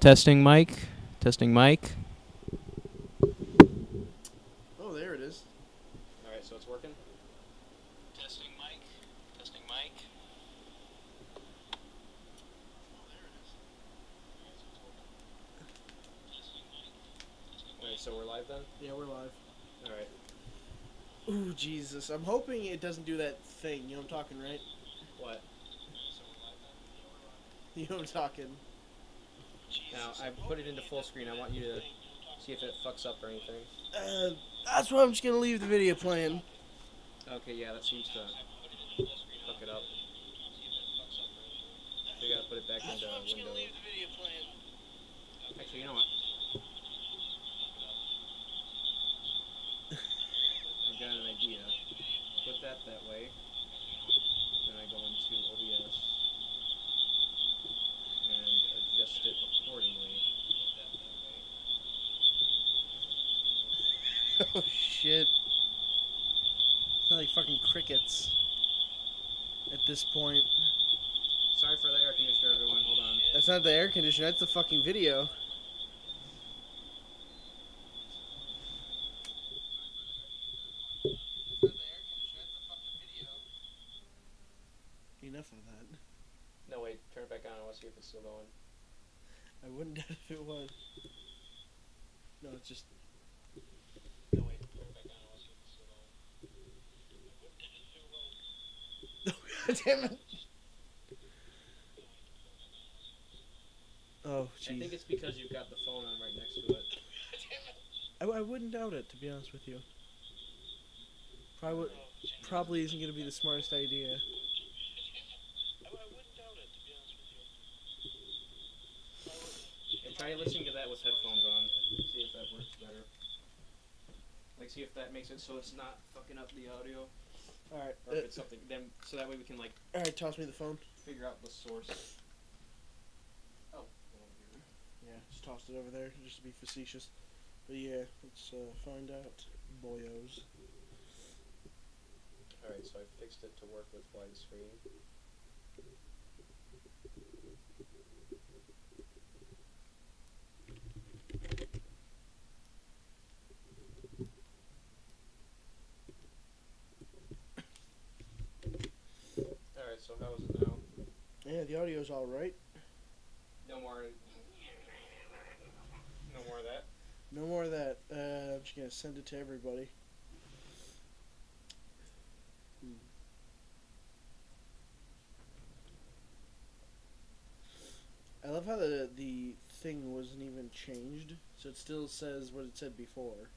Testing mic. Testing mic. Oh, there it is. Alright, so it's working? Testing mic. Testing mic. Oh, there it is. Alright, so we're live then? Yeah, we're live. Alright. Ooh, Jesus. I'm hoping it doesn't do that thing. You know what I'm talking, right? What? You know what I'm talking. Now, I put it into full screen. I want you to see if it fucks up or anything. That's why I'm just gonna leave the video playing. Okay, yeah, that seems to fuck it up. So you gotta put it back into Windows. Actually, you know what? I've got an idea. Put that way. Then I go into OBS and adjust it accordingly. Oh, shit. Sound like fucking crickets at this point. Sorry for the air conditioner, everyone. Hold on. That's not the air conditioner, that's the fucking video. Enough of that. No, wait. Turn it back on. I want to see if it's still going. I wouldn't doubt if it was. No, it's just... No, wait. Turn it back on. I want to see if it's still going. Oh, God damn it. Oh, jeez. I think it's because you've got the phone on right next to it. I wouldn't doubt it, to be honest with you. Probably isn't going to be the smartest idea. And try listening to that with headphones on. See if that works better. Like, see if that makes it so it's not fucking up the audio. Alright. Or if it's something, then, so that way we can, like... Alright, toss me the phone. Figure out the source. Oh. Yeah, just tossed it over there, just to be facetious. But yeah, let's find out, boyos. Alright, so I fixed it to work with widescreen. Alright, so how is it now? Yeah, the audio's alright. No more of that? No more of that. I'm just gonna send it to everybody. I love how the thing wasn't even changed, so it still says what it said before.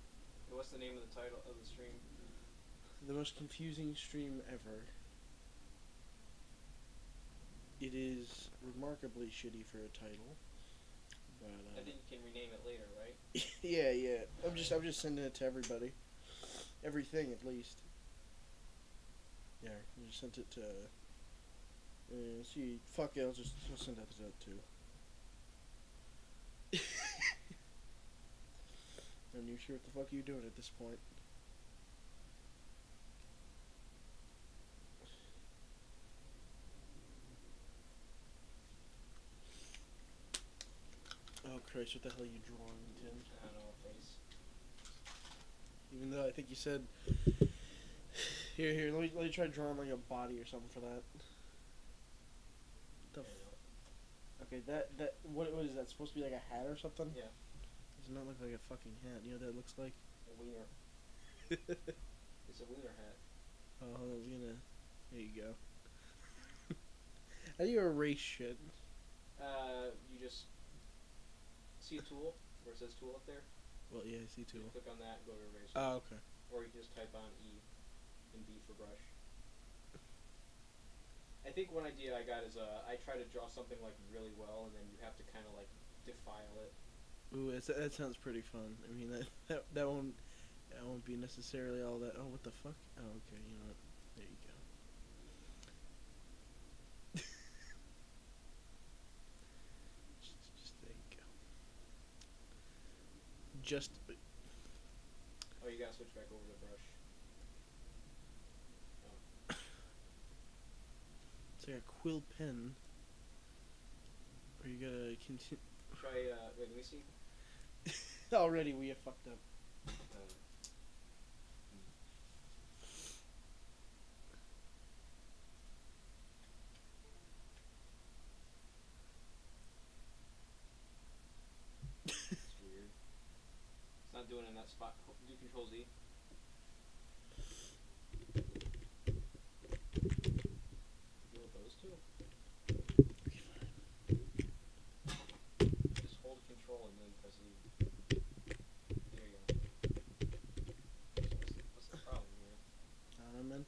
What's the name of the title of the stream? The most confusing stream ever. It is remarkably shitty for a title, but I think you can rename it later, right? yeah. I'm just sending it to everybody. Everything, at least. Yeah, I just sent it to. See, fuck it, I'll send that to that too. I'm not even sure what the fuck you're doing at this point. Oh Christ, what the hell are you drawing, Tim? I don't know, a face. Even though I think you said... Here, let me try drawing like a body or something for that. Okay, that what is that? Supposed to be like a hat or something? Yeah. Does not look like a fucking hat. You know what that looks like? A wiener. It's a wiener hat. Oh, hold on, there you go. How do you erase shit? You just see a tool where it says tool up there. Well, yeah, I see tool. You click on that, go to erase. Oh, okay. Or you can just type on E and B for brush. I think one idea I got is I try to draw something like really well, and then you have to kind of like defile it. Ooh, that sounds pretty fun. I mean, that won't be necessarily all that. Oh, what the fuck? Oh, okay. You know what? There you go. just there you go. Just. Oh, you gotta switch back over to brush. It's like a quill pen. Or you gotta continue. Try, wait, let me see. Already we have fucked up. It's weird. It's not doing it in that spot. Do Control Z. Deal with those two. Just hold Control and then press Z. There you go. What's the problem here? I don't know, man.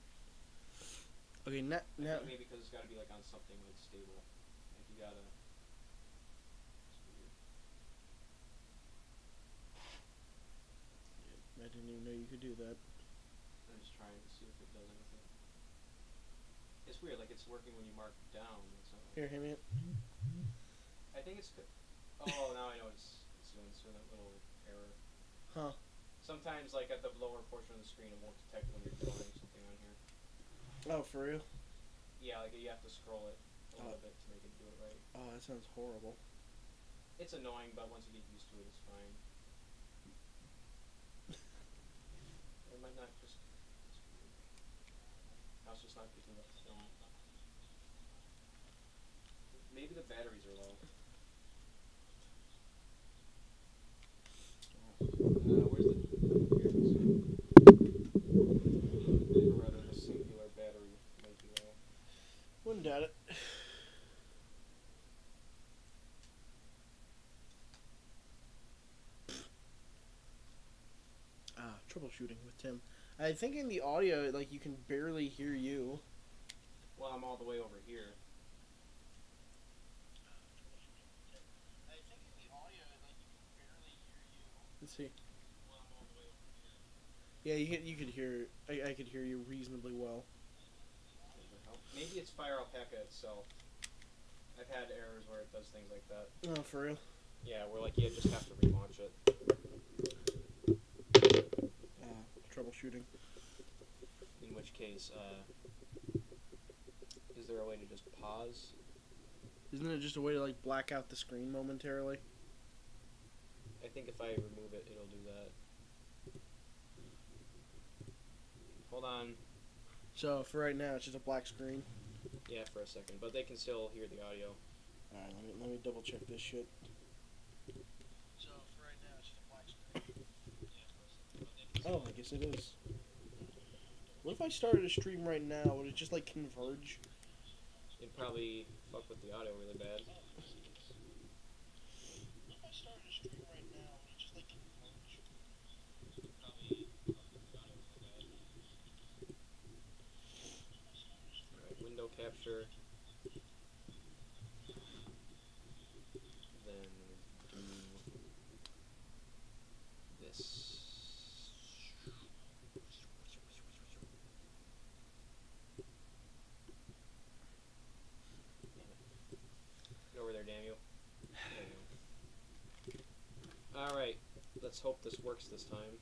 Okay, now. I think maybe because it's got to be like on something like stable. Like you gotta. It's weird. I didn't even know you could do that. I'm just trying to see if it does anything. It's weird. Like it's working when you mark down. It's not like Here, hand me it. I think it's. Oh, now I know it's doing. It's doing that little error. Huh. Sometimes, like at the lower portion of the screen, it won't detect when you're drawing something on here. Oh, for real? Yeah, like you have to scroll it a little bit to make it do it right. Oh, that sounds horrible. It's annoying, but once you get used to it, it's fine. It might not just. It's weird. Now it's just not picking up the film. Maybe the batteries are low. Where's the? Here it is. Or rather, the singular battery might be low. Wouldn't doubt it. Troubleshooting with Tim. I think in the audio, like, you can barely hear you. Well, I'm all the way over here. I think in the audio, like, you can barely hear you. Let's see. Well, I'm all the way over here. Yeah, you could hear. I could hear you reasonably well. Maybe it's Fire Alpaca itself. I've had errors where it does things like that. Oh, for real? Yeah, where like you just have to relaunch it. Troubleshooting. In which case, is there a way to just pause? Isn't it just a way to like black out the screen momentarily? I think if I remove it, it'll do that. Hold on. So for right now, it's just a black screen. Yeah, for a second, but they can still hear the audio. All right, let me double check this shit. So for right now, it's just a black screen. Oh, I guess it is. What if I started a stream right now? Would it just like converge? It'd probably fuck with the audio really bad. What if I started a stream right now? Would it just like converge? It'd probably fuck with the audio really bad. Alright, window capture. Then do this. Get over there, damn you. There you go. Alright, let's hope this works this time.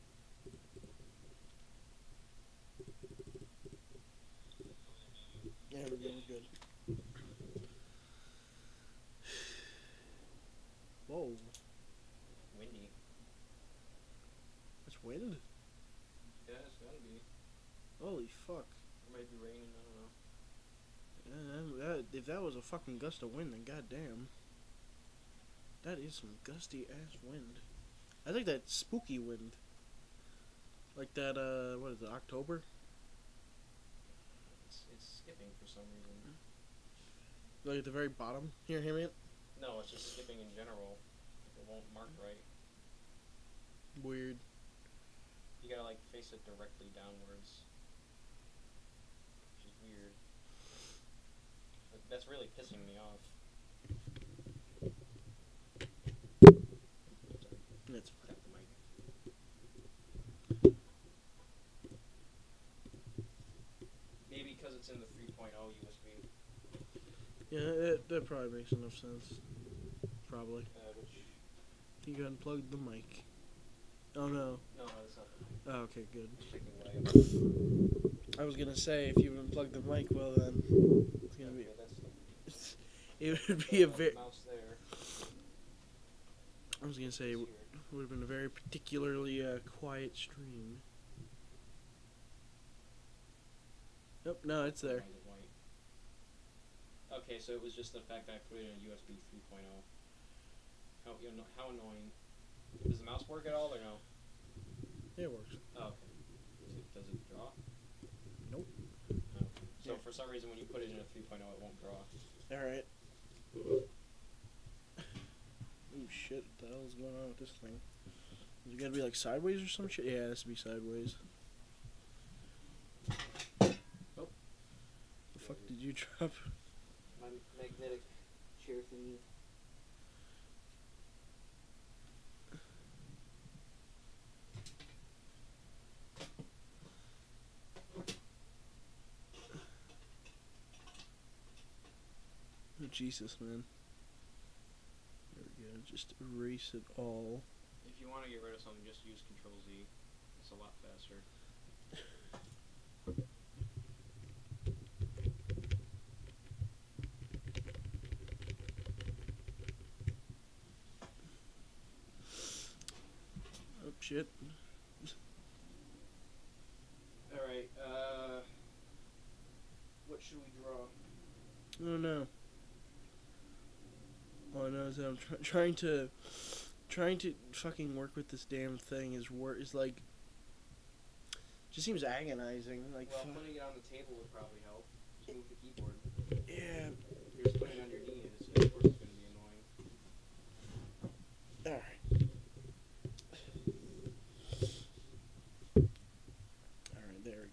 Yeah, we're good. Whoa. Windy. That's wind? Yeah, it's gotta be. Holy fuck. It might be raining, I don't know. If that was a fucking gust of wind, then goddamn. That is some gusty ass wind. I think that's spooky wind. Like that, what is it, October? It's skipping for some reason. Like at the very bottom? Here, hear me out? No, it's just skipping in general. It won't mark right. Weird. You gotta like face it directly downwards. Which is weird. But that's really pissing me off. That's Tap the mic. Maybe because it's in the 3.0 USB. yeah, that probably makes enough sense. Probably. Which... You go ahead and plug the mic. Oh no. No, that's not the mic. Oh, okay, good. Checking what I I was gonna say, if you unplug the mic, well then, it's gonna be. that's the... It would be a very. Mouse there. I was gonna say it would have been a very particularly quiet stream. Nope, no, it's there. Okay, so it was just the fact that I put it in a USB 3.0. How annoying. Does the mouse work at all or no? Yeah, it works. Oh, okay. Does it draw? Nope. Okay. So Yeah. for some reason when you put it in a 3.0 it won't draw. Alright. Oh shit, what the hell is going on with this thing? Is it gotta be like sideways or some shit? Yeah, it has to be sideways. Oh. The fuck did you drop? My magnetic chair thingy. Oh, Jesus, man. There we go. Just erase it all. If you want to get rid of something, just use Control Z. It's a lot faster. Oh, shit. Alright, what should we draw? Oh, no. All I know is that I'm trying to fucking work with this damn thing is like just seems agonizing. Like, well, putting it on the table would probably help. Just move the keyboard. yeah. You're just putting it on your knee, and of course it's going to be annoying. All right. All right, there we go.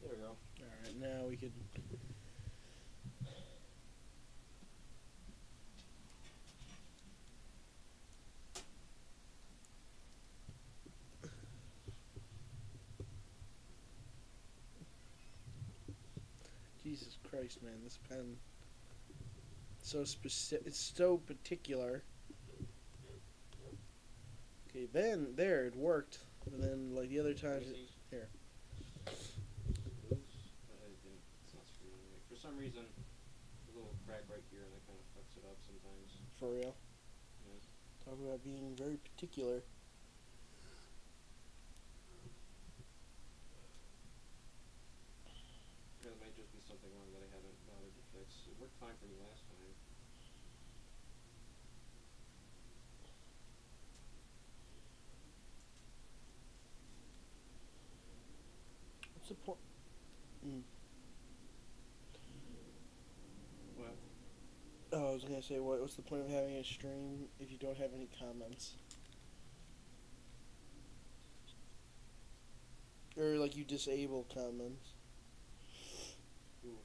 There we go. All right, now we could. Jesus Christ, man, this pen. So specific. It's so particular. Okay, then there it worked, but then like the other times, here. It's not screwed on right. For some reason, there's a little crack right here, and that kind of fucks it up sometimes. For real. Yeah. Talk about being very particular. There might just be something wrong that I haven't bothered to fix. It worked fine for me last time. What's the point? What? Oh, I was gonna say, what's the point of having a stream if you don't have any comments? Or like you disable comments? Ooh.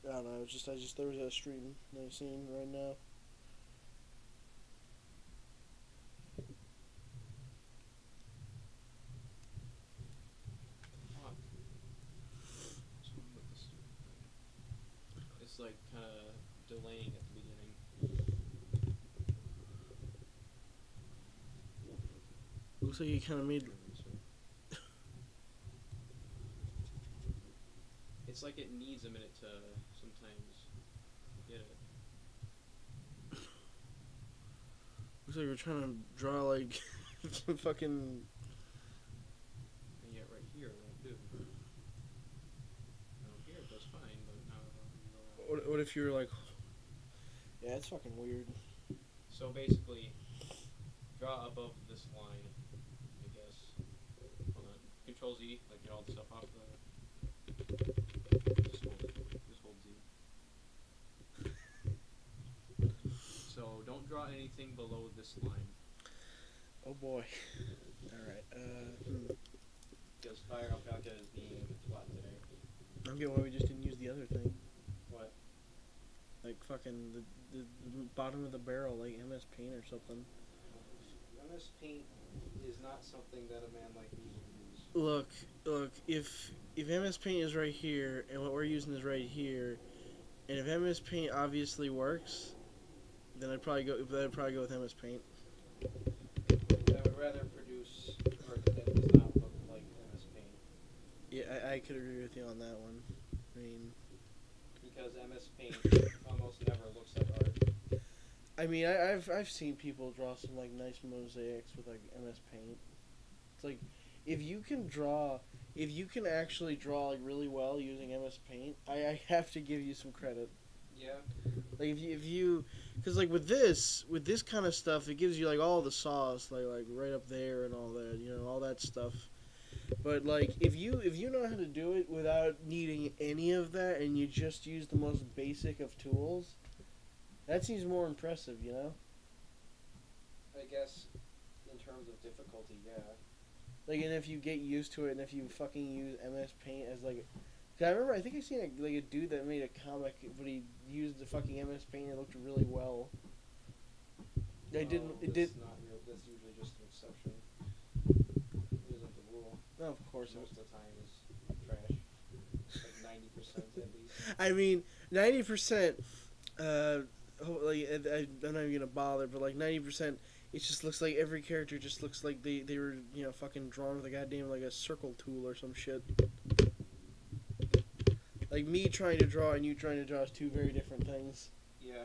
I don't know. There was a stream that I've seen right now. Fuck. What's wrong with this stupid thing? It's like kind of delaying at the beginning. Looks like you kind of made. It's like it needs a minute to sometimes get it. Looks like we're trying to draw like fucking. And yet right here it won't do. Now here it does fine, but now it'll go. What if you're like? Yeah, it's fucking weird. So basically, draw above this line, I guess. Hold on. Control Z, like get all the stuff off the. Just hold Z. So don't draw anything below this line. Oh boy. Alright, Because Fire Alpaca is being a twat today. I don't get why we just didn't use the other thing. What? Like fucking the bottom of the barrel, like MS Paint or something. MS Paint is not something that a man like me would use. Look, if MS Paint is right here and what we're using is right here, and if MS Paint obviously works, then I'd probably go with MS Paint. That would would rather produce art that does not look like MS Paint. Yeah, I could agree with you on that one. I mean, because MS Paint almost never looks like art. I mean, I've seen people draw some like nice mosaics with like MS Paint. It's like if you can actually draw like really well using MS Paint, I have to give you some credit. Yeah. Like if you, because like with this kind of stuff, it gives you like all the sauce like right up there and all that, you know, all that stuff. But like if you know how to do it without needing any of that and you just use the most basic of tools, that seems more impressive, you know? I guess in terms of difficulty, yeah. Like, and if you get used to it and if you fucking use MS Paint as like, 'cause I remember I think I seen a dude that made a comic but he used the fucking MS Paint and it looked really well. I didn't. It did. Not real. That's usually just an exception. It isn't the rule. No, of course. Most of the time is trash. Like 90% at least. I mean, 90%. Like I'm not even gonna bother, but like 90%, it just looks like every character just looks like they were fucking drawn with a goddamn like a circle tool or some shit. Like me trying to draw and you trying to draw is two very different things. Yeah.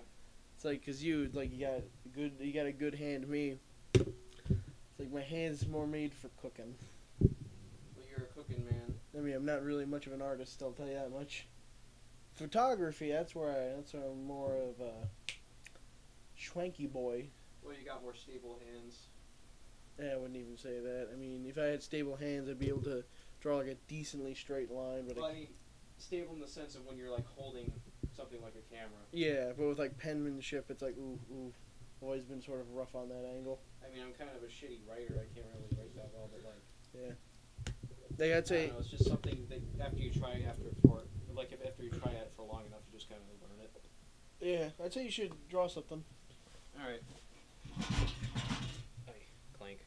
It's like, cause you got a good hand. Me, it's like my hand's more made for cooking. Well, you're a cooking man. I mean, I'm not really much of an artist. I'll tell you that much. Photography, that's where I'm more of a schwanky boy. Well, you got more stable hands. Yeah, I wouldn't even say that. I mean, if I had stable hands, I'd be able to draw like a decently straight line. But well, I mean, stable in the sense of when you're like holding something like a camera. Yeah, but with like penmanship, it's like ooh. Always been sort of rough on that angle. I mean, I'm kind of a shitty writer. I can't really write that well, but like. Yeah. Like I'd say. I don't know, it's just something that after you try it after you try it for long enough, you just kind of learn it. Yeah, I'd say you should draw something. All right. Hey, clank.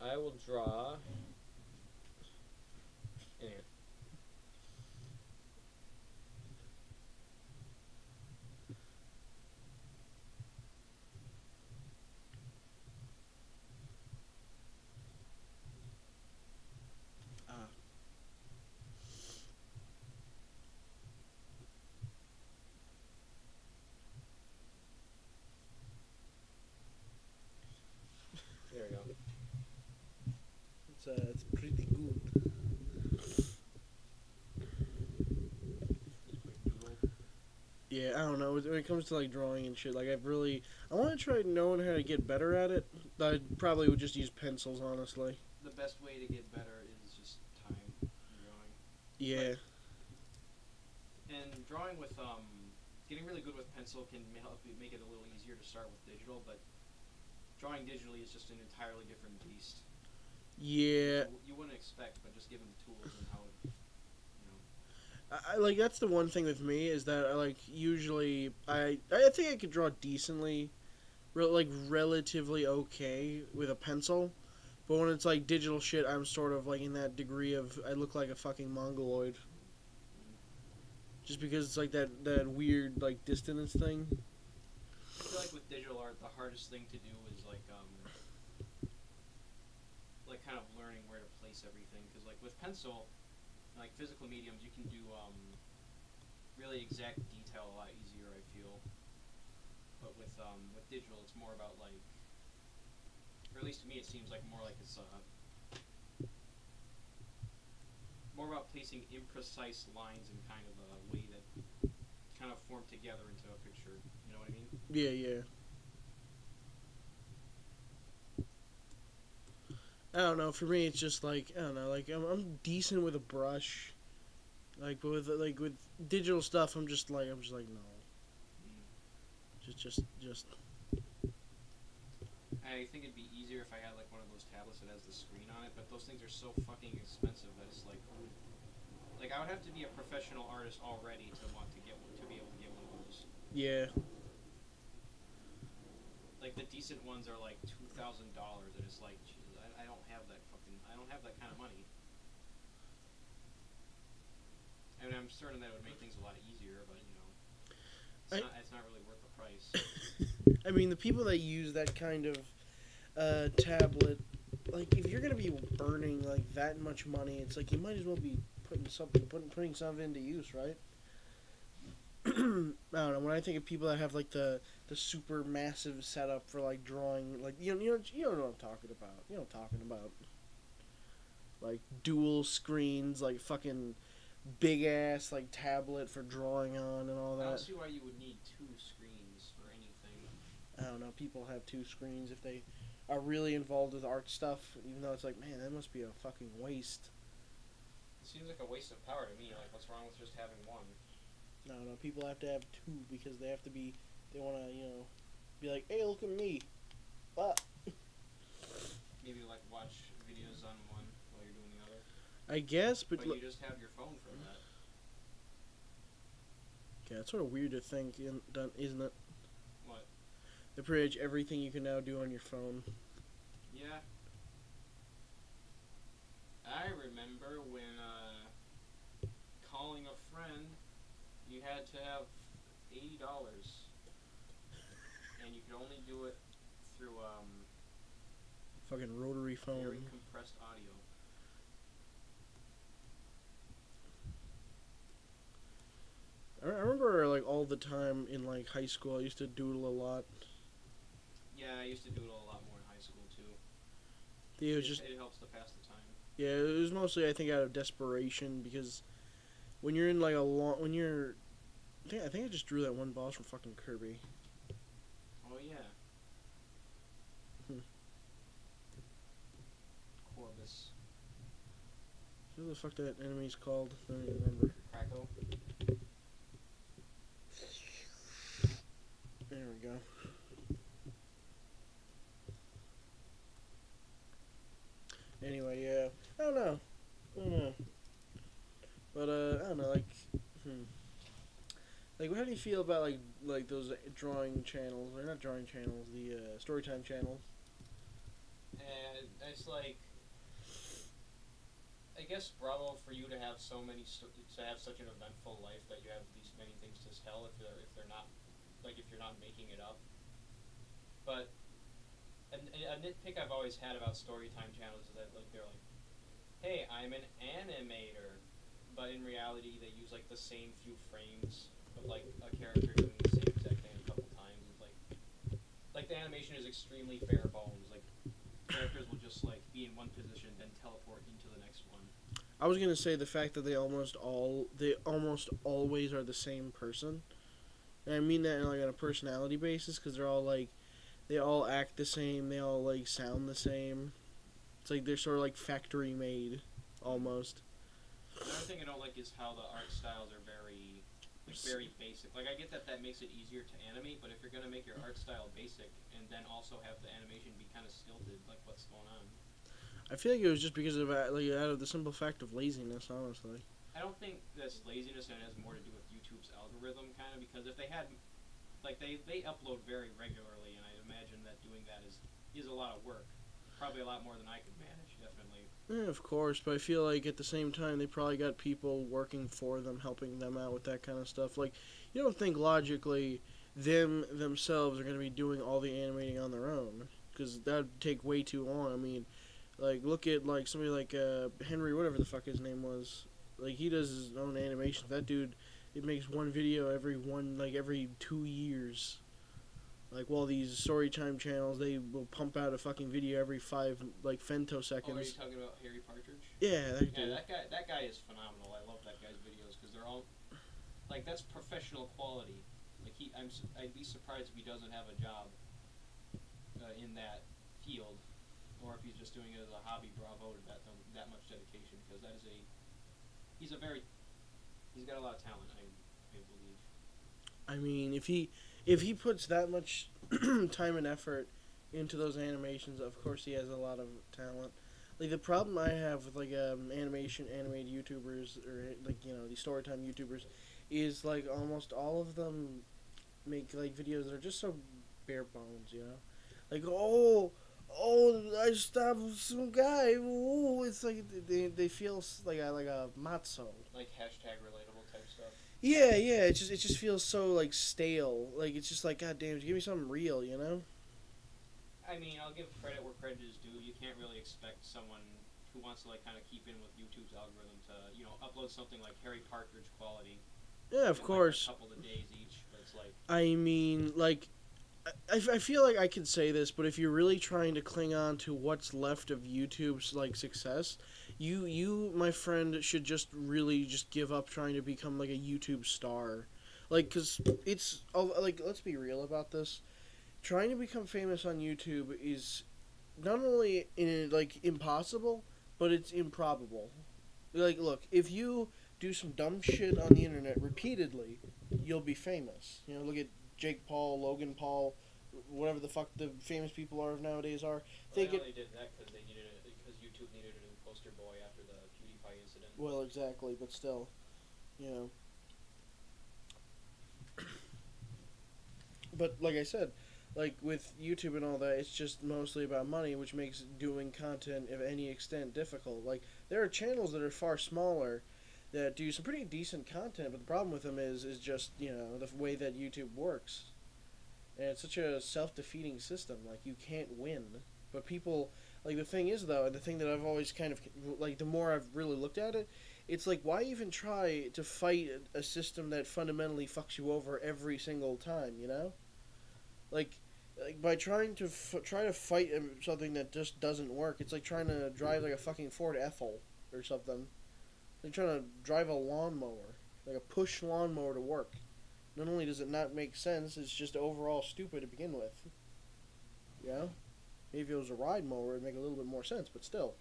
I will draw. Anyway. There we go. It's pretty good. Yeah, I don't know. When it comes to like drawing and shit, like I want to try knowing how to get better at it. I probably would just use pencils, honestly. The best way to get better is just time drawing. Yeah. And drawing with getting really good with pencil can help you make it a little easier to start with digital, but drawing digitally is just an entirely different beast. Yeah. You wouldn't expect, but just given the tools and how it, I like that's the one thing with me is that I like usually I think I could draw decently, relatively okay with a pencil, but when it's like digital shit, I'm sort of like in that degree of I look like a fucking mongoloid. Just because it's like that weird like distance thing. I feel like with digital art, the hardest thing to do is like kind of learning where to place everything, because like with pencil, like physical mediums, you can do really exact detail a lot easier, I feel. But with digital, it's more about like, or at least to me, it seems like more like it's more about placing imprecise lines in kind of a way that kind of form together into a picture. You know what I mean? Yeah. I don't know. For me, it's just like I don't know. Like I'm decent with a brush, but with digital stuff, I'm just like no. Just. I think it'd be easier if I had like one of those tablets that has the screen on it, but those things are so fucking expensive that it's like I would have to be a professional artist already to want to get one, to be able to get one of those. Yeah. Like the decent ones are like $2,000, and it's like, Jesus, I don't have that kind of money. I mean, I'm certain that it would make things a lot easier, but you know. It's not really worth the price. I mean, the people that use that kind of tablet, like if you're gonna be burning like that much money, it's like you might as well be putting something into use, right? I don't know. When I think of people that have like the super massive setup for like drawing, like you know what I'm talking about. You know what I'm talking about. Like dual screens, like fucking big ass like tablet for drawing on and all I don't that. see why you would need 2 screens for anything. I don't know. People have 2 screens if they are really involved with art stuff. Even though it's like, man, that must be a fucking waste. It seems like a waste of power to me. Like, what's wrong with just having one? I don't know. People have to have 2 because they have to be. They want to, be like, hey, look at me. But Maybe like watch videos on one while you're doing the other. I guess, but you just have your phone for that. Yeah, it's sort of weird to think, isn't it? What? That pretty much everything you can now do on your phone. Yeah. I remember when calling a friend, you had to have $80, and you could only do it through Fucking rotary phone. very compressed audio. I remember like all the time in like high school. I used to doodle a lot. Yeah, I used to doodle a lot more in high school too. It helps to pass the time. Yeah, it was mostly I think out of desperation because when you're in like I think I just drew that one boss from fucking Kirby. Oh yeah. Corbus. What the fuck that enemy's called? I don't even remember. Krakow. There we go. Anyway, yeah. I don't know. But, I don't know, like, Like, how do you feel about, like those drawing channels, or not drawing channels, the, Storytime channels? And it's like, I guess bravo for you to have to have such an eventful life that you have these many things to tell if they're not, like, if you're not making it up. But a nitpick I've always had about Storytime channels is that, like, they're like, hey, I'm an animator, but in reality they use like the same few frames of like a character doing the same exact thing a couple times. It's like the animation is extremely bare bones. Like, characters will just like be in one position then teleport into the next one. I was gonna say the fact that they almost always are the same person. And I mean that like on a personality basis because they all act the same, they all like sound the same. It's like they're sort of like factory made, almost. Another thing I don't like is how the art styles are very basic. Like, I get that makes it easier to animate, but if you're gonna make your art style basic and then also have the animation be kind of stilted, like, what's going on? I feel like it was just because of out of the simple fact of laziness, honestly. I don't think that's laziness, and it has more to do with YouTube's algorithm, kind of, because if they had, like, they upload very regularly, and I imagine that doing that is a lot of work. Probably a lot more than I could manage, definitely. Yeah, of course, but I feel like at the same time they probably got people working for them, helping them out with that kind of stuff. Like, you don't think logically themselves are going to be doing all the animating on their own, because that would take way too long. I mean, like, look at like somebody like Henry, whatever the fuck his name was. Like, he does his own animations. That dude, it makes one video every 2 years. Like, while these Storytime channels, they will pump out a fucking video every 5, femtoseconds. Oh, are you talking about Harry Partridge? Yeah, that guy is phenomenal. I love that guy's videos, because they're all, like, that's professional quality. Like, I'd be surprised if he doesn't have a job in that field, or if he's just doing it as a hobby. Bravo to that much dedication, because he's got a lot of talent, I believe. I mean, if he puts that much time and effort into those animations, of course he has a lot of talent. Like, the problem I have with animated YouTubers, or these Storytime YouTubers, is like almost all of them make like videos that are just so bare bones, like I stopped some guy. Oh, it's like they feel like a matzo. Like hashtag relatable type stuff. Yeah. It just feels so like stale. Like it's just like God damn, give me something real, you know? I mean, I'll give credit where credit is due. You can't really expect someone who wants to like kind of keep in with YouTube's algorithm to upload something like Harry Partridge quality Yeah, of in like a course. couple of days each. But it's like, I mean, like I feel like I could say this, but if you're really trying to cling on to what's left of YouTube's like success, you my friend should just really just give up trying to become like a YouTube star, like because it's like let's be real about this. Trying to become famous on YouTube is not only like impossible, but it's improbable. Like, look, if you do some dumb shit on the internet repeatedly, you'll be famous. You know, look at Jake Paul, Logan Paul, whatever the fuck the famous people are nowadays are. well, They they get only did that because they needed it because YouTube needed a new poster boy after the PewDiePie incident. well, exactly, but still, you know. But like I said, like with YouTube and all that, it's just mostly about money, which makes doing content of any extent difficult. Like there are channels that are far smaller that do some pretty decent content, but the problem with them is just the way that YouTube works, and it's such a self defeating system. Like you can't win, but people like the thing is though, and the thing that I've always kind of like the more I've really looked at it, it's like why even try to fight a system that fundamentally fucks you over every single time, you know? Like by trying to try to fight something that just doesn't work, it's like trying to drive like a fucking Ford Ethel or something. Like trying to drive a lawnmower, like a push lawnmower to work. Not only does it not make sense, it's just overall stupid to begin with. You know? Maybe if it was a ride mower, it'd make a little bit more sense, but still.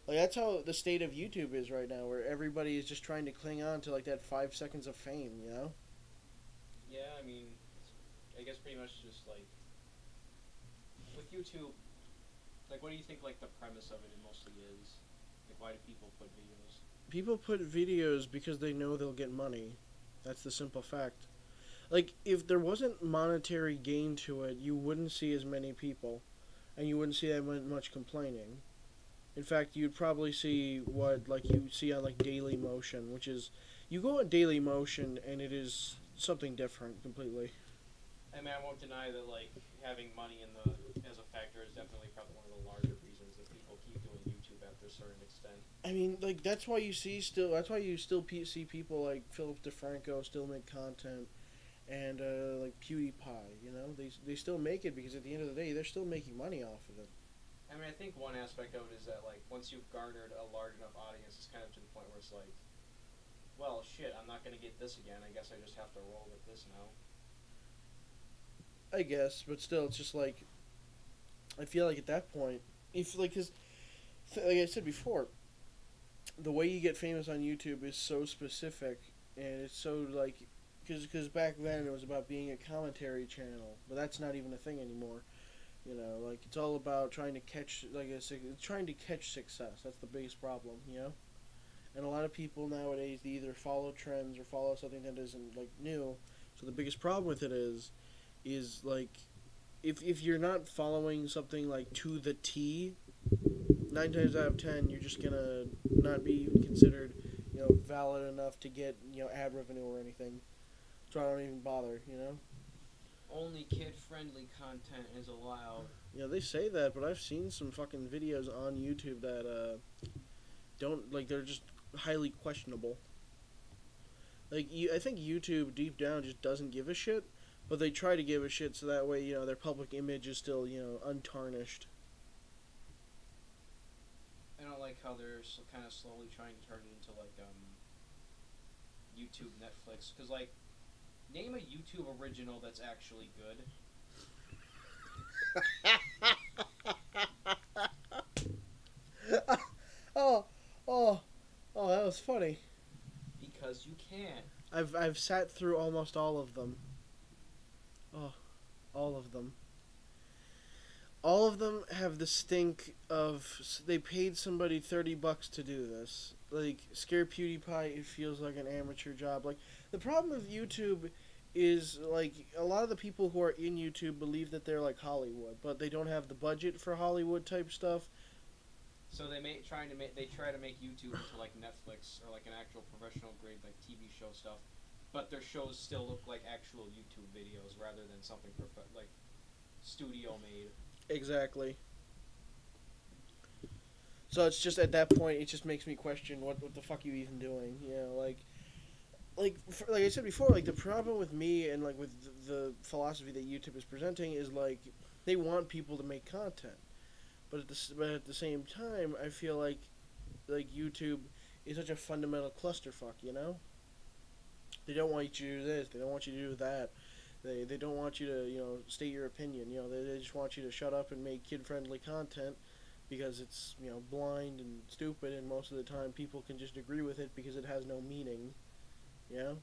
Like that's how the state of YouTube is right now, where everybody is just trying to cling on to like that 5 seconds of fame. You know? Yeah, I mean, I guess pretty much just like with YouTube, like what do you think like the premise of it mostly is? Like why do people put videos? People put videos because they know they'll get money. That's the simple fact. Like if there wasn't monetary gain to it, you wouldn't see as many people, and you wouldn't see that much complaining. In fact, you'd probably see what like you see on like Daily Motion, which is you go on Daily Motion and it is something different completely. I mean, I won't deny that like having money in the as a factor is definitely probably one of the larger reasons that people keep doing YouTube after a certain extent. I mean, like that's why you see still. That's why you still see people like Philip DeFranco still make content, and like PewDiePie. You know, they still make it because at the end of the day, they're still making money off of it. I mean, I think one aspect of it is that like once you've garnered a large enough audience, it's kind of to the point where it's like, well, shit, I'm not gonna get this again. I guess I just have to roll with this now. I guess, but still, it's just like I feel like at that point, if like, cause like I said before, the way you get famous on YouTube is so specific, and it's so like, because back then it was about being a commentary channel, but that's not even a thing anymore. You know, like it's all about trying to catch trying to catch success. That's the biggest problem, you know. And a lot of people nowadays they either follow trends or follow something that isn't like new. So the biggest problem with it is like if you're not following something like to the T, 9 times out of 10 you're just gonna not be even considered valid enough to get ad revenue or anything. So I don't even bother. Only kid-friendly content is allowed. They say that, but I've seen some fucking videos on YouTube that don't like they're just highly questionable. Like I think YouTube deep down just doesn't give a shit, but they try to give a shit so that way their public image is still untarnished. I don't like how they're kind of slowly trying to turn it into like YouTube Netflix, because like name a YouTube original that's actually good. oh, oh, oh! That was funny. Because you can't. I've sat through almost all of them. Oh, all of them. All of them have the stink of they paid somebody $30 to do this. Like Scare PewDiePie, it feels like an amateur job. Like the problem with YouTube is like a lot of the people who are in YouTube believe that they're like Hollywood, but they don't have the budget for Hollywood type stuff. So they try to make YouTube into like Netflix or like an actual professional grade like TV show stuff. but their shows still look like actual YouTube videos rather than something like studio made. Exactly. So it's just at that point, it just makes me question what the fuck are you even doing? You know, like I said before, like the problem with me and like with the philosophy that YouTube is presenting is like they want people to make content, but at the same time, I feel like YouTube is such a fundamental clusterfuck. You know, they don't want you to do this, they don't want you to do that. They don't want you to, state your opinion. They just want you to shut up and make kid friendly content because it's, blind and stupid, and most of the time people can just agree with it because it has no meaning. You know?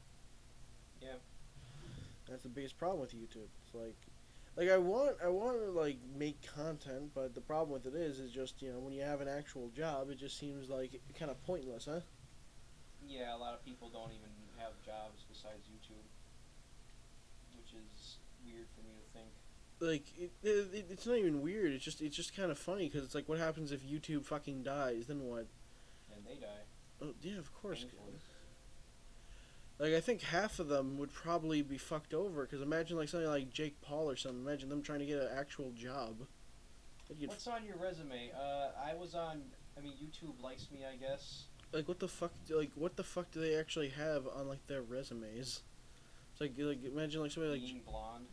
Yeah. That's the biggest problem with YouTube. It's like I want to like make content, but the problem with it is just, when you have an actual job, it just seems like kind of pointless, huh? Yeah, a lot of people don't even have jobs besides YouTube, which is weird for me to think. Like it's not even weird. It's just kind of funny because it's like, what happens if YouTube fucking dies? Then what? And they die. Oh yeah, of course. Painfully. Like I think half of them would probably be fucked over. Because imagine like something like Jake Paul or something. Imagine them trying to get an actual job. What's on your resume? I was on. I mean, YouTube likes me, I guess. Like what the fuck? Like what the fuck do they actually have on like their resumes? It's like imagine like somebody like being blonde.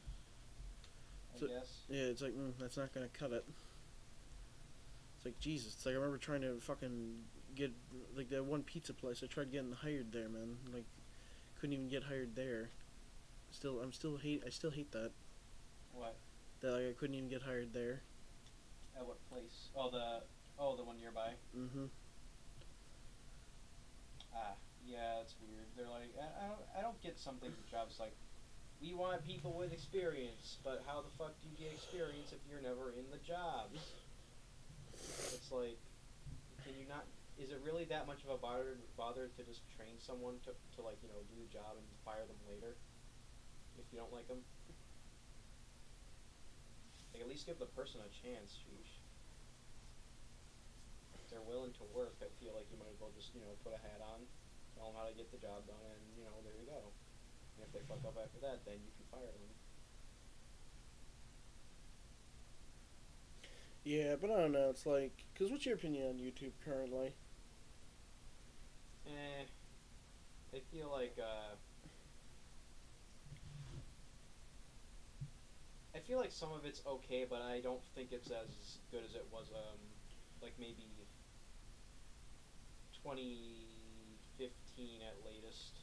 I guess. Yeah, it's like that's not gonna cut it. It's like Jesus. It's like I remember trying to fucking get like that one pizza place. I tried getting hired there, man. Like couldn't even get hired there. I still hate that. What? That like I couldn't even get hired there. At what place? The one nearby. Mm-hmm. Yeah, it's weird. They're like, I don't get some things with jobs like, we want people with experience, but how the fuck do you get experience if you're never in the job? It's like, can you not? Is it really that much of a bother to just train someone to like, do the job and fire them later if you don't like them? Like, at least give the person a chance, sheesh. If they're willing to work, I feel like you might as well just, put a hat on, tell them how to get the job done, and, there you go. And if they fuck up after that, then you can fire them. Yeah, but I don't know. It's like, cause what's your opinion on YouTube currently? I feel like, some of it's okay, but I don't think it's as good as it was, like maybe 2015 at latest.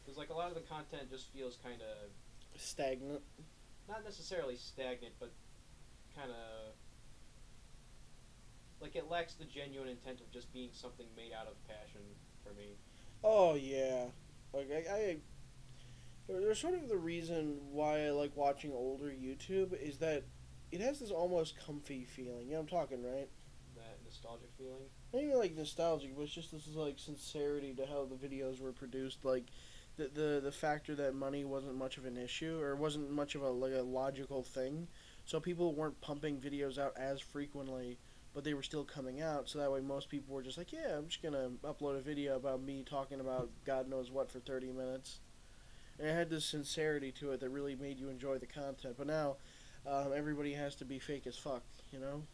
Because, like, a lot of the content just feels kind of stagnant. Not necessarily stagnant, but kind of like it lacks the genuine intent of just being something made out of passion for me. Oh yeah, like I there's sort of the reason why I like watching older YouTube is that it has this almost comfy feeling. You know what I'm talking, right? That nostalgic feeling. Not even like nostalgic, but it's just this like sincerity to how the videos were produced. Like the factor that money wasn't much of an issue or wasn't much of a logical thing, so people weren't pumping videos out as frequently, but they were still coming out. So that way, most people were just like, yeah, I'm just gonna upload a video about me talking about God knows what for 30 minutes. And it had this sincerity to it that really made you enjoy the content. But now, everybody has to be fake as fuck,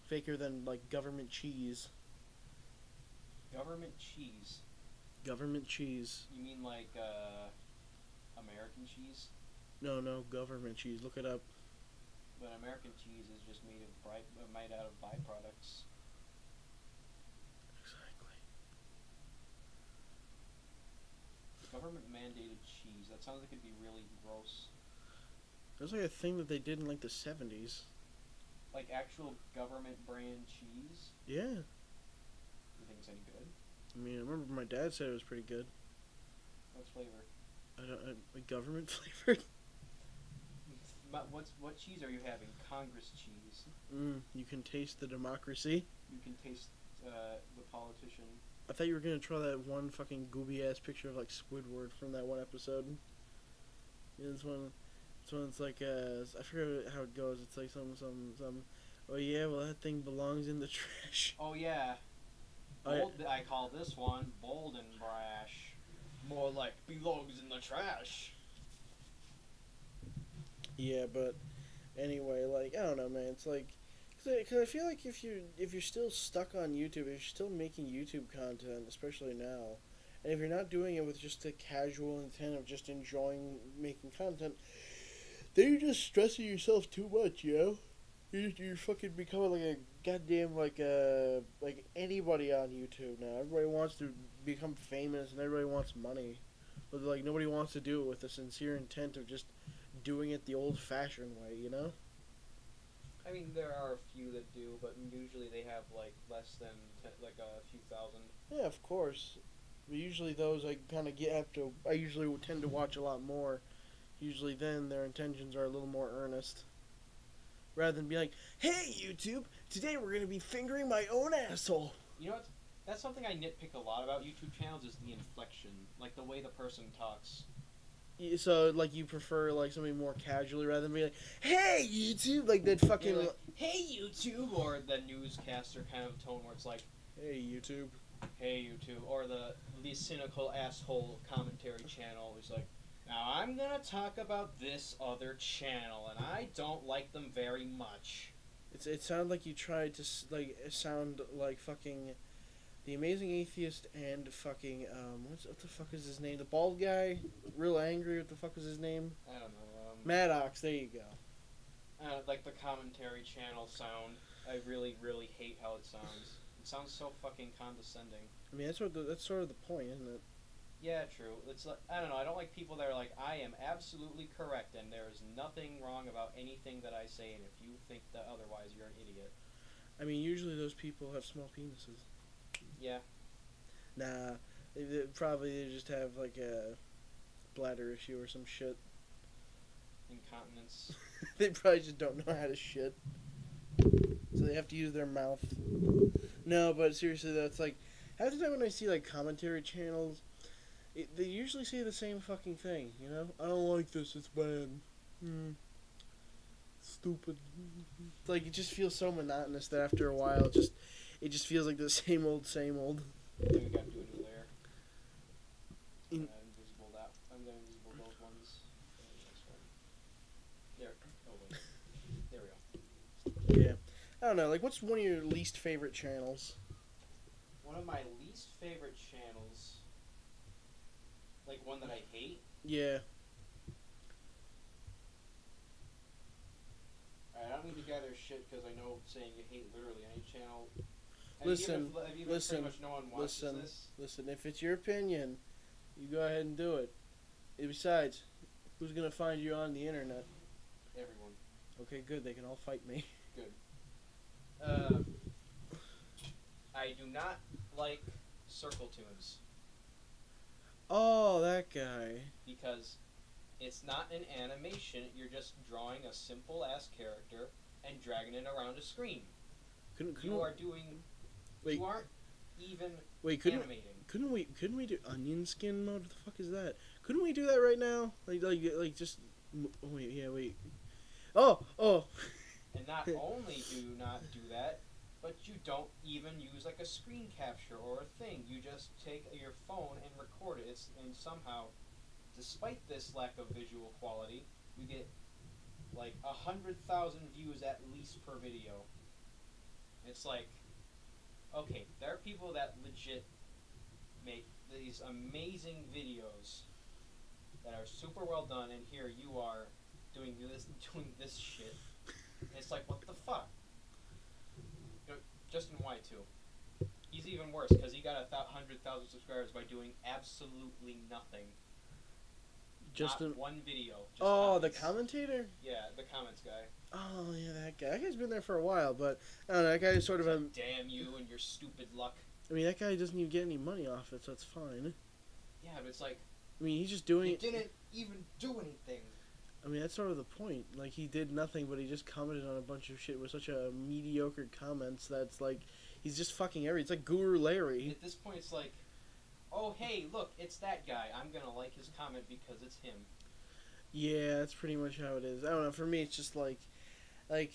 faker than like government cheese. Government cheese. Government cheese. You mean like American cheese? No, government cheese. Look it up. But American cheese is just made out of byproducts. Exactly. Government mandated cheese. That sounds like it'd be really gross. That's like a thing that they did in like the 70s. Like actual government brand cheese? Yeah. You think it's any good? I mean, I remember my dad said it was pretty good. What flavor? Government flavored. What cheese are you having? Congress cheese. You can taste the democracy. You can taste the politician. I thought you were gonna try that one fucking gooby ass picture of like Squidward from that one episode. Yeah, this one. It's like I forget how it goes. It's like some. Oh yeah, well that thing belongs in the trash. Oh yeah. I call this one bold and brash. more like belongs in the trash. Yeah, but anyway, like I don't know, man. It's like, cause I feel like if you're still stuck on YouTube, if you're still making YouTube content, especially now, and if you're not doing it with just the casual intent of just enjoying making content, then you're just stressing yourself too much, you know. You're fucking becoming like a goddamn like anybody on YouTube now. Everybody wants to become famous and everybody wants money, but like nobody wants to do it with the sincere intent of just doing it the old-fashioned way, you know. I mean, there are a few that do, but usually they have like less than like a few thousand. Yeah, of course. But usually those I kind of get have to. I usually tend to watch a lot more. Usually then their intentions are a little more earnest. Rather than be like, "Hey YouTube, today we're gonna be fingering my own asshole." You know what? That's something I nitpick a lot about YouTube channels is the inflection, like the way the person talks. So like you prefer like something more casually rather than be like, "Hey YouTube," like that fucking. Like, hey YouTube, or the newscaster kind of tone where it's like, "Hey YouTube." Hey YouTube, or the cynical asshole commentary channel is like, now I'm gonna talk about this other channel, and I don't like them very much. It sounded like you tried to like sound like fucking the Amazing Atheist and fucking what the fuck is his name? The bald guy, real angry. What the fuck is his name? I don't know. Maddox. There you go. Like the commentary channel sound. I really, really hate how it sounds. It sounds so fucking condescending. I mean, that's sort of the point, isn't it? Yeah, true. It's like, I don't know. I don't like people that are like, I am absolutely correct, and there is nothing wrong about anything that I say, and if you think that otherwise, you're an idiot. I mean, usually those people have small penises. Yeah. Nah, they just have like a bladder issue or some shit. Incontinence. They probably just don't know how to shit, so they have to use their mouth. No, but seriously, that's like half the time when I see like commentary channels, they usually say the same fucking thing. You know, I don't like this. It's bad. Stupid. Like it just feels so monotonous that after a while, it just feels like the same old, same old. I think we got to do a new layer. Invisible that. I'm gonna invisible those ones. Next one. There. Oh wait. There we go. Yeah. I don't know. Like, what's one of your least favorite channels? One of my least favorite channels. Like one that I hate. Yeah. Alright, I don't mean to gather shit because I know saying you hate literally any channel. Listen, pretty much no one watches this. Listen. If it's your opinion, you go ahead and do it. And besides, who's gonna find you on the internet? Everyone. Okay, good. They can all fight me. Good. I do not like Circle Tunes. Oh, that guy. Because it's not an animation. You're just drawing a simple ass character and dragging it around a screen. You are doing. Wait. You aren't even animating. Couldn't we do onion skin mode? What the fuck is that? Couldn't we do that right now? Like just. Oh, wait. Oh. And not only do you not do that, but you don't even use like a screen capture or a thing. You just take your phone and record it. And somehow, despite this lack of visual quality, you get like 100,000 views at least per video. It's like, okay, there are people that legit make these amazing videos that are super well done, and here you are doing this shit. And it's like, what the fuck? You know, Justin White too. He's even worse because he got 100,000 subscribers by doing absolutely nothing. Justin. Not one video. Just oh, comments. The commentator. Yeah, the comments guy. Oh yeah, that guy. That guy's been there for a while, but I don't know. That guy is sort of a. Damn you and your stupid luck. I mean, that guy doesn't even get any money off it, so it's fine. Yeah, but it's like. I mean, he's just doing. He didn't even do anything. I mean, that's sort of the point. Like, he did nothing, but he just commented on a bunch of shit with such a mediocre comments that's like, he's just fucking everything. It's like Guru Larry. At this point, it's like, oh, hey, look, it's that guy. I'm gonna like his comment because it's him. Yeah, that's pretty much how it is. I don't know. For me, it's just like, I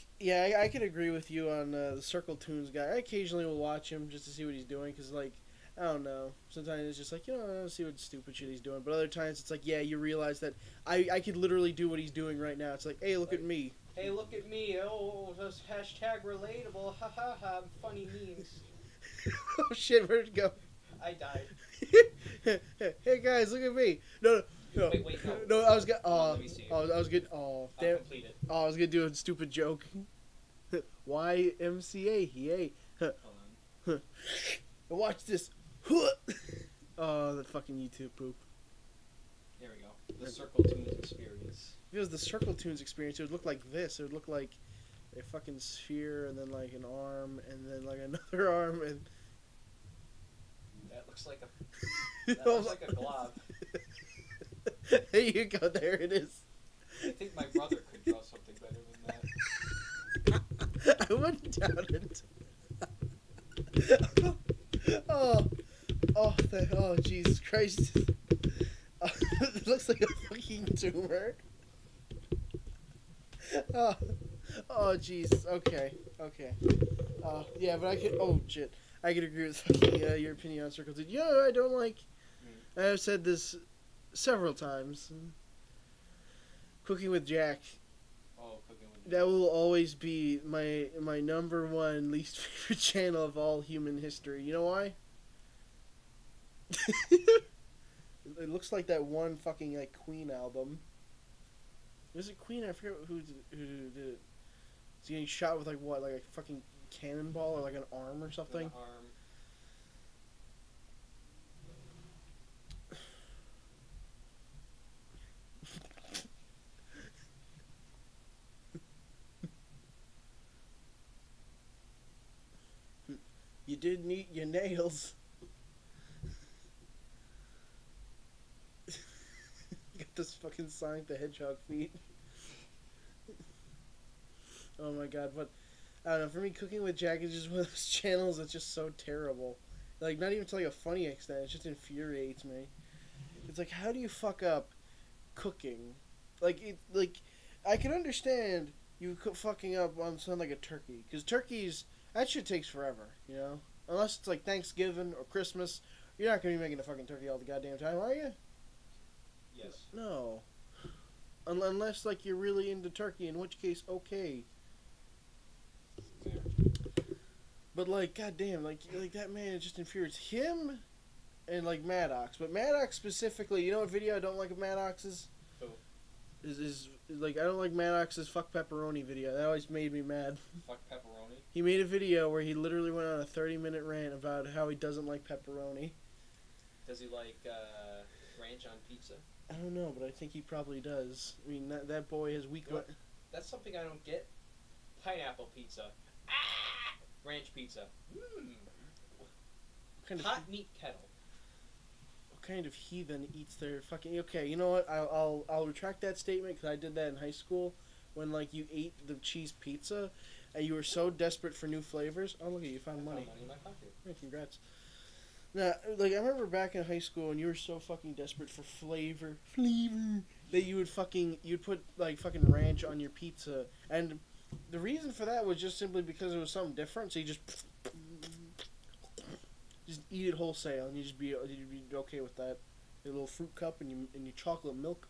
can agree with you on the Circle Tunes guy. I occasionally will watch him just to see what he's doing, because, like, I don't know. Sometimes it's just like, I don't see what stupid shit he's doing. But other times it's like, yeah, you realize that I could literally do what he's doing right now. It's like, hey, look at me. Hey, look at me. Oh, this hashtag relatable. Ha ha ha. Funny memes. Oh shit, where'd it go? I died. Hey guys, look at me. No. Wait, no. No, I was gonna. Let me see. I was good. Oh, damn. Complete it. Oh, I was gonna do a stupid joke. YMCA, yay. Hold on. Watch this. Oh, that fucking YouTube poop. There we go. The Circle Tunes experience. If it was the Circle Tunes experience, it would look like this. It would look like a fucking sphere, and then like an arm, and then like another arm, and that looks like a glob. There you go. There it is. I think my brother could draw something better than that. I wouldn't doubt it. Oh, Jesus Christ. It looks like a fucking tumor. Oh, jeez. Okay. Yeah, but I could. Oh, shit. I could agree with fucking your opinion on Circle Tunes. I don't like. I've said this several times. Cooking with Jack. Oh, Cooking with Jack. That will always be my number one least favorite channel of all human history. You know why? It looks like that one fucking like Queen album. Was it Queen? I forget who did it. It's getting shot with like what, like a fucking cannonball or like an arm or something. An arm. You didn't eat your nails. Got this fucking Sonic the Hedgehog feet. Oh my god, but I don't know, for me, Cooking with Jack is just one of those channels that's just so terrible. Like, not even to like a funny extent, it just infuriates me. It's like, how do you fuck up cooking? Like, I can understand you fucking up on something like a turkey, because turkeys, that shit takes forever, you know? Unless it's like Thanksgiving or Christmas, you're not going to be making a fucking turkey all the goddamn time, are you? Yes. No. Unless, like, you're really into turkey, in which case, okay. Fair. But, like, goddamn, like that man, it just infuriates him and, like, Maddox. But Maddox specifically, you know what video I don't like of Maddox's? Who? Is like, I don't like Maddox's fuck pepperoni video. That always made me mad. Fuck pepperoni? He made a video where he literally went on a 30-minute rant about how he doesn't like pepperoni. Does he like ranch on pizza? I don't know, but I think he probably does. I mean, that boy has weak... That's something I don't get. Pineapple pizza. Ah! Ranch pizza. Hot meat kettle. What kind of heathen eats their fucking... Okay, you know what? I'll retract that statement, because I did that in high school when, like, you ate the cheese pizza and you were so desperate for new flavors. Oh, look at you, found money. I found money in my pocket. Yeah, congrats. Now, like, I remember back in high school and you were so fucking desperate for flavor, that you'd put, like, fucking ranch on your pizza. And the reason for that was just simply because it was something different, so you just eat it wholesale, and you'd be okay with that. Your little fruit cup and your chocolate milk.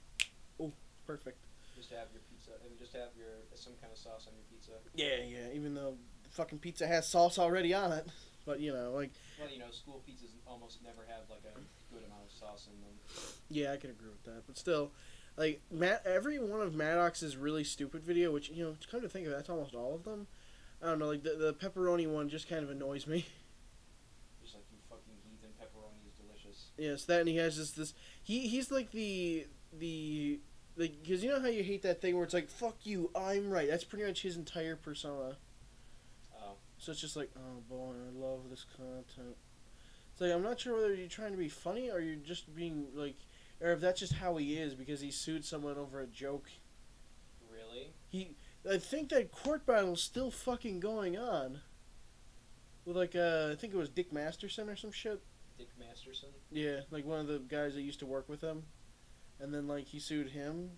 Oh, perfect. Just have your pizza, and just have some kind of sauce on your pizza. Yeah, even though the fucking pizza has sauce already on it. But, you know, like... Well, you know, school pizzas almost never have, like, a good amount of sauce in them. Yeah, I can agree with that. But still, like, every one of Maddox's really stupid video, which, you know, to come to think of it, that's almost all of them. I don't know, like, the pepperoni one just kind of annoys me. Just like, you fucking heathen, pepperoni is delicious. Yes, that, and he has this he's like the like, because you know how you hate that thing where it's like, fuck you, I'm right. That's pretty much his entire persona. Oh. So it's just like, oh boy, I love this content. It's like, I'm not sure whether you're trying to be funny or you're just being like, or if that's just how he is because he sued someone over a joke. Really? I think that court battle's still fucking going on. With like, I think it was Dick Masterson or some shit. Dick Masterson? Yeah, like one of the guys that used to work with him. And then, like, he sued him.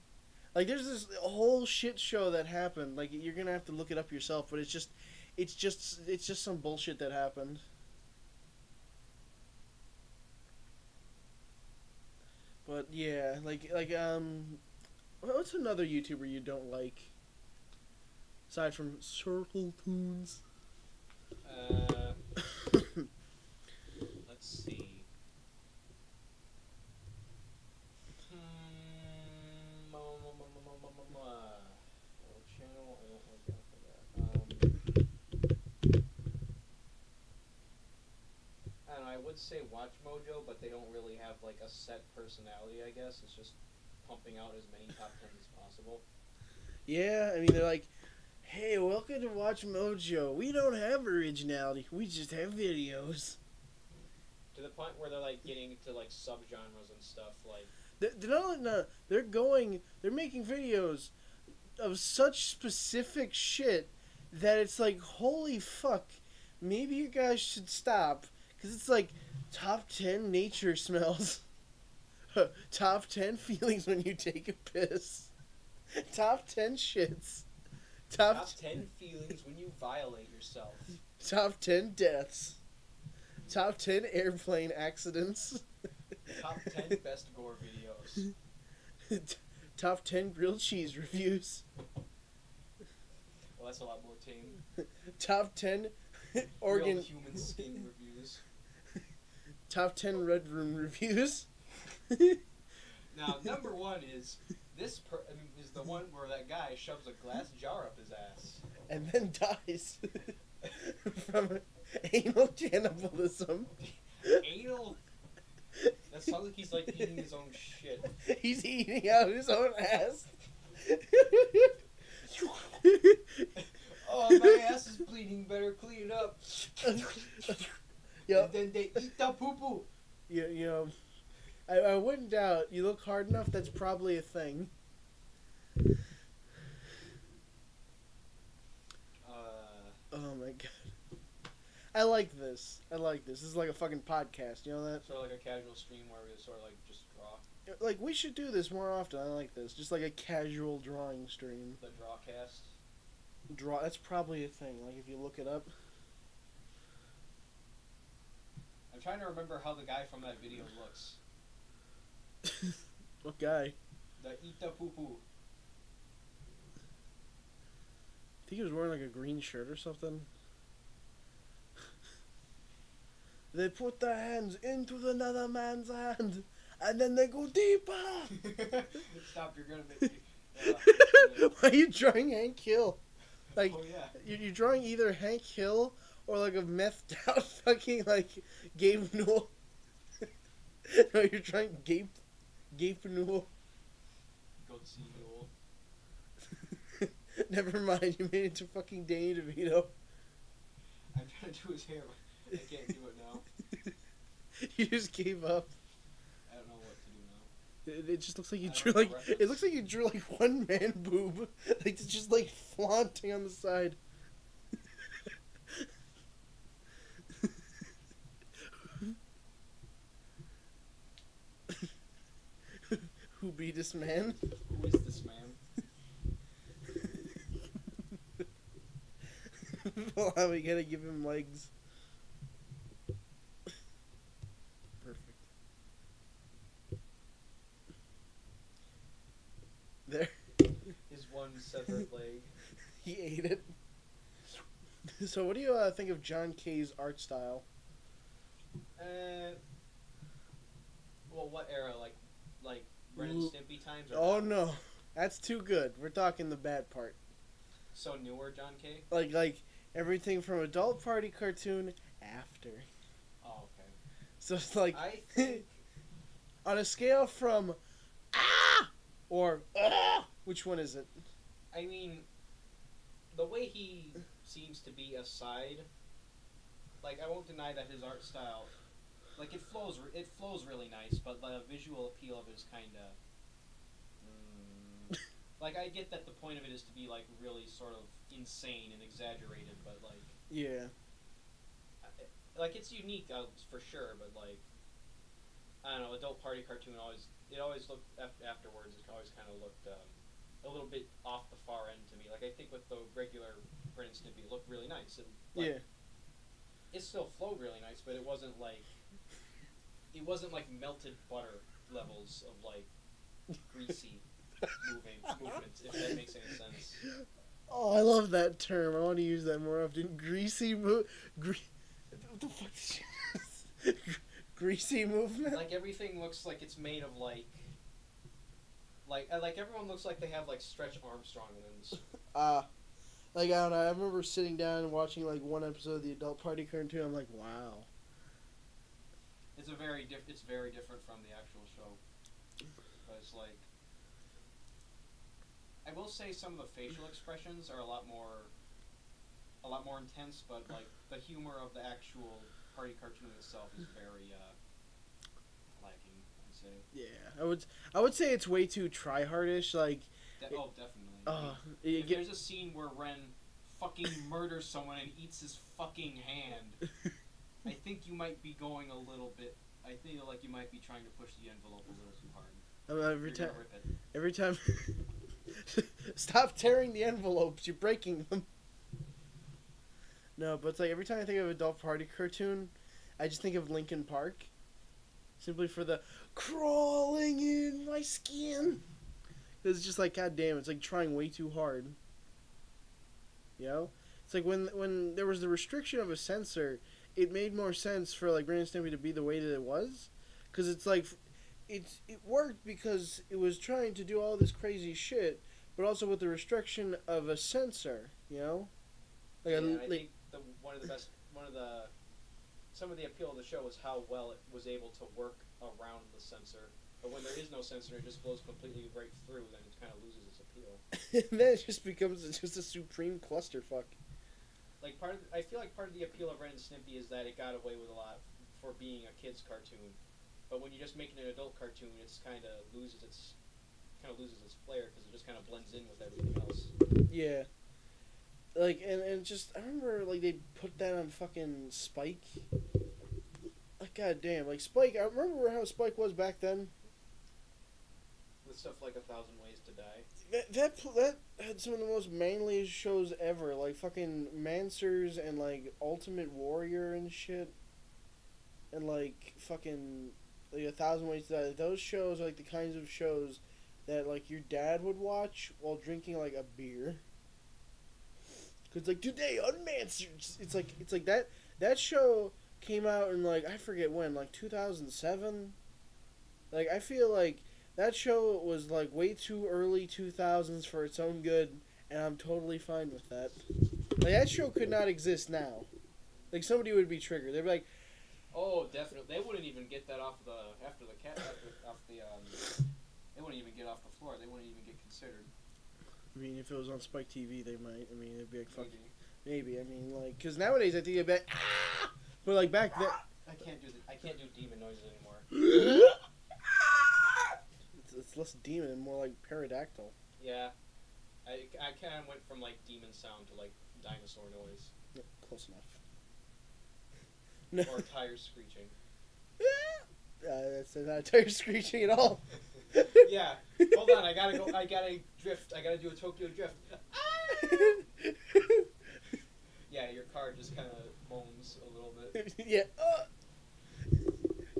Like, there's this whole shit show that happened. Like, you're gonna have to look it up yourself, but it's just some bullshit that happened. But yeah, what's another YouTuber you don't like? Aside from Circle Tunes. Let's see. What channel? I don't like that for that. I don't know. I would say Watch Mojo, but they don't really have like a set personality. I guess it's just pumping out as many top 10s as possible. Yeah, I mean they're like, hey, welcome to Watch Mojo. We don't have originality. We just have videos. To the point where they're like getting into like subgenres and stuff. Like they're making videos of such specific shit that it's like, holy fuck, maybe you guys should stop. Because it's like, top 10 nature smells. Top 10 feelings when you take a piss. Top 10 shits. Top 10 feelings when you violate yourself. Top 10 deaths. Top 10 airplane accidents. Top 10 best gore videos. Top 10 grilled cheese reviews. Well, that's a lot more tame. Top 10 organ... Real human skin reviews. Top 10 Red Room reviews. Now, number one is is the one where that guy shoves a glass jar up his ass. And then dies. From anal cannibalism. Anal? That sounds like he's like eating his own shit. He's eating out his own ass. Oh, my ass is bleeding. Better clean it up. Yep. And then they eat the poo-poo. You know, I wouldn't doubt. You look hard enough, that's probably a thing. Oh my god. I like this. This is like a fucking podcast, you know that? Sort of like a casual stream where we sort of like just draw. Like, we should do this more often. I like this. Just like a casual drawing stream. The drawcast. That's probably a thing, like if you look it up. I'm trying to remember how the guy from that video looks. What guy? The eat the poo-poo. I think he was wearing like a green shirt or something. They put their hands into another man's hand, and then they go deeper. Stop! You're gonna make me. Why are you drawing Hank Hill? Like, oh yeah. You're drawing either Hank Hill or like a methed out fucking like Gabe Newell. No, you're trying Gabe Newell. Go see Newell. Never mind, you made it to fucking Danny DeVito. I'm trying to do his hair, but I can't do it now. You just gave up. I don't know what to do now. It just looks like you drew like it looks like you drew like one man boob, like it's just like flaunting on the side. Who be this man? Who is this man? Well, we gotta give him legs. Perfect. There. His one severed leg. He ate it. So, what do you think of John K's art style? Well, what era? Like Ren and Stimpy times? Or Oh no, that's too good. We're talking the bad part. So newer John K? Like everything from adult party cartoon after. Oh, okay. So it's like I think on a scale from or which one is it? I mean, the way he seems to be aside, like I won't deny that his art style, like it flows really nice, but the visual appeal of it is kind of. Like, I get that the point of it is to be, like, really sort of insane and exaggerated, but, like... Yeah. Like, it's unique, for sure, but, like... I don't know, adult party cartoon always looked... Afterwards, it always kind of looked a little bit off the far end to me. Like, I think with the regular Ren and Stimpy, it looked really nice. And, like, Yeah. It still flowed really nice, but it wasn't, like... It wasn't, like, melted butter. levels of like greasy movements, if that makes any sense. Oh, I love that term. I want to use that more often. Greasy what the fuck did you greasy movement? Like everything looks like it's made of like everyone looks like they have like Stretch Armstrong limbs. Like I don't know. I remember sitting down and watching like one episode of the Adult Party cartoon. I'm like, wow. It's very different from the actual show. But it's like, I will say some of the facial expressions are a lot more intense, but like the humor of the actual party cartoon itself is very lacking, I'd say. Yeah, I would say it's way too tryhardish. Like, definitely. If there's a scene where Ren fucking murders someone and eats his fucking hand, I think you might be going a little bit. I think like you might be trying to push the envelope a little too hard. Every time. Stop tearing the envelopes. You're breaking them. No, but it's like every time I think of Adult Party cartoon, I just think of Linkin Park. Simply for the crawling in my skin. It's just like, god damn, it's like trying way too hard. You know? It's like when there was the restriction of a censor, it made more sense for like Ren and Stimpy to be the way that it was. Because it's like, it worked because it was trying to do all this crazy shit, but also with the restriction of a censor, you know? Like, I think some of the appeal of the show is how well it was able to work around the censor. But when there is no censor, it just flows completely right through, then it kind of loses its appeal. And then it just becomes just a supreme clusterfuck. Like I feel like part of the appeal of Ren and Stimpy is that it got away with a lot for being a kid's cartoon. But when you just make it an adult cartoon, it's kind of loses its flair because it just kind of blends in with everything else. Yeah. Like, and just, I remember, like, they put that on fucking Spike. Like, god damn, like, Spike, I remember how Spike was back then. With stuff like 1,000 Ways to Die. That had some of the most manliest shows ever. Like, fucking Mansers and, like, Ultimate Warrior and shit. And, like, fucking, like, 1,000 Ways to Die. Like, those shows are, like, the kinds of shows that, like, your dad would watch while drinking, like, a beer. Cause like today on Mansers, it's like that show came out in like I forget when, like 2007. Like I feel like that show was like way too early 2000s for its own good, and I'm totally fine with that. Like that show could not exist now. Like somebody would be triggered. They'd be like, "Oh, definitely." They wouldn't even get that off the They wouldn't even get off the floor. They wouldn't even get considered. I mean, if it was on Spike TV, they might. I mean, it'd be like fucking maybe. I mean, like, cause nowadays I think it'd be like, ah! But like back then, I can't do demon noises anymore. It's less demon and more like pterodactyl. Yeah, I kind of went from like demon sound to like dinosaur noise. Yeah, close enough. Or tires screeching. That's not tires screeching at all. Yeah. Hold on, I gotta drift. I gotta do a Tokyo drift. Yeah, your car just kind of moans a little bit. Yeah.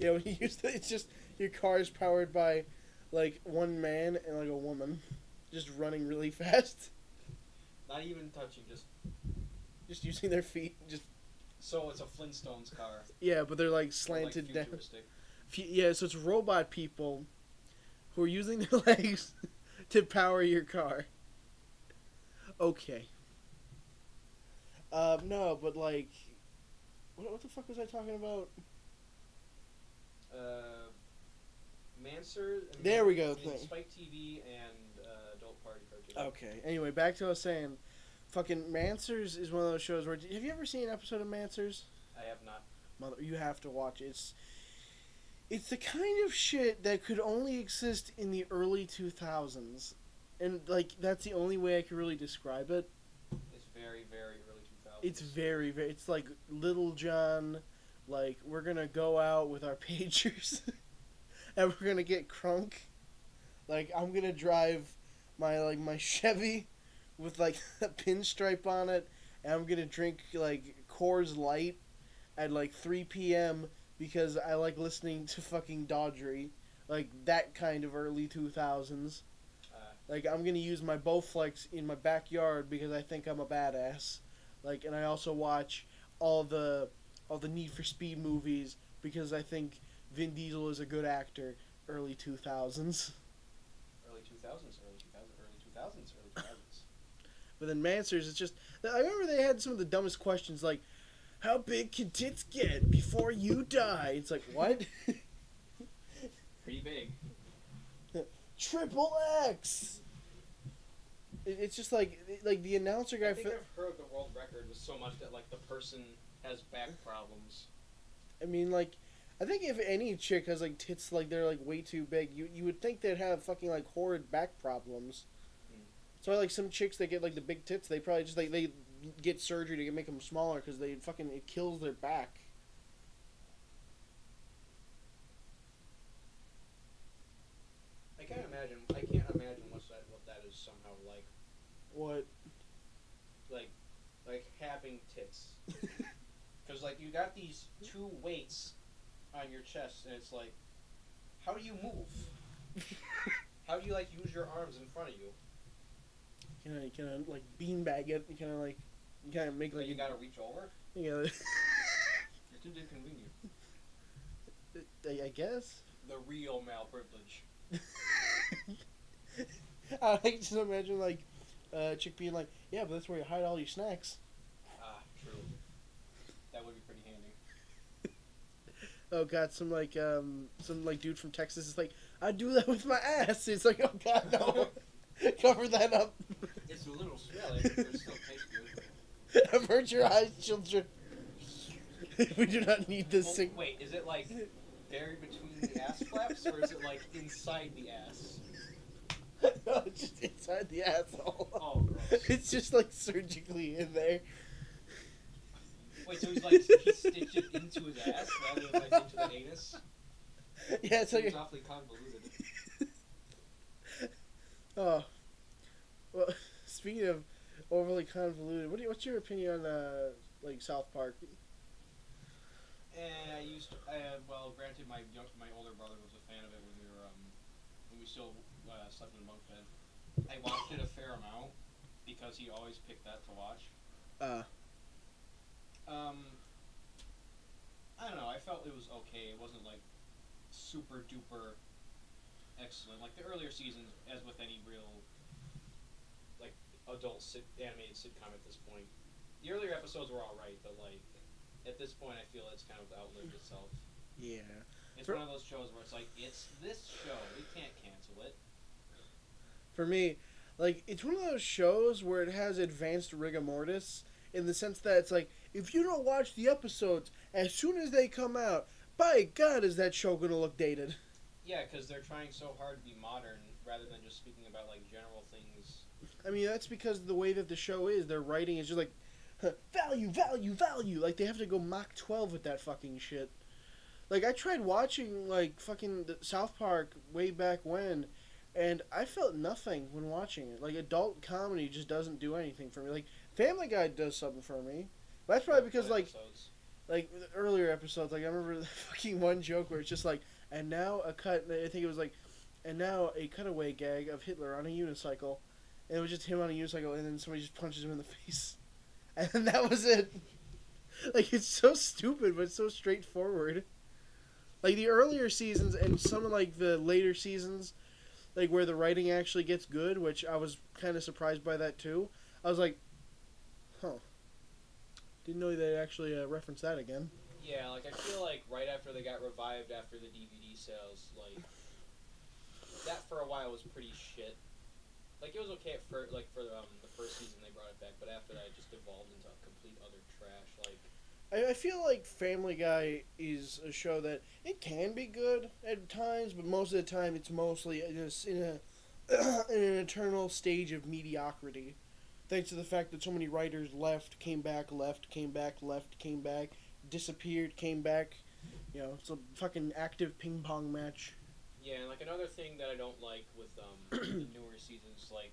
Yeah, when you use that, it's just your car is powered by like one man and like a woman just running really fast. Not even touching, just using their feet. So it's a Flintstones car. Yeah, but they're like slanted down. Yeah, so it's robot people who are using their legs to power your car. Okay. No, but like, what the fuck was I talking about? Manser. There we go. Spike TV and Adult Party cartoon. Okay. Anyway, back to what I was saying. Fucking Mansers is one of those shows where... Have you ever seen an episode of Mansers? I have not. Mother, you have to watch it. It's the kind of shit that could only exist in the early 2000s. And, like, that's the only way I could really describe it. It's very, very early 2000s. It's very, very... It's like Little John, like, we're gonna go out with our pagers, and we're gonna get crunk. Like, I'm gonna drive my Chevy with, like, a pinstripe on it, and I'm gonna drink, like, Coors Light at, like, 3 p.m., because I like listening to fucking Dodgery like that kind of early 2000s. Like I'm gonna use my Bowflex in my backyard because I think I'm a badass. Like, and I also watch all the Need for Speed movies because I think Vin Diesel is a good actor. Early 2000s. Early 2000s, early 2000s, early 2000s, early 2000s. But then Mansers, it's just I remember they had some of the dumbest questions like, "How big can tits get before you die?" It's like what? Pretty big. Triple X. It's just like the announcer guy. I think I've heard the world record was so much that like the person has back problems. I mean, like, I think if any chick has like tits like they're like way too big, you would think they'd have fucking like horrid back problems. So like some chicks that get like the big tits, they probably just like they get surgery to make them smaller because they fucking it kills their back. I can't imagine what that is somehow like. What? Like having tits. Because like you got these two weights on your chest, and it's like, how do you move? How do you like use your arms in front of you? You kind of like beanbag it. You kind of make like you gotta reach over. You know. It's too inconvenient. I guess. The real male privilege. I like just imagine like a chick being like, "Yeah, but that's where you hide all your snacks." Ah, true. That would be pretty handy. Oh god, some dude from Texas is like, "I do that with my ass." It's like, oh god, no. Cover that up. It's a little smelly, but it still tastes good. Avert your eyes, children. We do not need this. Well, wait, is it like buried between the ass flaps, or is it like inside the ass? No, it's just inside the asshole. Oh, gross. It's just like surgically in there. Wait, so he stitched it into his ass rather than like into the anus? Yeah, it's like it's awfully convoluted. Oh, well, speaking of overly convoluted, what's your opinion on like South Park? And well, granted, my older brother was a fan of it when we still slept in a bunk bed. I watched it a fair amount because he always picked that to watch. I don't know. I felt it was okay. It wasn't like super duper excellent. Like the earlier seasons, as with any real like adult animated sitcom at this point, the earlier episodes were all right, but like at this point, I feel it's kind of outlived itself. Yeah. It's one of those shows where it's like, it's this show. We can't cancel it. For me, like, it's one of those shows where it has advanced rigor mortis in the sense that it's like, if you don't watch the episodes as soon as they come out, by God, is that show going to look dated? Yeah, because they're trying so hard to be modern rather than just speaking about, like, general things. I mean, that's because of the way that the show is. Their writing is just like, value, value, value. Like, they have to go Mach 12 with that fucking shit. Like, I tried watching, like, fucking South Park way back when, and I felt nothing when watching it. Like, adult comedy just doesn't do anything for me. Like, Family Guy does something for me. But that's probably because, like, the earlier episodes, like, I remember the fucking one joke where it's just like, and now a cut, I think it was like, and now a cutaway gag of Hitler on a unicycle. And it was just him on a unicycle, and then somebody just punches him in the face. And then that was it. Like, it's so stupid, but so straightforward. Like, the earlier seasons and some of, like, the later seasons, like, where the writing actually gets good, which I was kind of surprised by that, too. I was like, huh. Didn't know they'd actually reference that again. Yeah, like, I feel like right after they got revived after the DVD sales, like, that for a while was pretty shit. Like, it was okay for the first season they brought it back, but after that it just evolved into complete other trash, like... I feel like Family Guy is a show that it can be good at times, but most of the time it's mostly just in an eternal stage of mediocrity. Thanks to the fact that so many writers left, came back, disappeared, came back. You know, it's a fucking active ping pong match. Yeah, and like another thing that I don't like with the newer seasons, like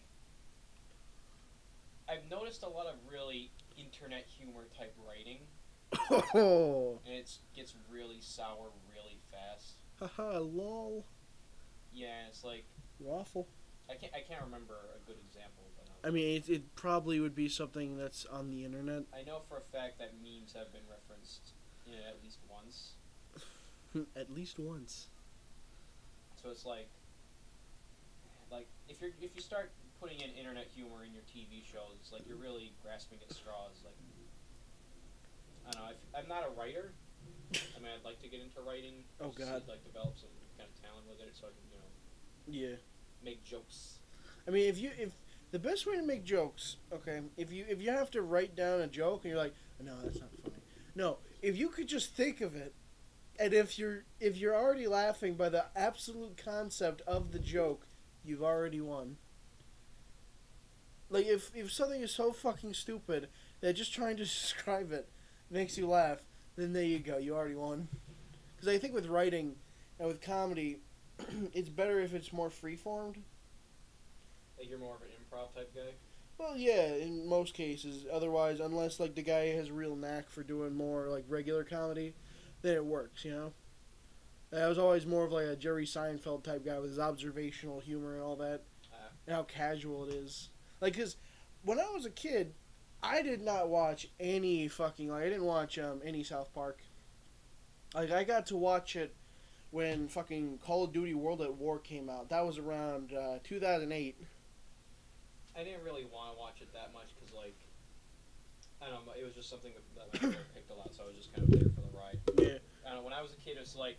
I've noticed a lot of really internet humor type writing. Oh. And it gets really sour really fast. Haha, lol. Yeah, it's like Waffle. I can't remember a good example, but I mean, it probably would be something that's on the internet. I know for a fact that memes have been referenced, at least once. At least once. So it's like if you start putting in internet humor in your TV shows, it's like you're really grasping at straws. Like I don't know, I'm not a writer. I mean, I'd like to get into writing. Oh God. Like develop some kind of talent with it, so I can Yeah. make jokes. I mean, if the best way to make jokes, okay, if you have to write down a joke and you're like, no, that's not funny. No, if you could just think of it, and if you're already laughing by the absolute concept of the joke, you've already won. Like if something is so fucking stupid that just trying to describe it makes you laugh, then there you go, you already won. Because I think with writing and with comedy, it's better if it's more freeformed. Like you're more of an improv type guy. Well, yeah, in most cases. Otherwise, unless like the guy has a real knack for doing more like regular comedy, then it works. I was always more of like a Jerry Seinfeld type guy with his observational humor and all that, and how casual it is. Like, cause when I was a kid, I did not watch any fucking I didn't watch any South Park. Like I got to watch it when fucking Call of Duty World at War came out. That was around 2008. I didn't really want to watch it that much because, like, I don't know, it was just something that my brother picked a lot, so I was just kind of there for the ride. Yeah. I don't know, when I was a kid, it was like,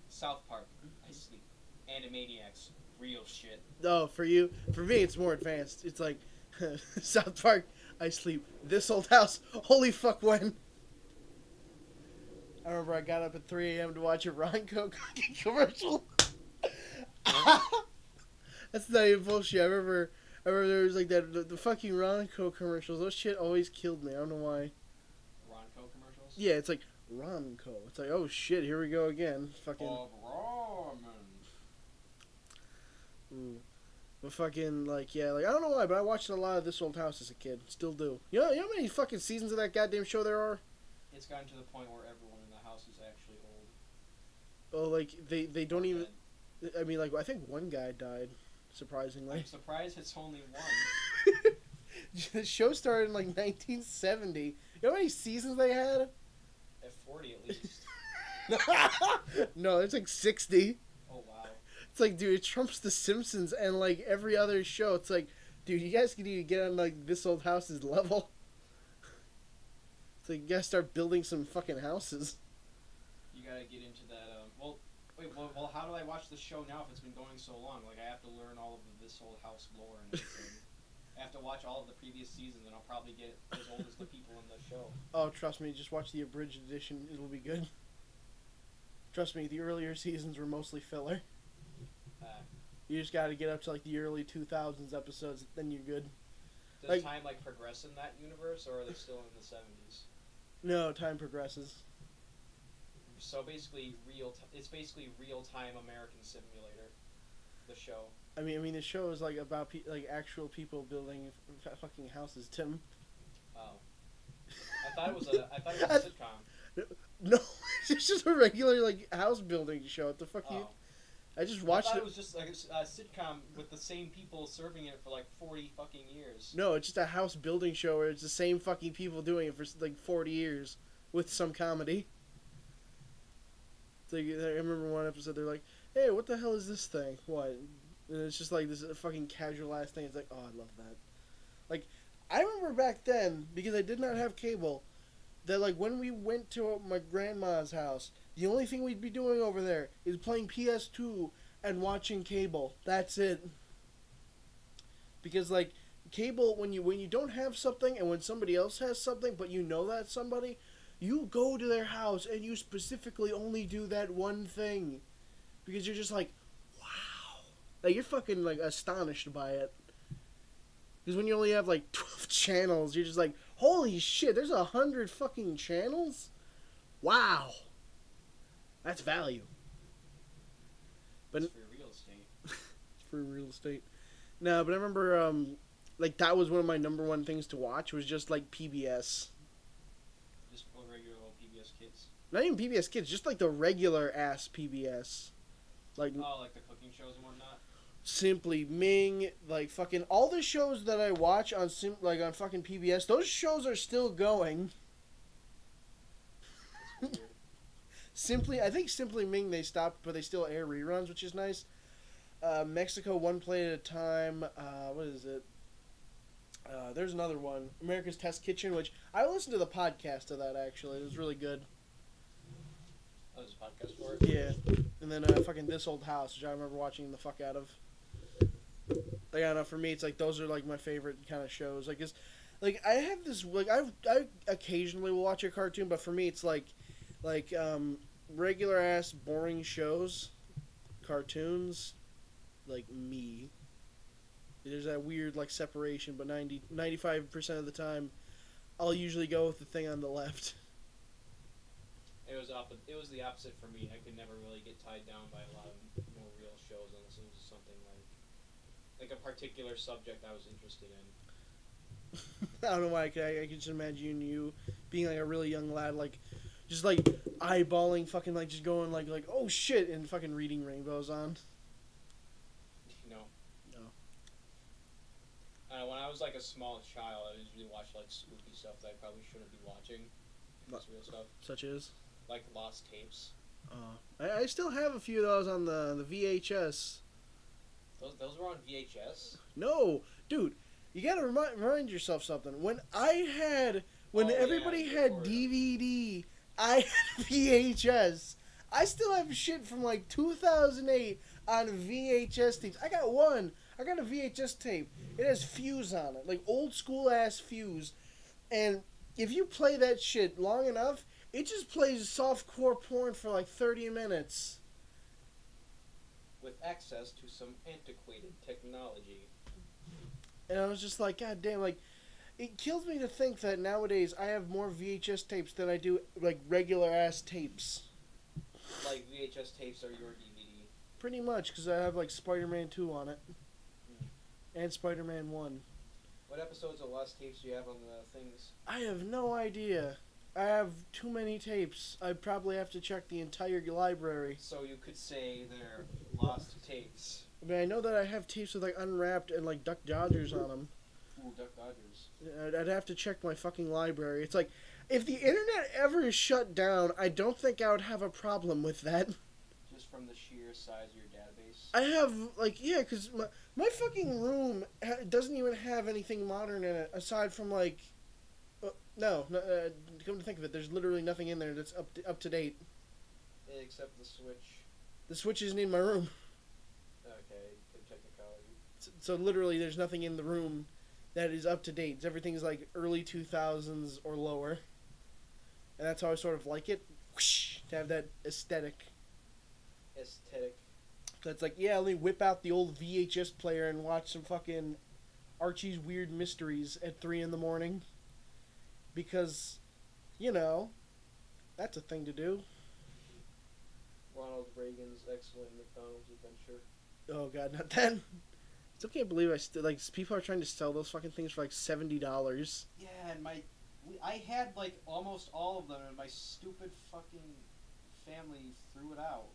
South Park, I sleep, Animaniacs, real shit. No, for you, for me, it's more advanced. It's like, South Park, I sleep. This old house, holy fuck when. I remember I got up at 3 a.m. to watch a Ronco commercial. That's not even bullshit. I remember there was like the fucking Ronco commercials. Those shit always killed me. I don't know why. Ronco commercials? Yeah, it's like Ronco. It's like, oh shit, here we go again. Fucking. Ooh. But fucking like I don't know why, but I watched a lot of This Old House as a kid. Still do. You know how many fucking seasons of that goddamn show there are? It's gotten to the point where everyone in the house is actually old. Oh, like they don't even. I mean, like I think one guy died. Surprisingly. I'm surprised it's only one. The show started in like 1970. You know how many seasons they had? At 40 at least. No, it's like 60. Oh wow. It's like, dude, it trumps The Simpsons and like every other show. It's like, dude, you guys need to get on like This Old House's level. It's like you gotta start building some fucking houses. You gotta get into that. Well, how do I watch the show now if it's been going so long? Like, I have to learn all of This Old House lore and everything. I have to watch all of the previous seasons, and I'll probably get as old as the people in the show. Oh, trust me, just watch the abridged edition. It'll be good. Trust me, the earlier seasons were mostly filler. You just gotta get up to like the early 2000s episodes, then you're good. Does time like progress in that universe, or are they still in the 70s? No, time progresses. So basically, it's basically real-time American Simulator, the show. I mean, the show is like about like actual people building fucking houses. Tim. Oh, I thought it was a sitcom. No, it's just a regular like house building show. What the fuck you? I just watched I thought it was just like a sitcom with the same people serving it for like 40 fucking years. No, it's just a house building show where it's the same fucking people doing it for like 40 years with some comedy. I remember one episode, they're like, hey, what the hell is this thing? What? And it's just like this fucking casual ass thing. It's like, oh, I love that. Like, I remember back then, because I did not have cable, that like when we went to my grandma's house, the only thing we'd be doing over there is playing PS2 and watching cable. That's it. Because like, cable, when you don't have something and when somebody else has something, but you know that's somebody, you go to their house and you specifically only do that one thing. Because you're just like, wow. Like, you're fucking, like, astonished by it. Because when you only have, like, 12 channels, you're just like, holy shit, there's 100 fucking channels? Wow. That's value. But it's for real estate. It's for real estate. No, but I remember, like, that was one of my number one things to watch, was just, like, PBS. Just regular old PBS Kids? Not even PBS Kids, just, like, the regular-ass PBS. Like like the cooking shows and whatnot. Simply Ming, like fucking all the shows that I watch on on fucking PBS. Those shows are still going. That's weird. I think Simply Ming they stopped, but they still air reruns, which is nice. Mexico One Plate at a Time. What is it? There's another one, America's Test Kitchen, which I listened to the podcast of that actually. It was really good. Oh, there's a podcast for it? Yeah. And then fucking This Old House, which I remember watching the fuck out of. Like, I don't know, for me, it's like those are like my favorite kind of shows. Like, I have this like I occasionally will watch a cartoon, but for me, it's like regular ass boring shows, cartoons, like me. There's that weird like separation, but 95% of the time, I'll usually go with the thing on the left. It was the opposite for me. I could never really get tied down by a lot of more real shows unless it was something like a particular subject I was interested in. I don't know why I can just imagine you being like a really young lad, like just like eyeballing fucking like just going like oh shit and fucking reading Rainbows on. No. No. When I was like a small child, I usually watch like spooky stuff that I probably shouldn't be watching. That's real stuff. Such as? Like lost tapes. I still have a few of those on the VHS. Those were on VHS? No, dude, you gotta remind yourself something. When everybody had DVD, I had VHS. I still have shit from like 2008 on VHS tapes. I got a VHS tape. It has Fuse on it, like old school ass Fuse. And if you play that shit long enough, it just plays softcore porn for like 30 minutes. With access to some antiquated technology. And I was just like, God damn, like, it kills me to think that nowadays I have more VHS tapes than I do, like, regular-ass tapes. Like, VHS tapes are your DVD? Pretty much, because I have, like, Spider-Man 2 on it. And Spider-Man 1. What episodes of Lost Tapes do you have on the things? I have no idea. I have too many tapes. I probably have to check the entire library. So you could say they're lost tapes. I mean, I know that I have tapes with, like, Unwrapped and, like, Duck Dodgers on them. Ooh, Duck Dodgers. I'd have to check my fucking library. It's like, if the internet ever is shut down, I don't think I would have a problem with that. Just from the sheer size of your database? I have, like, yeah, because my fucking room doesn't even have anything modern in it, aside from, like, no, come to think of it, there's literally nothing in there that's up to date. Except the Switch. The Switch isn't in my room. Okay, good technicality. So literally, there's nothing in the room that is up to date. Everything's like early 2000s or lower, and that's how I sort of like it. Whoosh, to have that aesthetic. So it's like, yeah, let me whip out the old VHS player and watch some fucking Archie's Weird Mysteries at 3 a.m. Because, you know, that's a thing to do. Ronald Reagan's Excellent McDonald's Adventure. Oh god, not that. I still can't believe people are trying to sell those fucking things for like $70. Yeah, and I had like almost all of them, and my stupid fucking family threw it out.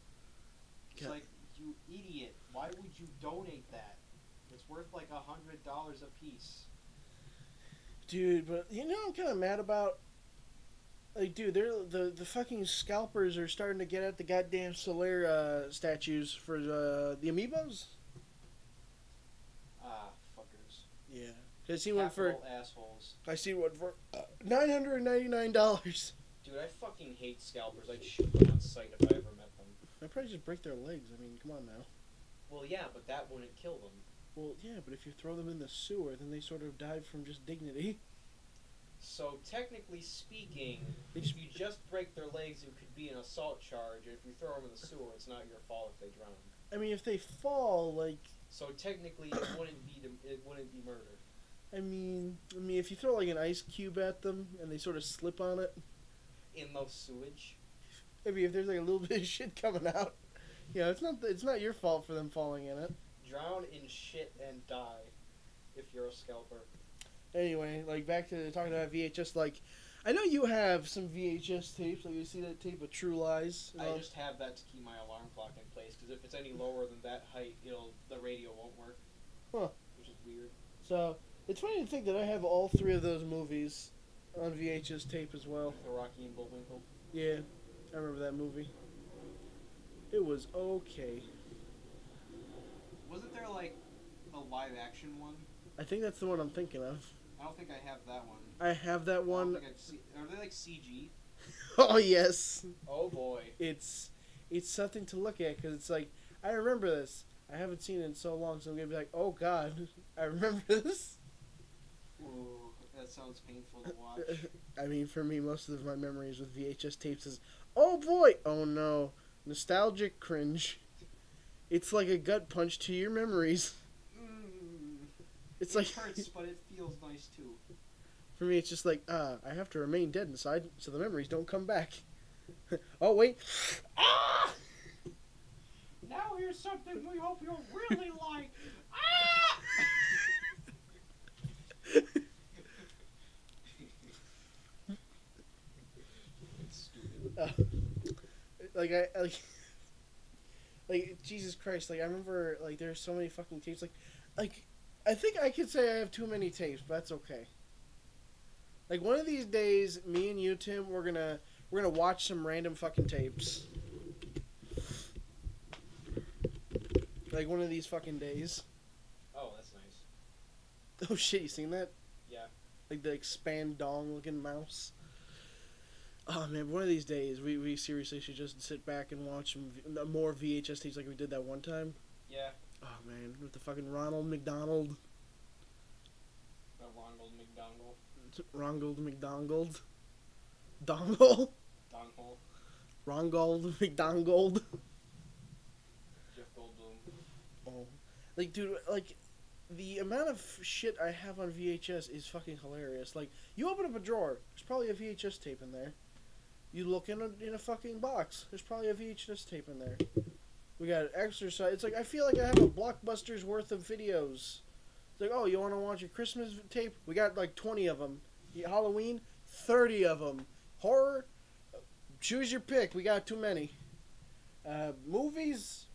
It's God. like, you idiot! Why would you donate that? It's worth like $100 a piece. Dude, but you know what I'm kind of mad about? Like, dude, the fucking scalpers are starting to get at the goddamn Solaire statues for the amiibos. Ah, fuckers. Yeah. I see one for assholes. I see one for $999. Dude, I fucking hate scalpers. I'd shoot them on sight if I ever met them. I'd probably just break their legs. I mean, come on now. Well, yeah, but that wouldn't kill them. Well, yeah, but if you throw them in the sewer, then they sort of die from just dignity. So, technically speaking, if you just break their legs, it could be an assault charge, and if you throw them in the sewer, it's not your fault if they drown. I mean, if they fall, like... So, technically, it wouldn't be murder. I mean, if you throw, like, an ice cube at them, and they sort of slip on it... In the sewage? Maybe if there's, like, a little bit of shit coming out. You know, it's not your fault for them falling in it. Drown in shit and die if you're a scalper. Anyway, like, back to talking about VHS, like, I know you have some VHS tapes. Like you see that tape of True Lies. I just have that to keep my alarm clock in place, because if it's any lower than that height, the radio won't work. Huh. Which is weird. So it's funny to think that I have all 3 of those movies on VHS tape as well. The Rocky and Bullwinkle. Yeah, I remember that movie. It was okay. Wasn't there like a live action one? I think that's the one I'm thinking of. I don't think I have that one. I have that one. I don't think I've seen. Are they like CG? Oh yes. Oh boy. It's something to look at because it's like I remember this. I haven't seen it in so long, so I'm gonna be like, oh god, I remember this. Ooh, that sounds painful to watch. I mean, for me, most of my memories with VHS tapes is, oh boy, oh no, nostalgic cringe. It's like a gut punch to your memories. It's it like hurts, but it feels nice too. For me, it's just like, I have to remain dead inside so the memories don't come back. Oh, wait. Ah! Now here's something we hope you'll really like. Ah! It's stupid. Like, Jesus Christ, like, I remember, like, there's so many fucking tapes, like, I think I could say I have too many tapes, but that's okay. Like, one of these days, me and you, Tim, we're gonna watch some random fucking tapes. Like, one of these fucking days. Oh, that's nice. Oh shit, you seen that? Yeah. Like the expand dong looking mouse. Oh man, one of these days we seriously should just sit back and watch some more VHS tapes like we did that one time. Yeah. Oh man, with the fucking Ronald McDonald. Ronald McDonald. Ronald McDonald. Dongle? Donghole. Ronald McDonald. Jeff Goldblum. Oh. Like, dude, like, the amount of shit I have on VHS is fucking hilarious. Like, you open up a drawer, there's probably a VHS tape in there. You look in a fucking box, there's probably a VHS tape in there. We got exercise. It's like, I feel like I have a Blockbuster's worth of videos. It's like, oh, you want to watch a Christmas tape? We got like 20 of them. Halloween, 30 of them. Horror, choose your pick. We got too many. Movies,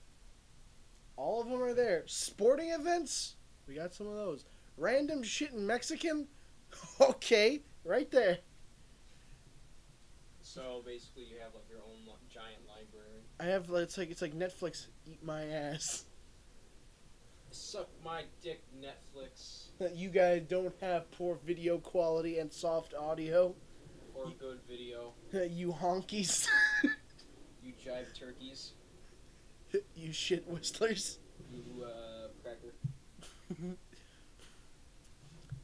all of them are there. Sporting events, we got some of those. Random shit in Mexican, okay, right there. So basically, you have like your own giant library. I have. It's like Netflix. Eat my ass. Suck my dick, Netflix. You guys don't have poor video quality and soft audio. Or good video. You honkies. You jive turkeys. You shit whistlers. You cracker.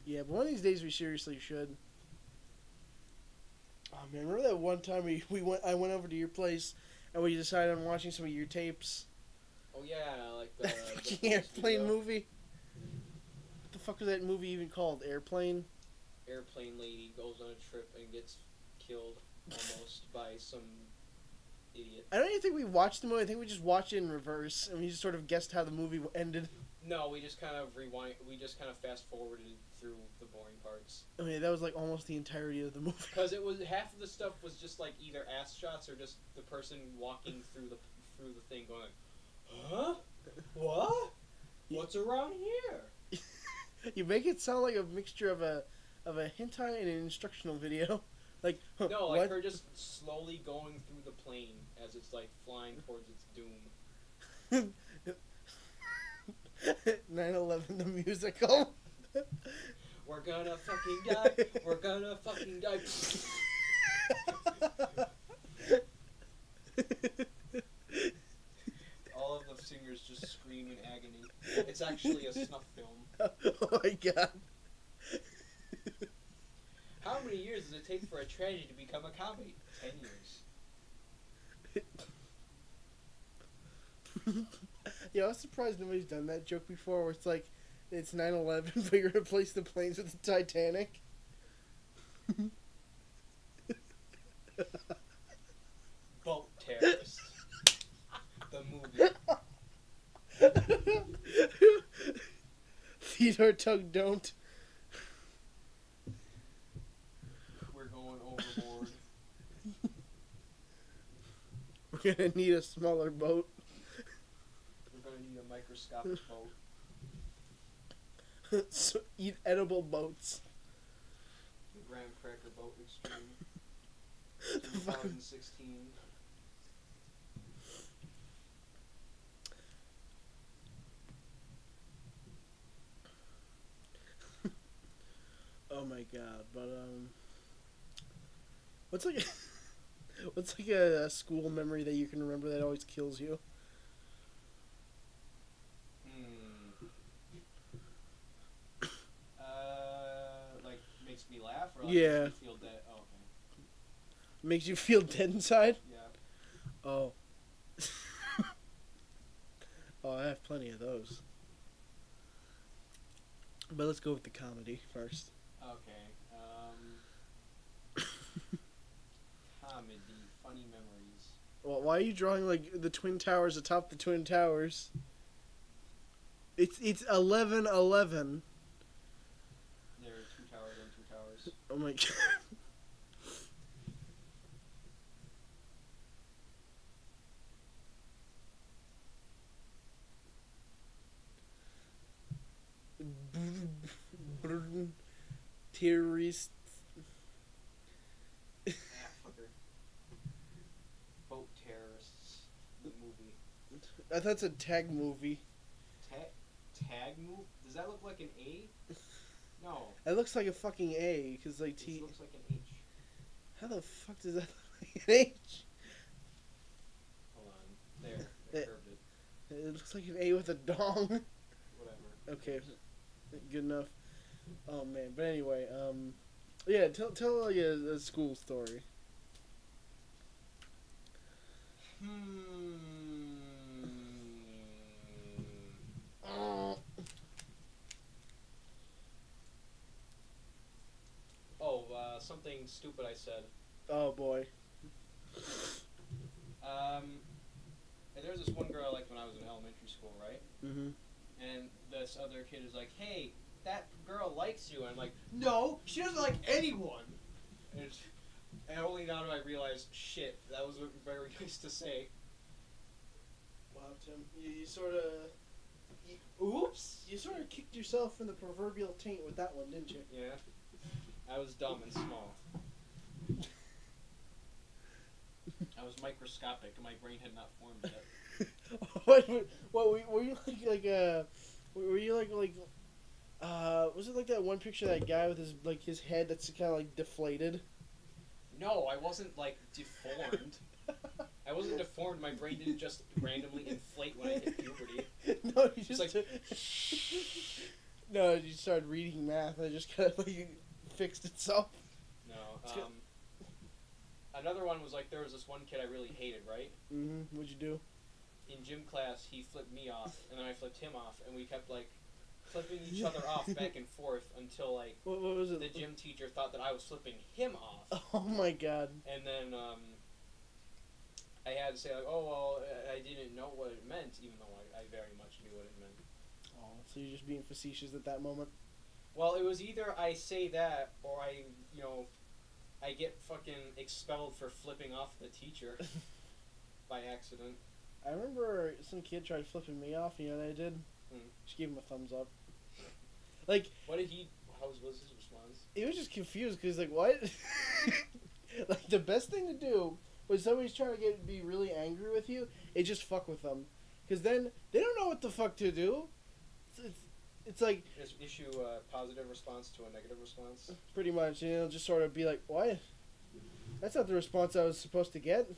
Yeah, but one of these days we seriously should. Oh man, remember that one time I went over to your place and we decided on watching some of your tapes? Oh yeah, like the fucking airplane movie. What the fuck was that movie even called? Airplane? Airplane lady goes on a trip and gets killed almost by some idiot. I don't even think we watched the movie. I think we just watched it in reverse and we just sort of guessed how the movie ended. No, we just kind of rewind. We just kind of fast forwarded through the boring parts. I mean, that was like almost the entirety of the movie. Because it was half of the stuff was just like either ass shots or just the person walking through the thing going, huh? What? What's around here? You make it sound like a mixture of a hentai and an instructional video. Like no, like what? her just slowly going through the plane as it's like flying towards its doom. 9/11 the musical. We're gonna fucking die. We're gonna fucking die. All of the singers just scream in agony. It's actually a snuff film. Oh my god. How many years does it take for a tragedy to become a comedy? 10 years. Yeah, I was surprised nobody's done that joke before where it's like, it's 9/11, but you're gonna replace the planes with the Titanic. Boat Terrorist. The movie. Feed our tongue don't. We're going over We're gonna need a smaller boat. We're gonna need a microscopic boat. So eat edible boats. The Graham Cracker Boat Extreme. The fucking 2016. Oh my god, but what's like what's like a school memory that you can remember that always kills you? Like makes me laugh or like Yeah. makes me feel dead. Oh, okay. Makes you feel dead inside? Yeah. Oh. Oh, I have plenty of those. But let's go with the comedy first. Okay. Comedy, funny memories. Well, why are you drawing like the Twin Towers atop the Twin Towers? It's 11-11. There are 2 towers and 2 towers. Oh my god. Terrorist. Ah, fucker. Boat terrorists. The movie. I thought it's a tag movie. Tag move? Does that look like an A? No. It looks like a fucking A, cause like This looks like an H. How the fuck does that look like an H? Hold on. There. I curved it. It looks like an A with a dong. Whatever. Okay, good enough. Oh man, but anyway, yeah, tell like a school story. Something stupid I said. Oh boy. And there was this one girl I liked when I was in elementary school, right? Mhm. And this other kid is like, "Hey, that girl likes you." And I'm like, "No, she doesn't like anyone." And only now do I realize, shit, that was very nice to say. Wow, Tim, you sort of. Oops. You sort of kicked yourself in the proverbial taint with that one, didn't you? Yeah. I was dumb and small. I was microscopic and my brain had not formed yet. What were you like were you like was it like that one picture of that guy with his head that's kind of like deflated? No, I wasn't like deformed. I wasn't deformed. My brain didn't just randomly inflate when I hit puberty. No, you just like no, you started reading math and it just kind of like fixed itself. No. Another one was like there was this one kid I really hated, right? Mhm. What'd you do? In gym class, he flipped me off, and then I flipped him off, and we kept like flipping each other off back and forth until like what was it? The gym teacher thought that I was flipping him off. Oh my god. And then I had to say like, oh well, I didn't know what it meant, even though I very much knew what it meant. Oh, so you're just being facetious at that moment? Well, it was either I say that or I get fucking expelled for flipping off the teacher by accident. I remember some kid tried flipping me off. You know what I did? Hmm. Just gave him a thumbs up. Like, what did he? How was his response? He was just confused because like what? Like the best thing to do when somebody's trying to be really angry with you, is just fuck with them, because then they don't know what the fuck to do. It's like just issue a positive response to a negative response. Pretty much, just sort of be like, what? That's not the response I was supposed to get.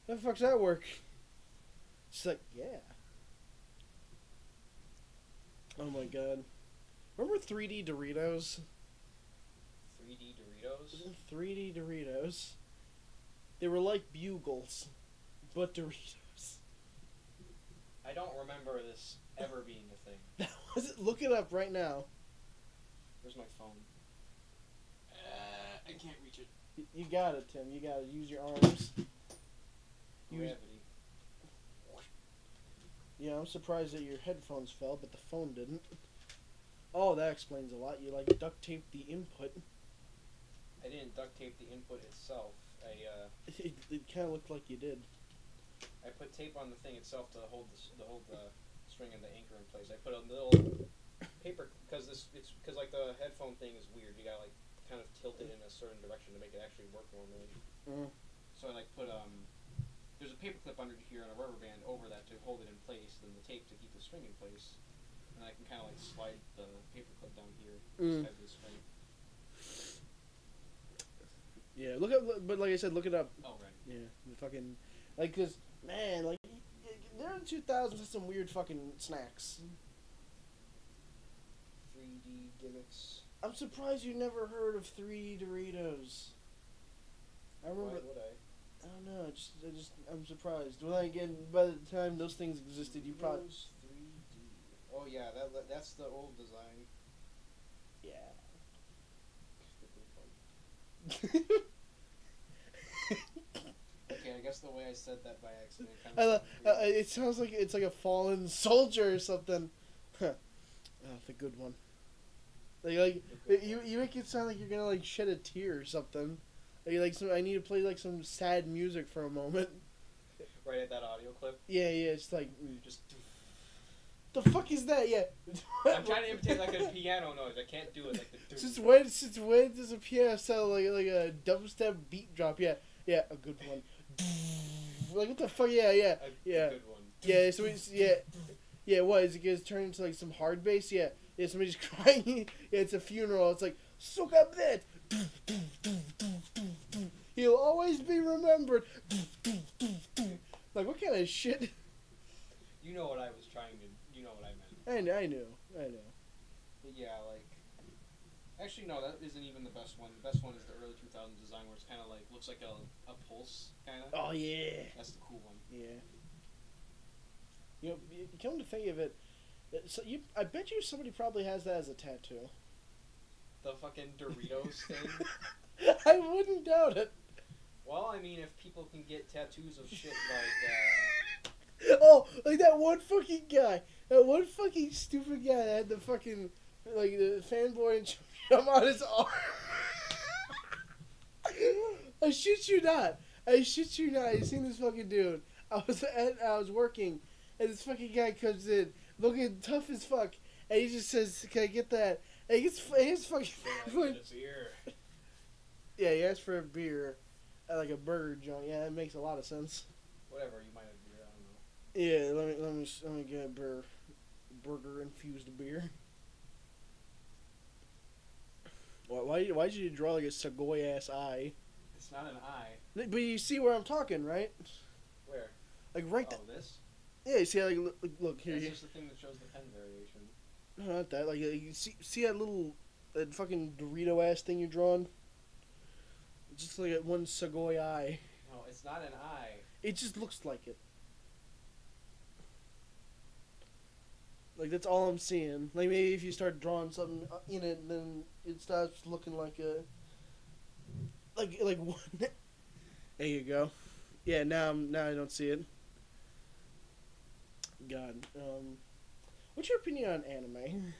How the fuck's that work? She's like, yeah. Oh my god. Remember 3D Doritos? 3D Doritos? 3D Doritos. They were like Bugles, but Doritos. I don't remember this ever being a thing. That was it. Look it up right now. Where's my phone? I can't reach it. You got it, Tim. You got to use your arms. Gravity. Yeah, I'm surprised that your headphones fell, but the phone didn't. Oh, that explains a lot. You like duct taped the input. I didn't duct tape the input itself. It kind of looked like you did. I put tape on the thing itself to hold the string and the anchor in place. I put a little paper because like the headphone thing is weird. You gotta like kind of tilt it in a certain direction to make it actually work normally. So I like put there's a paper clip under here and a rubber band over that to hold it in place, then the tape to keep the string in place, and I can kind of like slide the paper clip down here inside the string. Yeah, but like I said, look it up. Oh right. Yeah, the fucking like, cause man, like there in the 2000s had some weird fucking snacks. 3D gimmicks. I'm surprised you never heard of 3D Doritos. I remember. Why would I? I don't know. I'm surprised. Well, again, by the time those things existed, you probably. 3D. Oh yeah, that's the old design. Yeah. Okay, I guess the way I said that by accident it sounds like it's like a fallen soldier or something. Huh. Oh, the good one. Like you make it sound like you're gonna like shed a tear or something. I need to play like some sad music for a moment. Right at that audio clip. Yeah, it's like just. The fuck is that? Yeah. I'm trying to imitate like a piano noise. I can't do it like the. Since when does a piano sound like a dubstep beat drop? Yeah, a good one. Like what the fuck? Yeah. A good one. Yeah, so it's What is it? Gonna turn into like some hard bass? Yeah. Somebody's crying. Yeah, it's a funeral. It's like suck up that. He'll always be remembered. Like what kind of shit? You know what I was trying to. You know what I meant. I know. But yeah, like. Actually, no, that isn't even the best one. The best one is the early 2000s design where it's kind of like looks like a pulse kind of. Oh yeah. That's the cool one. Yeah. You know, come to think of it, so I bet you somebody probably has that as a tattoo. The fucking Doritos thing. I wouldn't doubt it. Well, I mean, if people can get tattoos of shit like. Oh, like that one fucking guy. That one fucking stupid guy that had the fucking like the fanboy and chum on his arm. I shit you not. I seen this fucking dude. I was working, and this fucking guy comes in looking tough as fuck, and he just says, "Can I get that?" And he gets fucking. Yeah, he asked for a beer at like a burger joint. Yeah, that makes a lot of sense. Whatever, you might have beer. I don't know. Yeah, let me get a burger infused beer. Why did you draw like a Segoy ass eye? It's not an eye. But you see where I'm talking, right? Where? Like right there. Oh, this? Yeah, you see how, like, look here. That's just the thing that shows the pen variation. No, not that. Like, you see that fucking Dorito ass thing you're drawing? Just like one Segoy eye. No, it's not an eye. It just looks like it. Like, that's all I'm seeing. Like, maybe if you start drawing something in it, then it starts looking like a... Like one... There you go. Yeah, now I don't see it. God. What's your opinion on anime?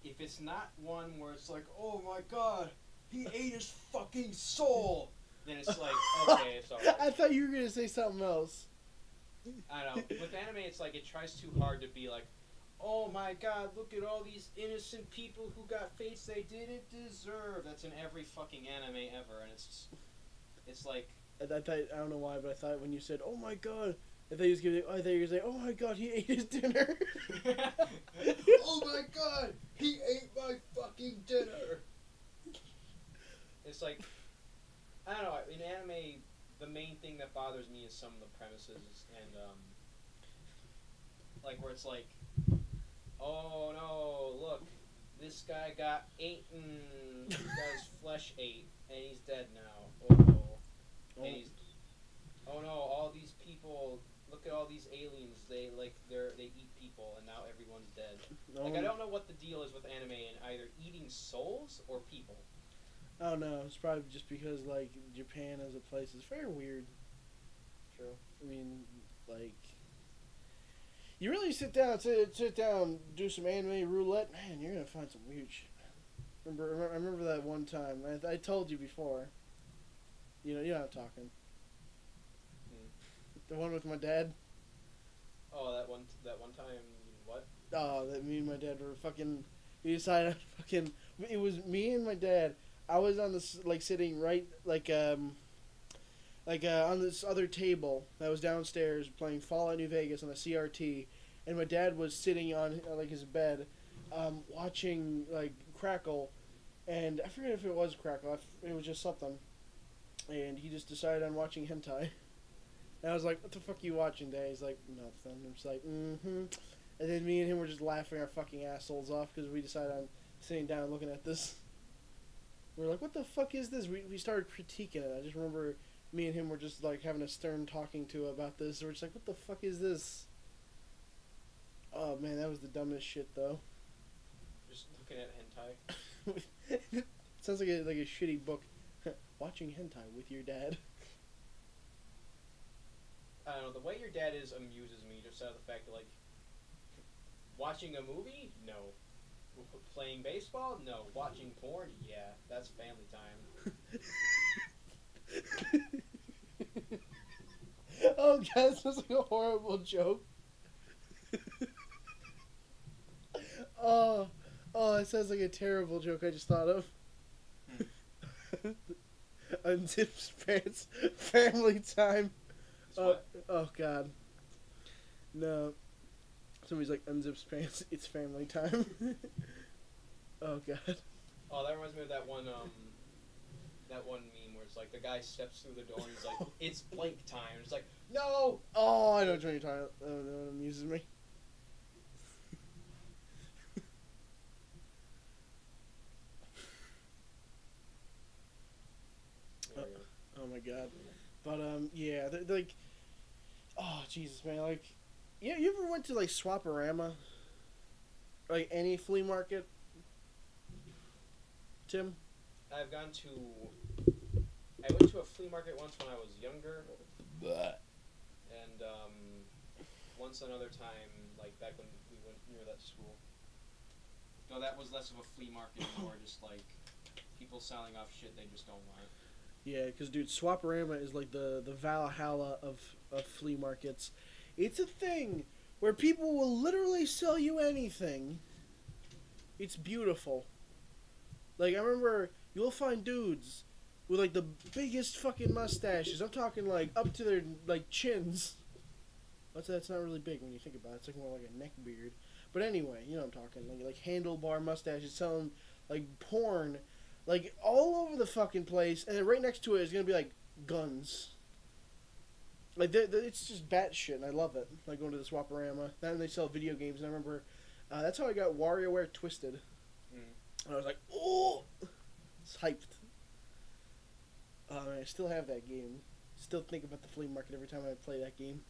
If it's not one where it's like, oh my god, he ate his fucking soul, then it's like, okay, it's alright. I thought you were going to say something else. I don't know. With anime, it's like it tries too hard to be like, oh my god, look at all these innocent people who got fates they didn't deserve. That's in every fucking anime ever, and it's like... I don't know why, but I thought when you said, oh my god, I thought you were going to say, oh my god, he ate his dinner. Oh my god, he ate my fucking dinner. It's like, I don't know, in anime, the main thing that bothers me is some of the premises and, like, where it's like, oh no, look, this guy got eaten, this guy's flesh ate, and he's dead now, and he's, oh no, all these people, look at all these aliens, they eat people, and now everyone's dead. Like, I don't know what the deal is with anime and either eating souls or people. I don't know, it's probably just because, like, Japan as a place is very weird. True. I mean, like, you really sit down, do some anime roulette, man, you're gonna find some weird shit. I remember that one time. I told you before. You know what I'm talking. Hmm. The one with my dad. Oh, that one time. What? Oh, that me and my dad were fucking. We decided fucking. It was me and my dad. I was on this like sitting right on this other table that was downstairs playing Fallout New Vegas on a CRT, and my dad was sitting on like his bed, watching like Crackle, and I forget if it was Crackle. It was just something, and he just decided on watching hentai. And I was like, "What the fuck are you watching, Dad?" He's like, "Nothing." I'm just like, "Mm-hmm." And then me and him were just laughing our fucking assholes off because we decided on sitting down and looking at this. We were like, "What the fuck is this?" We started critiquing it. I just remember me and him were just like having a stern talking to about this. We're just like, "What the fuck is this?" Oh man, that was the dumbest shit though. Just looking at hentai. It sounds like a shitty book. Watching hentai with your dad. I don't know. The way your dad is amuses me, just out of the fact that, like, watching a movie, no. Playing baseball, no. Watching porn, yeah. That's family time. Oh god, this was like a horrible joke. Oh, it sounds like a terrible joke I just thought of. Unzips pants, family time. Oh god. No. Somebody's like, unzips pants, it's family time. Oh god. Oh, that reminds me of that one meme where it's like the guy steps through the door and he's like, it's blank time. It's like, no! Oh, I know what you're talking about. Oh, no, it amuses me. Oh my god. But, yeah, they're like, oh, Jesus, man, like, yeah, you ever went to, like, Swaparama? Like, any flea market? Tim? I went to a flea market once when I was younger. And, once another time, like, back when we went near that school. No, that was less of a flea market, more just, like, people selling off shit they just don't want. Yeah, because, dude, Swaparama is like the Valhalla of flea markets. It's a thing where people will literally sell you anything. It's beautiful. Like, I remember you'll find dudes with, like, the biggest fucking mustaches. I'm talking, like, up to their, like, chins. That's not really big when you think about it. It's, like, more like a neck beard. But anyway, you know what I'm talking. Like handlebar mustaches selling, like, porn. Like, all over the fucking place, and then right next to it is going to be, like, guns. Like, it's just batshit, and I love it. Like, going to the Swaparama. Then they sell video games, and I remember, that's how I got WarioWare Twisted. And I was like, oh! It's hyped. I still have that game. Still think about the flea market every time I play that game.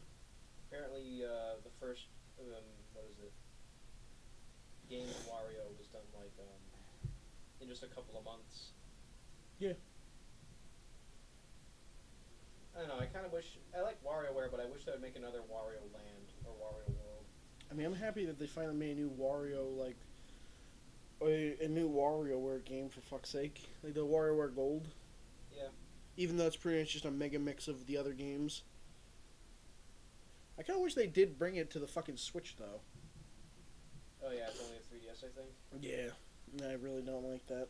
Apparently, the first, what is it? Game of Wario was done, like, in just a couple of months. Yeah. I don't know, I kind of wish... I like WarioWare, but I wish they would make another Wario Land or Wario World. I mean, I'm happy that they finally made a new Wario, like... A new WarioWare game, for fuck's sake. Like the WarioWare Gold. Yeah. Even though it's pretty much just a mega mix of the other games. I kind of wish they did bring it to the fucking Switch, though. Oh yeah, it's only a 3DS, I think. Yeah. I really don't like that.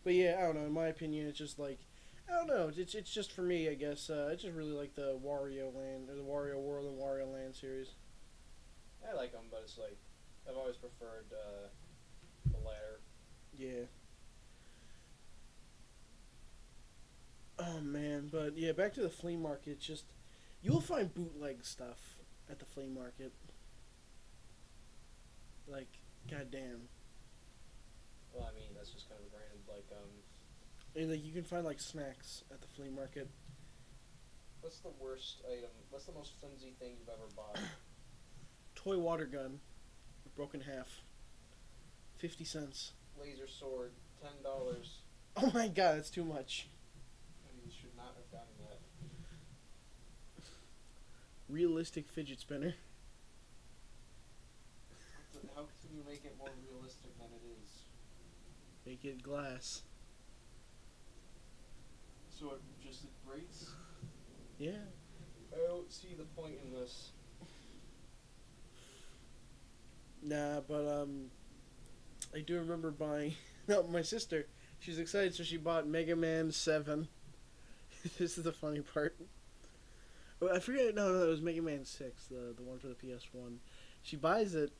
But yeah, I don't know. In my opinion, it's just like... I don't know. It's just for me, I guess. I just really like the Wario Land, or the Wario World and Wario Land series. I like them, but it's like... I've always preferred, the latter. Yeah. Oh, man. But, yeah, back to the flea market. It's just... You'll find bootleg stuff at the flea market. Like, goddamn. Well, I mean, that's just kind of granted, like, And, like, you can find, like, snacks at the flea market. What's the worst item? What's the most flimsy thing you've ever bought? Toy water gun. Broken half. 50 cents. Laser sword, $10. Oh my god, that's too much. You should not have gotten that. Realistic fidget spinner. How can you make it more realistic than it is? Make it glass. So So it just breaks? Yeah. I don't see the point in this. Nah, but I do remember buying. No, my sister. She's excited, so she bought Mega Man 7. This is the funny part. Well, I forget. No, it was Mega Man 6, the one for the PS1. She buys it,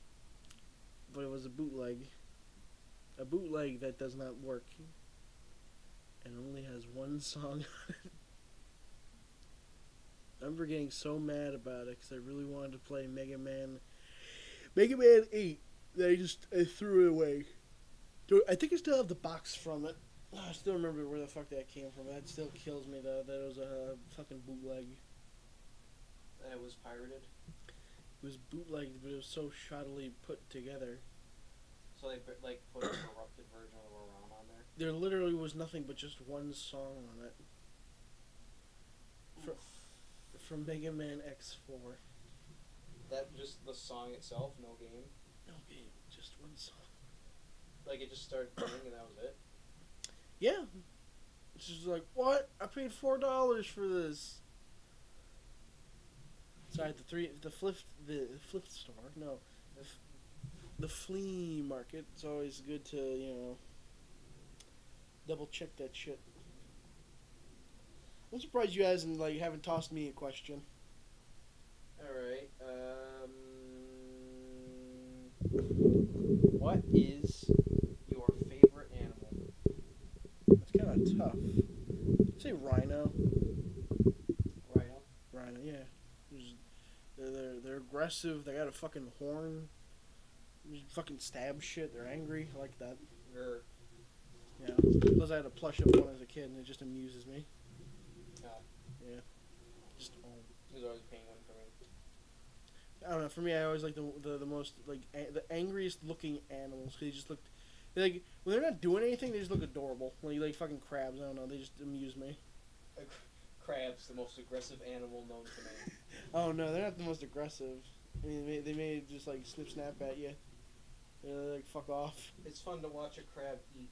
but it was a bootleg. A bootleg that does not work, and only has one song on it. I remember getting so mad about it because I really wanted to play Mega Man 8 that I threw it away. I think I still have the box from it. I still remember where the fuck that came from. That still kills me though. That it was a fucking bootleg. That it was pirated? It was bootlegged, but it was so shoddily put together. So they like put a corrupted version of a ROM on there? There literally was nothing but just one song on it. From Mega Man X4. That just the song itself, no game? No game, just one song. Like it just started playing and that was it? Yeah. It's just like, what? I paid $4 for this. Sorry, the flip store. No, the flea market. It's always good to double check that shit. I'm surprised you guys haven't tossed me a question. Alright, what is your favorite animal? That's kind of tough. I'd say rhino. Rhino? Rhino, yeah. They're aggressive. They got a fucking horn. They fucking stab shit. They're angry. I like that. Yeah. Plus, I had a plush of one as a kid, and it just amuses me. Yeah. Just He was always a penguin for me. I don't know. For me, I always like the most the angriest looking animals. Cause they just looked when they're not doing anything, they just look adorable. Like fucking crabs. I don't know. They just amuse me. Crab's the most aggressive animal known to man. Oh no, they're not the most aggressive. I mean, they may just snip snap at you. They're like fuck off. It's fun to watch a crab eat.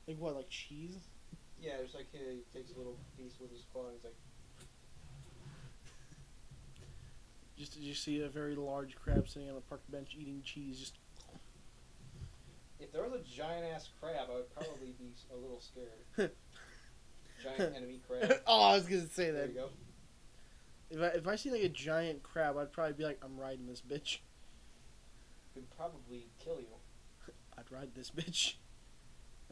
Like what? Like cheese? Yeah, it's like he takes a little piece with his claw and he's like. Just did you see a very large crab sitting on a park bench eating cheese? Just. If there was a giant ass crab, I would probably be a little scared. Giant enemy crab. Oh, I was gonna say There that. you go. If I see a giant crab, I'd probably be like, I'm riding this bitch. Could probably kill you. I'd ride this bitch.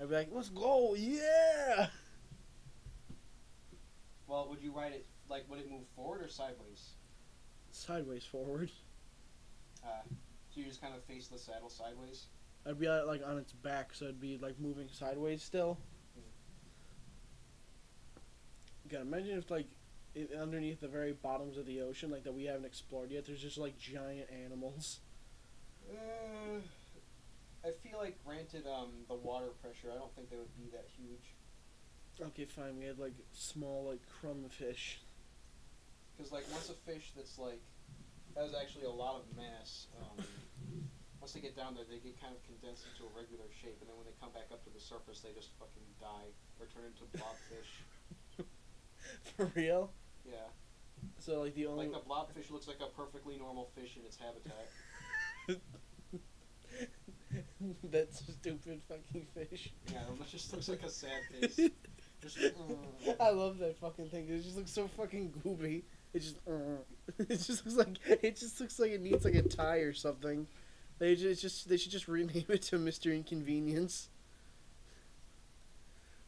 I'd be like, let's go, yeah. Well, would you ride it would it move forward or sideways? Sideways forward. So you just kind of face the saddle sideways. I'd be on its back, so it'd be moving sideways still. God, imagine if underneath the very bottoms of the ocean, that we haven't explored yet, there's just giant animals. I feel like, granted, the water pressure, I don't think they would be that huge. Okay, fine. We had small crumb fish. Because once a fish that's has actually a lot of mass, once they get down there, they get kind of condensed into a regular shape, and then when they come back up to the surface, they just fucking die or turn into blobfish. For real? Yeah. So the only the blobfish looks like a perfectly normal fish in its habitat. That stupid fucking fish. Yeah, it just looks like a sad face. I love that fucking thing. It just looks so fucking gooby. It just looks like it needs a tie or something. They should just rename it to Mr. Inconvenience.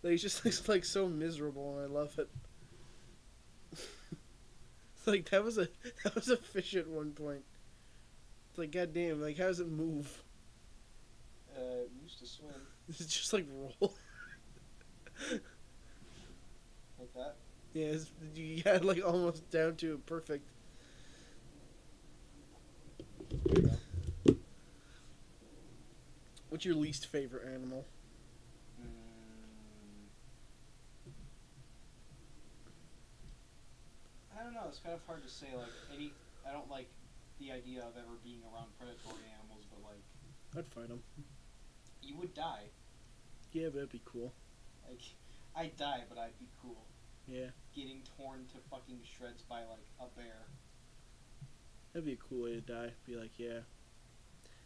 It just looks so miserable, and I love it. That was a fish at one point. It's goddamn, how does it move? It used to swim. It's just roll. Like that? Yeah, you got almost down to a perfect. What's your least favorite animal? I don't know. It's kind of hard to say. I don't like the idea of ever being around predatory animals, but I'd fight them. you would die. Yeah, but that'd be cool. I'd die, but I'd be cool. Yeah. Getting torn to fucking shreds by, like, a bear. That'd be a cool way to die. Be like, yeah.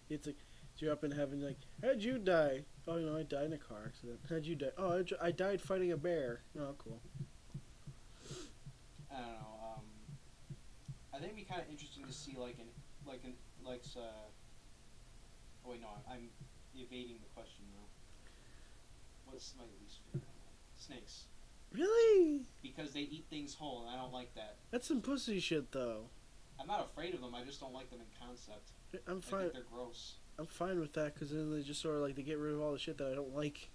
It's like, you're up in heaven, like, how'd you die? Oh, you know, I died in a car accident. How'd you die? Oh, I died fighting a bear. Oh, cool. I don't know. I think it'd be kind of interesting to see, oh wait, no, I'm evading the question now. What's my least favorite animal? Snakes. Really? Because they eat things whole, and I don't like that. That's some pussy shit, though. I'm not afraid of them, I just don't like them in concept. I'm fine. I think they're gross. I'm fine with that, because then they just sort of like, they get rid of all the shit that I don't like.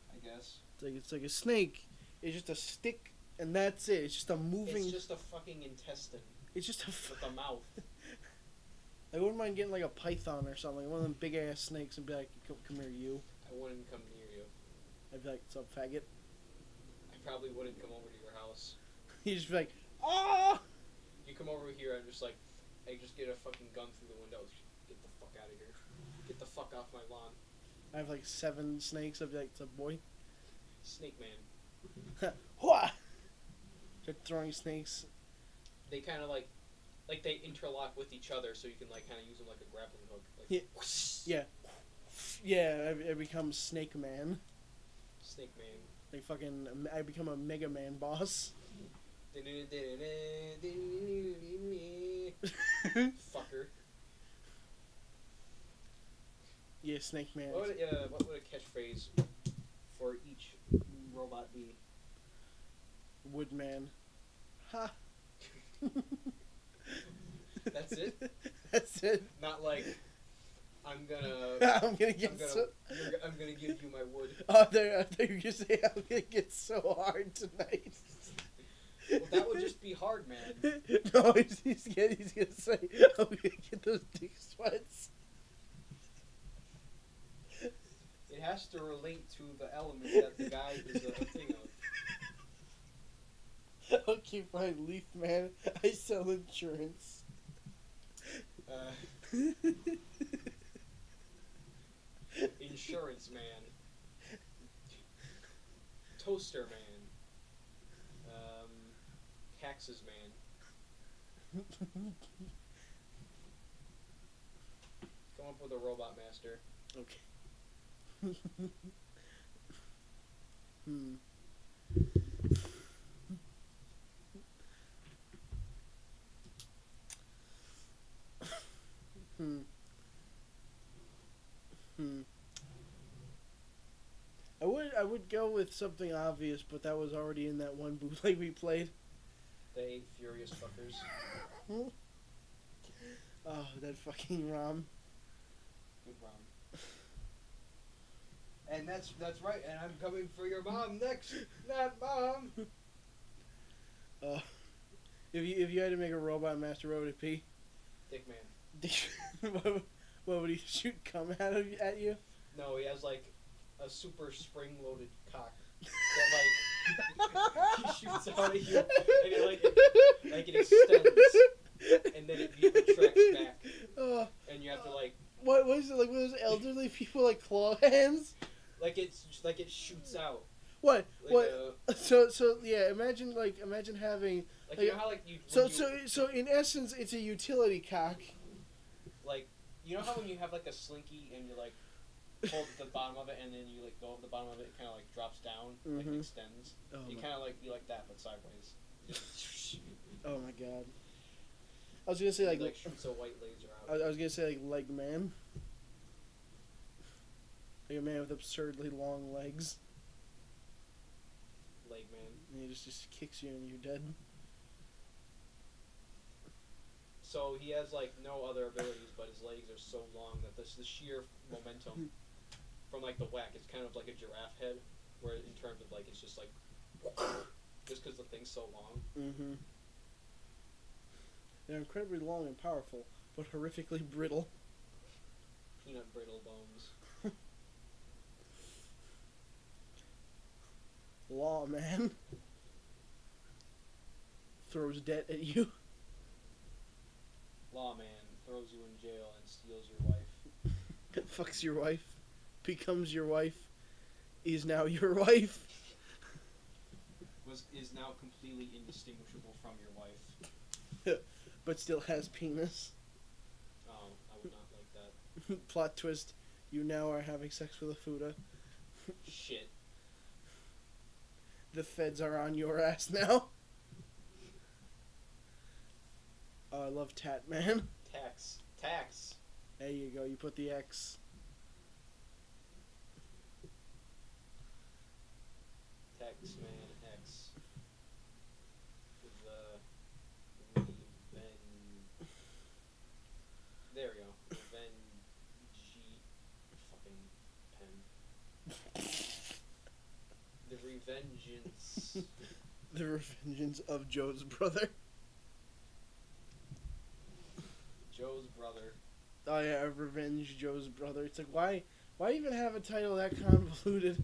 I guess. It's like a snake. It's just a stick, and that's it. It's just a moving... It's just a fucking intestine. It's just a... with a mouth. I wouldn't mind getting like a python or something, one of them big ass snakes, and be like, come here, you. I wouldn't come near you. I'd be like, what's up, faggot? I probably wouldn't come over to your house. You'd just be like, ah! You come over here, I'm just like, I just get a fucking gun through the window. Get the fuck out of here. Get the fuck off my lawn. I have like 7 snakes. I'd be like, what's up, boy? Snake man. Wha! Start throwing snakes. They kind of like they interlock with each other, so you can like kind of use them like a grappling hook. Like, yeah. Yeah. Yeah, I become Snake Man. Snake man. Like fucking, I become a Mega Man boss. Fucker. Yeah, Snake Man. What would a catchphrase for each robot be? Woodman. Ha! That's it? That's it. Not like, I'm gonna I'm gonna give you my wood. Oh, I thought you were gonna say I'm gonna get so hard tonight. Well, that would just be hard, man. No, he's gonna say I'm gonna get those dick sweats. It has to relate to the element that the guy is a thing of. Okay, fine, Leaf Man. I sell insurance. Insurance man. Toaster man. Taxes man. Come up with a robot master. Okay. I would go with something obvious, but that was already in that one bootleg we played. The 8 furious fuckers. Oh, that fucking ROM. Good ROM. And that's right, and I'm coming for your mom next. Not mom. If you had to make a robot master, what would it be? Dick man. What would he shoot? Come at you? No, he has like a super spring-loaded cock that like he shoots out at you, and it extends, and then it retracts back, and you have to like. What is it like? One of those elderly people like claw hands? Like it shoots out. What? Like What? So yeah. Imagine having. Like you know how like you. So in essence, it's a utility cock. Like you know how when you have like a slinky and you like hold the bottom of it and then you like go over the bottom of it, it kind of like drops down, like it extends. Oh you kind of like be like that but sideways. Oh my god. I was gonna say like shoots a white laser out. I was gonna say like leg man. Like a man with absurdly long legs. Leg man. And he just kicks you and you're dead. So he has like no other abilities, but his legs are so long that the sheer momentum from like the whack, it's kind of like a giraffe head, where in terms of like it's just like just because the thing's so long. Mm-hmm. They're incredibly long and powerful, but horrifically brittle. Peanut brittle bones. Lawman throws debt at you. Lawman throws you in jail and steals your wife. Fucks your wife, becomes your wife, is now your wife. is now completely indistinguishable from your wife. But still has penis. Oh, I would not like that. Plot twist, you now are having sex with a Fuda. Shit. The feds are on your ass now. Oh, I love Tat Man. Tax. There you go, you put the X. Taxman X. The there we go. The Revengeance. The Revengeance of Joe's brother. Joe's brother. Oh yeah, Revenge Joe's brother. It's like, why even have a title that convoluted?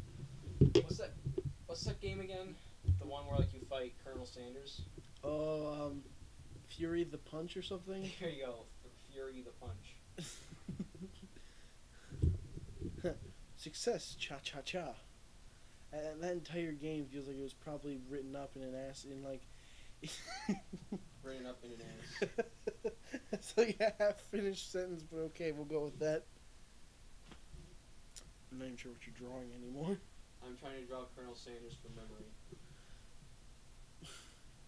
What's that game again? The one where like you fight Colonel Sanders? Oh, Fury the Punch or something? There you go. Fury the Punch. Success, cha-cha-cha. And that entire game feels like it was probably written up in an ass in like... Written up in an ass. It's like a half-finished sentence, but okay, we'll go with that. I'm not even sure what you're drawing anymore. I'm trying to draw Colonel Sanders from memory.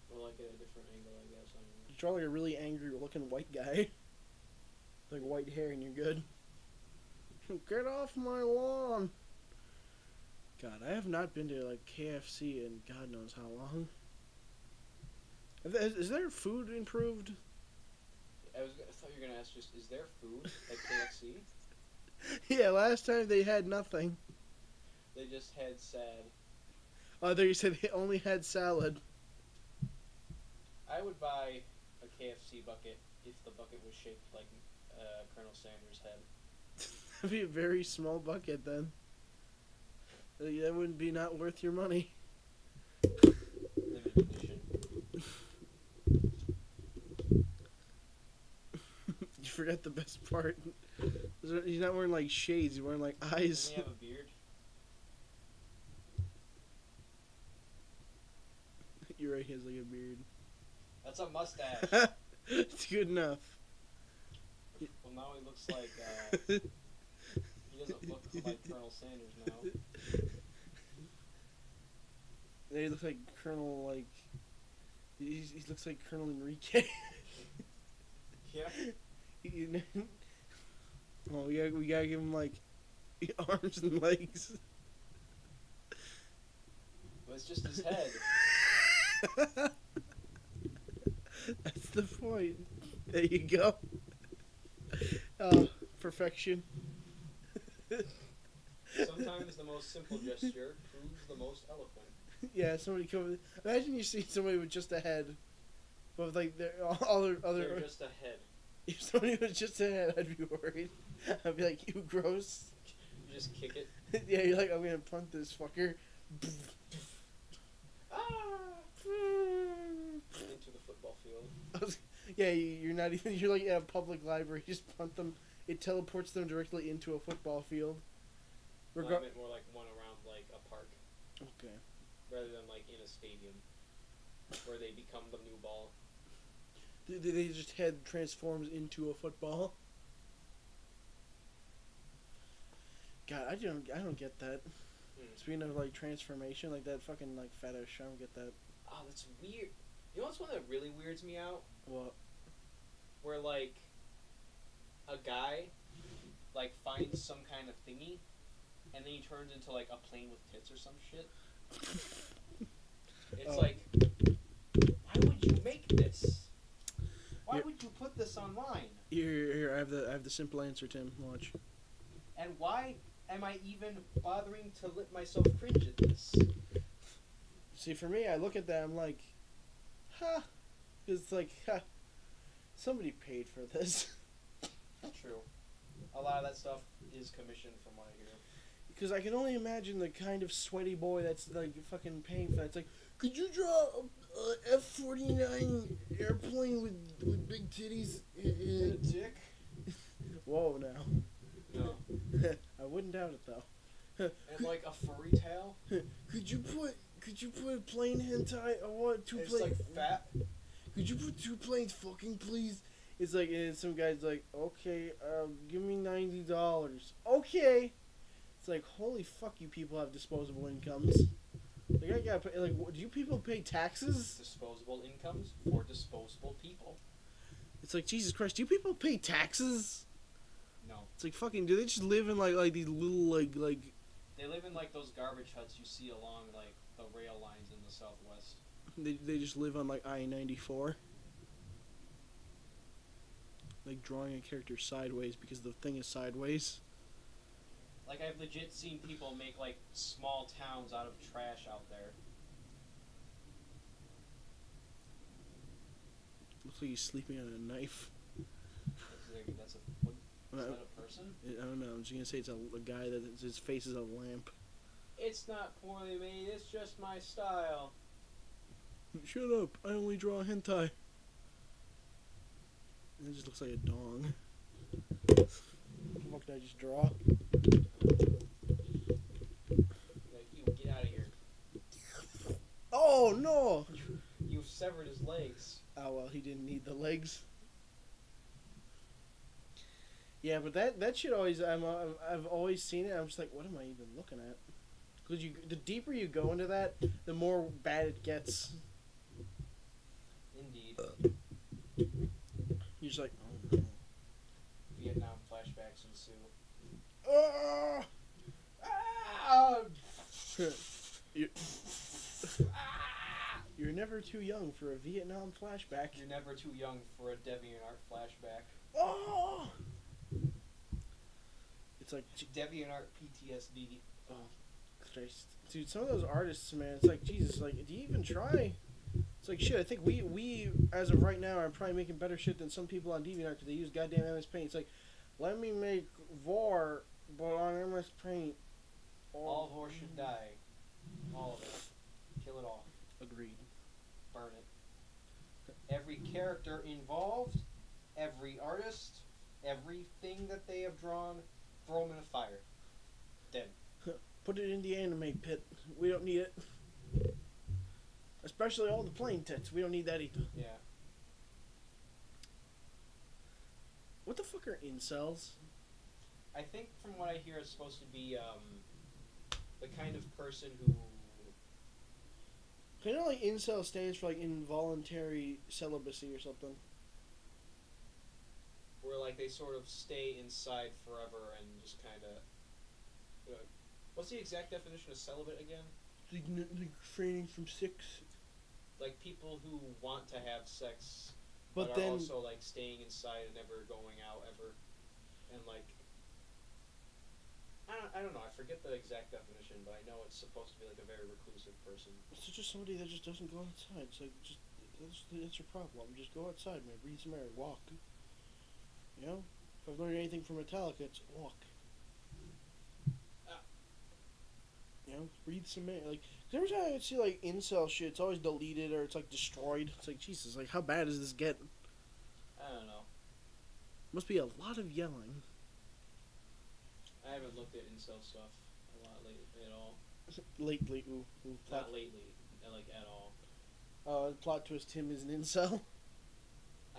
Or like at a different angle, I guess. I don't know. You draw like a really angry-looking white guy. Like white hair and you're good. Get off my lawn! God, I have not been to like KFC in God knows how long. Is their food improved? I thought you were gonna ask just, is there food at KFC? Yeah, last time they had nothing. They just had sad. Oh, there you said they only had salad. I would buy a KFC bucket if the bucket was shaped like Colonel Sanders' head. That'd be a very small bucket then. That wouldn't be not worth your money. Limited edition. You forgot the best part. He's not wearing like shades, he's wearing like eyes. Doesn't he have a beard? You're right, he has like a beard. That's a mustache. It's good enough. Well, now he looks like, he doesn't look like Colonel Sanders now. He looks like Colonel, like, he looks like Colonel Enrique. Yeah. Oh, we gotta give him, like, arms and legs. Well, it's just his head. That's the point. There you go. Oh, perfection. Sometimes the most simple gesture proves the most eloquent. Yeah, somebody come. Imagine you see somebody with just a head, but with like all their other. They're just a head. If somebody was just a head, I'd be worried. I'd be like, "You gross." You just kick it. Yeah, you're like, "I'm gonna punt this fucker." Into the football field. Yeah, you're not even. You're like at a public library. You just punt them. It teleports them directly into a football field. I meant more like one around like a park. Okay. Rather than like in a stadium, where they become the new ball. They just head transforms into a football. God, I don't get that. Speaking of like transformation, like that fucking like fetish, I don't get that. Oh, that's weird. You know what's one that really weirds me out? What? Where like a guy like finds some kind of thingy, and then he turns into like a plane with tits or some shit. It's like, why would you make this? Why would you put this online? Here, I have the simple answer, Tim. Watch. And why am I even bothering to let myself cringe at this? See, for me, I look at that, I'm like, huh. It's like, huh. Somebody paid for this. True. A lot of that stuff is commissioned from what I hear. Because I can only imagine the kind of sweaty boy that's like fucking paying for that. It's like, could you draw a F-49 airplane with big titties? And a dick? Whoa, now. No. I wouldn't doubt it though. And like a furry tail? Could you put Could you put plain hentai? I want two It's plain. like fat. Could you put 2 planes fucking please? It's like, and some guy's like, okay, give me $90. Okay. It's like, holy fuck, you people have disposable incomes. Like, I gotta pay, like, do you people pay taxes? Disposable incomes for disposable people. It's like, Jesus Christ, do you people pay taxes? No. It's like, fucking, do they just live in, like these little, like... They live in, like, those garbage huts you see along, like, the rail lines in the Southwest. They just live on, like, I-94? Like, drawing a character sideways because the thing is sideways? Like, I've legit seen people make, like, small towns out of trash out there. Looks like he's sleeping on a knife. That's a... What, is that a person? I don't know. I'm just gonna say it's a guy that his face is a lamp. It's not poorly made, it's just my style. Shut up! I only draw hentai. It just looks like a dong. What can I just draw? Like, you, get out of here. Oh no! You've severed his legs. Oh well, he didn't need the legs. Yeah, but that shit always I've always seen it. I'm just like, what am I even looking at? Because the deeper you go into that, the more bad it gets. Indeed. You're just like, oh no. Vietnam flashbacks ensue. Oh! Ah! You're never too young for a Vietnam flashback. You're never too young for a DeviantArt flashback. Oh! It's like DeviantArt PTSD. Oh, Christ, dude! Some of those artists, man, it's like Jesus. Like, do you even try? It's like shit. I think we as of right now are probably making better shit than some people on DeviantArt because they use goddamn MS Paint. It's like, let me make VAR, but on MS Paint. All horse should die. All of it. Kill it all. Agreed. Burn it. Every character involved, every artist, everything that they have drawn, throw them in a fire. Dead. Put it in the anime pit. We don't need it. Especially all the plain tits. We don't need that either. Yeah. What the fuck are incels? I think from what I hear, it's supposed to be the kind of person who... I know, like, incel stands for, like, involuntary celibacy or something. Where, like, they sort of stay inside forever and just kind of... what's the exact definition of celibate again? Like refraining from sex. Like, people who want to have sex, but are then also, like, staying inside and never going out ever. And, like... I don't know, I forget the exact definition, but I know it's supposed to be, like, a very reclusive person. It's just somebody that just doesn't go outside. It's like, just, that's your problem. Just go outside, man. Breathe some air. Walk. You know? If I've learned anything from Metallica, it's walk. You know? Breathe some air. Like, every time I see, like, incel shit, it's always deleted or it's, like, destroyed. It's like, Jesus, like, how bad does this get? I don't know. Must be a lot of yelling. I haven't looked at incel stuff a lot lately at all. Lately, ooh. Not lately, like, at all. Plot twist, him is an incel.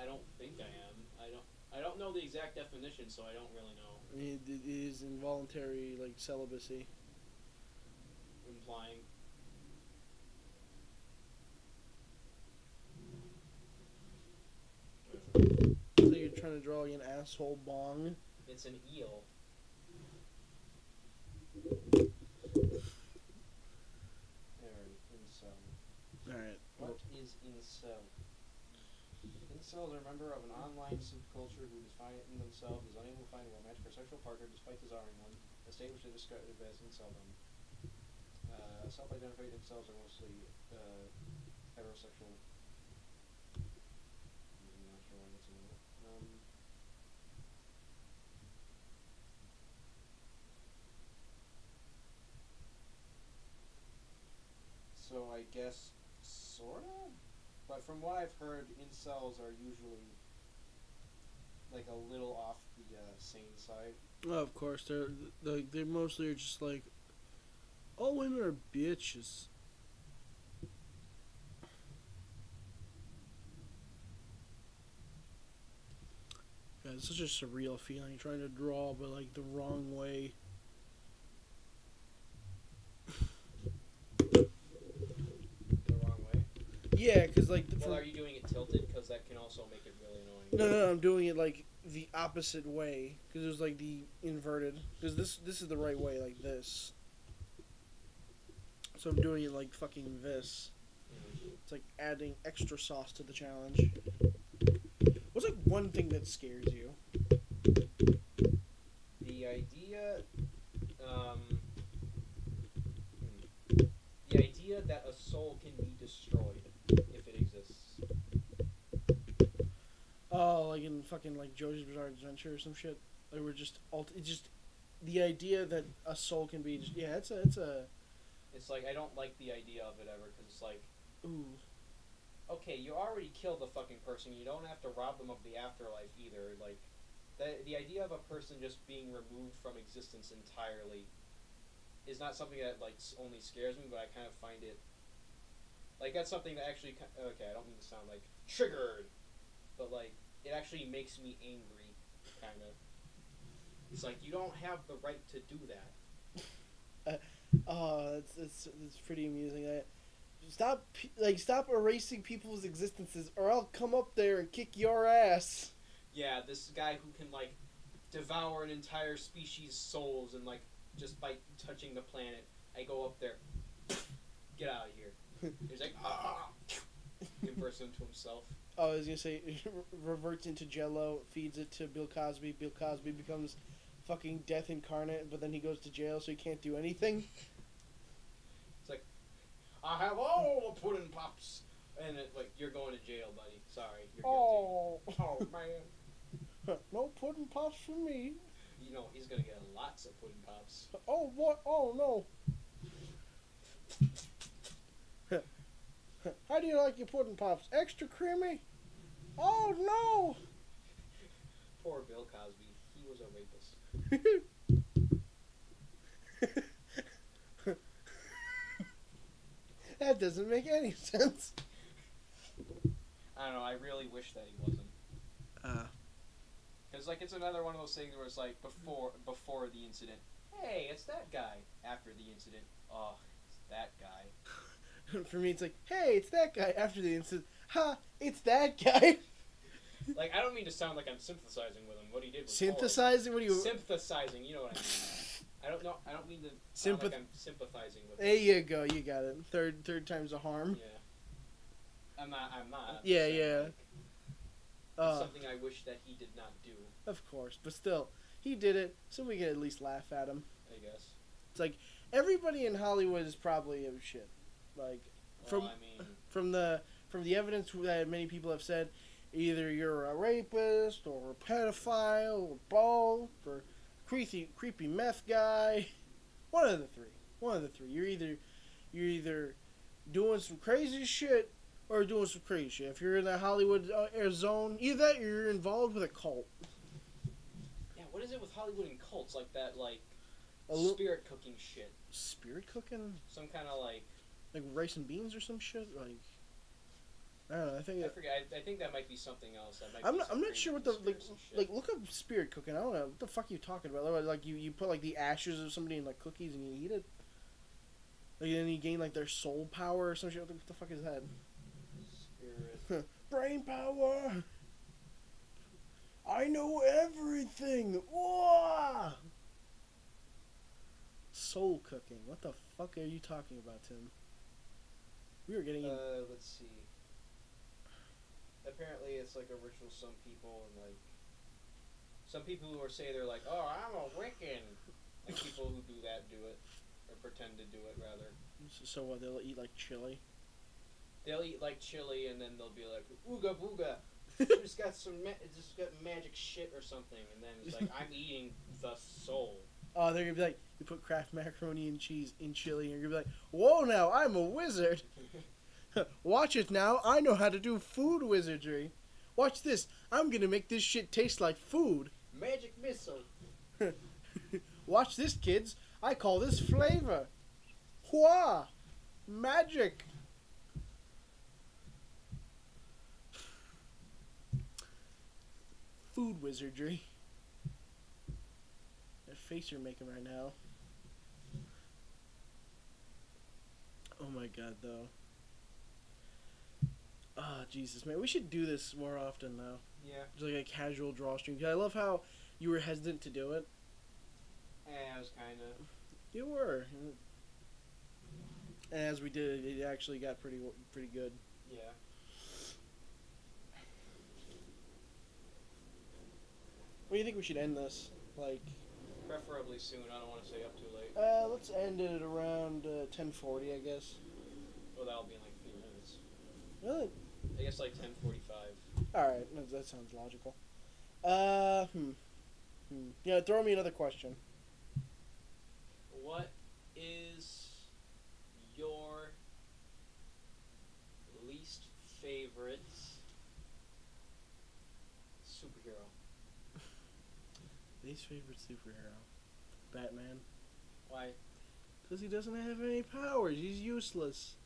I don't think I am. I don't know the exact definition, so I don't really know. I mean, it is involuntary, like, celibacy. Implying. So you're trying to draw an asshole bong? It's an eel. Incel. Alright. What is incel? Incels are a member of an online subculture who define themselves as unable to find a romantic or sexual partner despite desiring one, a state which they describe as inceldom. Self-identified incels are mostly heterosexual. I'm not sure why that's in there. So I guess sorta? But from what I've heard, incels are usually like a little off the sane side. Oh, of course, they're mostly just like, all women are bitches. it's such a surreal feeling trying to draw, but like the wrong way. The wrong way? Yeah, because like... Well, are you doing it tilted? Because that can also make it really annoying. No, I'm doing it like the opposite way. Because there's like the inverted. Because this is the right way, like this. So I'm doing it like fucking this. It's like adding extra sauce to the challenge. What's like one thing that scares you? The idea, the idea that a soul can be destroyed if it exists. Oh, like in fucking like JoJo's Bizarre Adventure or some shit. Like we're just it's just the idea that a soul can be just, yeah. It's like I don't like the idea of it ever because it's like, ooh. Okay, you already killed the fucking person. You don't have to rob them of the afterlife either. Like, the idea of a person just being removed from existence entirely is not something that like only scares me, but I kind of find it like that's something that actually okay. I don't mean to sound like triggered, but like it actually makes me angry, kind of. It's like you don't have the right to do that. It's pretty amusing. Stop erasing people's existences, or I'll come up there and kick your ass. Yeah, this guy who can like devour an entire species' souls and like just by touching the planet, I go up there, get out of here. He's like, ah, converts into himself. Oh, I was gonna say, reverts into Jello, feeds it to Bill Cosby. Bill Cosby becomes fucking death incarnate, but then he goes to jail, so he can't do anything. It's like, I have all the pudding pops, and it, like you're going to jail, buddy. Sorry, you're guilty. Oh man, no pudding pops for me. You know he's gonna get lots of pudding pops. Oh what? Oh no. How do you like your pudding pops? Extra creamy? Oh no. Poor Bill Cosby. He was a rapist. That doesn't make any sense. I don't know. I really wish that he wasn't. Because like it's another one of those things where it's like before the incident, hey, it's that guy. After the incident, oh, it's that guy. For me, it's like, hey, it's that guy. After the incident, ha, it's that guy. Like I don't mean to sound like I'm sympathizing with him. What he did was synthesizing. horrible. What do you? Sympathizing. You know what I mean. I don't know. I don't mean to sound like I'm sympathizing with him. There you go. You got it. Third time's a harm. Yeah. I'm not. Yeah, yeah. It's something I wish that he did not do. Of course, but still, he did it, so we can at least laugh at him. I guess. It's like everybody in Hollywood is probably a shit. Like from the evidence that many people have said, either you're a rapist or a pedophile or both or creepy meth guy. One of the three. You're either doing some crazy shit or doing some crazy shit. If you're in the Hollywood zone, either that or you're involved with a cult. Yeah, what is it with Hollywood and cults like that? Like spirit cooking shit. Spirit cooking? Some kind of like rice and beans or some shit. Like I don't know. I forget. I think that might be something else. I'm not sure what the like. Look up spirit cooking. I don't know what the fuck are you talking about. Like you put like the ashes of somebody in like cookies and you eat it. Like then you gain like their soul power or some shit. What the fuck is that? Spirit. Brain power. I know everything. Whoa! Soul cooking. What the fuck are you talking about, Tim? We were getting. Let's see. Apparently, it's like a ritual. Some people who say they're like, "Oh, I'm a Wiccan." Like people who do that do it, or pretend to do it rather. So what? They'll eat like chili. They'll eat like chili, and then they'll be like, "Ooga booga." just got magic shit or something, and then it's like I'm eating the soul. Oh, they're gonna be like, you put Kraft macaroni and cheese in chili, and you're gonna be like, whoa, now I'm a wizard. Watch it now, I know how to do food wizardry. Watch this, I'm gonna make this shit taste like food. Magic missile. Watch this, kids. I call this flavor. Hua! Magic. food wizardry. That face you're making right now. Oh my god, though. Ah, Jesus, man. We should do this more often, though. Yeah. Just like a casual draw stream. 'Cause I love how you were hesitant to do it. I was kind of. You were. And as we did, it actually got pretty good. Yeah. What do you think we should end this? Like, Preferably soon. I don't want to stay up too late. let's end it at around 10:40, I guess. Well, that'll be in like 3 minutes. Really? I guess like 10:45. All right, that sounds logical. Yeah, throw me another question. What is your least favorite superhero? Least favorite superhero? Batman. Why? Because he doesn't have any powers. He's useless.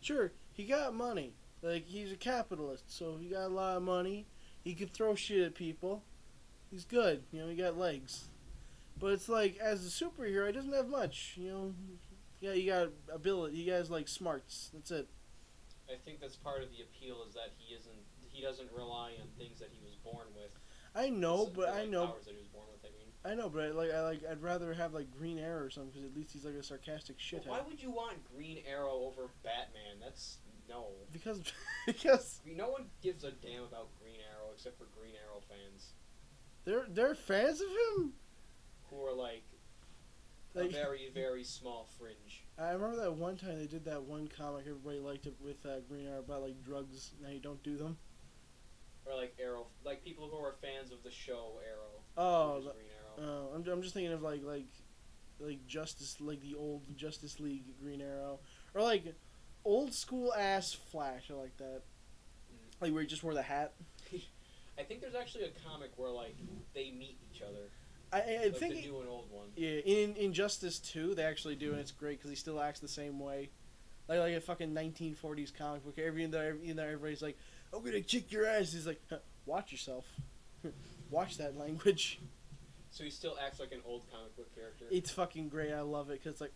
Sure, he got money. Like, he's a capitalist, so he got a lot of money. He could throw shit at people. He's good. You know, he got legs. But it's like, as a superhero, he doesn't have much. You know, yeah, he got ability. He has, like, smarts. That's it. I think that's part of the appeal is that he doesn't rely on things that he was born with. I know, but Like I know. powers that he was born with, I mean. I know, but I'd rather have like Green Arrow or something because at least he's like a sarcastic shithead. Why would you want Green Arrow over Batman? That's no. Because No one gives a damn about Green Arrow except for Green Arrow fans they're fans of him. who are like a very very small fringe. I remember that one time they did that one comic everybody liked it with Green Arrow about like drugs. Now you don't do them. Or like Arrow, like people who are fans of the show Arrow. Oh, Green Arrow. I'm just thinking of like Justice, like the old Justice League Green Arrow, or like old school ass Flash. I like that. Like where he just wore the hat. I think there's actually a comic where like they meet each other. I Like think the new and old one. yeah, in Injustice 2 they actually do, and it's great because he still acts the same way, like a fucking 1940s comic book. Everybody's like, "I'm gonna kick your ass." He's like, "Watch yourself, watch that language." So he still acts like an old comic book character. It's fucking great. I love it because it's like,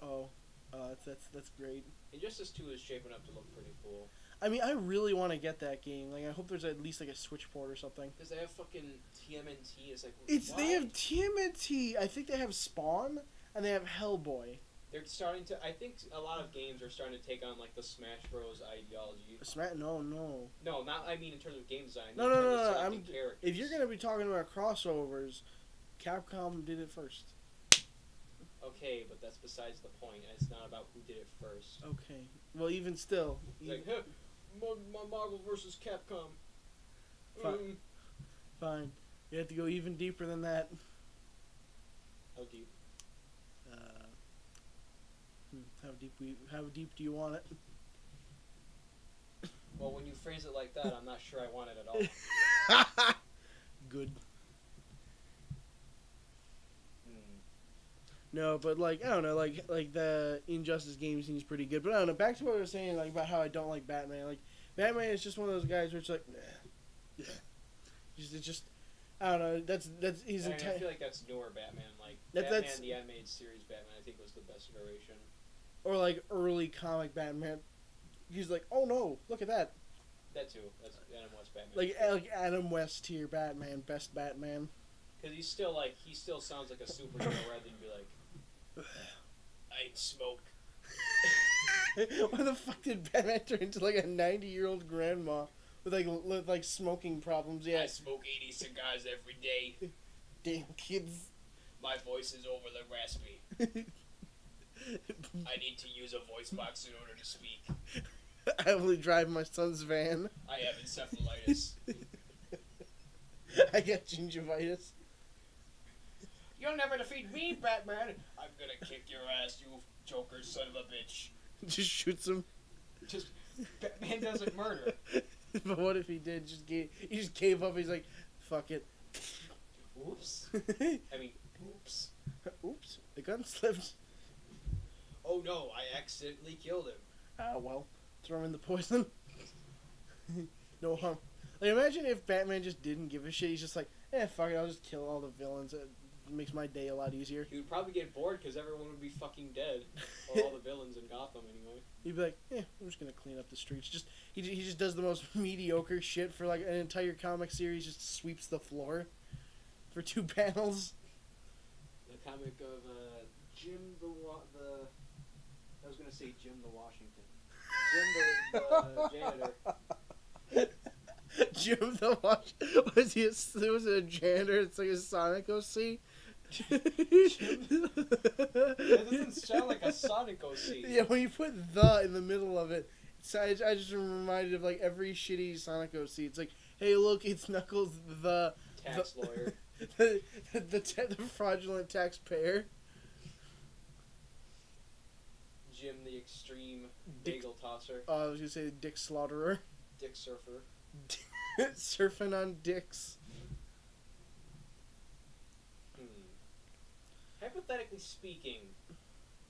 that's great. Injustice 2 is shaping up to look pretty cool. I mean, I really want to get that game. Like, I hope there's at least like a Switch port or something. Because they have fucking TMNT. It's like They have TMNT. I think they have Spawn and they have Hellboy. They're starting to. I think a lot of games are starting to take on like the Smash Bros. Ideology. No. No, not. I mean in terms of game design. No. Characters. If you're gonna be talking about crossovers, Capcom did it first. Okay, but that's besides the point. It's not about who did it first. Okay. Well, even still. It's like, huh, Marvel versus Capcom. Fine. You have to go even deeper than that. How deep? How deep do you want it? Well, when you phrase it like that, I'm not sure I want it at all. Good. No, but like I don't know, like the Injustice game seems pretty good. But I don't know. Back to what I was saying, like about how I don't like Batman. Like Batman is just one of those guys where it's like, just I don't know. That's he's. I feel like that's newer Batman. Like Batman, the animated series Batman, I think was the best iteration. Or like early comic Batman. He's like, oh no, look at that. That too. That's Adam West Batman. Like Adam West tier Batman, best Batman. Because he still sounds like a superhero rather than be like, I'd smoke. Why the fuck did Batman turn into like a 90-year-old grandma with like smoking problems? Yeah. I smoke 80 cigars every day. Damn kids. My voice is overly raspy. I need to use a voice box in order to speak. I only drive my son's van. I have encephalitis. I got gingivitis. You'll never defeat me, Batman. I'm gonna kick your ass, you Joker son of a bitch. Just shoots him. Batman doesn't murder. But what if he did? He just gave up. He's like, fuck it. Oops. Oops. Oops. The gun slipped. Oh no, I accidentally killed him. Ah, well. Throw him in the poison. No harm. Like, imagine if Batman just didn't give a shit. He's just like, fuck it, I'll just kill all the villains. It makes my day a lot easier. He would probably get bored because everyone would be fucking dead. Or all the villains in Gotham, anyway. He'd be like, I'm just gonna clean up the streets. He just does the most mediocre shit for like an entire comic series. Just sweeps the floor for 2 panels. The comic of Jim I was gonna say Jim the Washington. Jim the janitor. Jim the was it a janitor? It's like a Sonic OC. That doesn't sound like a Sonic OC. Yeah, when you put the in the middle of it, I just reminded of like every shitty Sonic OC. It's like, hey, look, it's Knuckles the tax lawyer, the fraudulent taxpayer. Jim the extreme bagel tosser. I was gonna say Dick Slaughterer. Dick surfer. Surfing on dicks. Hypothetically speaking,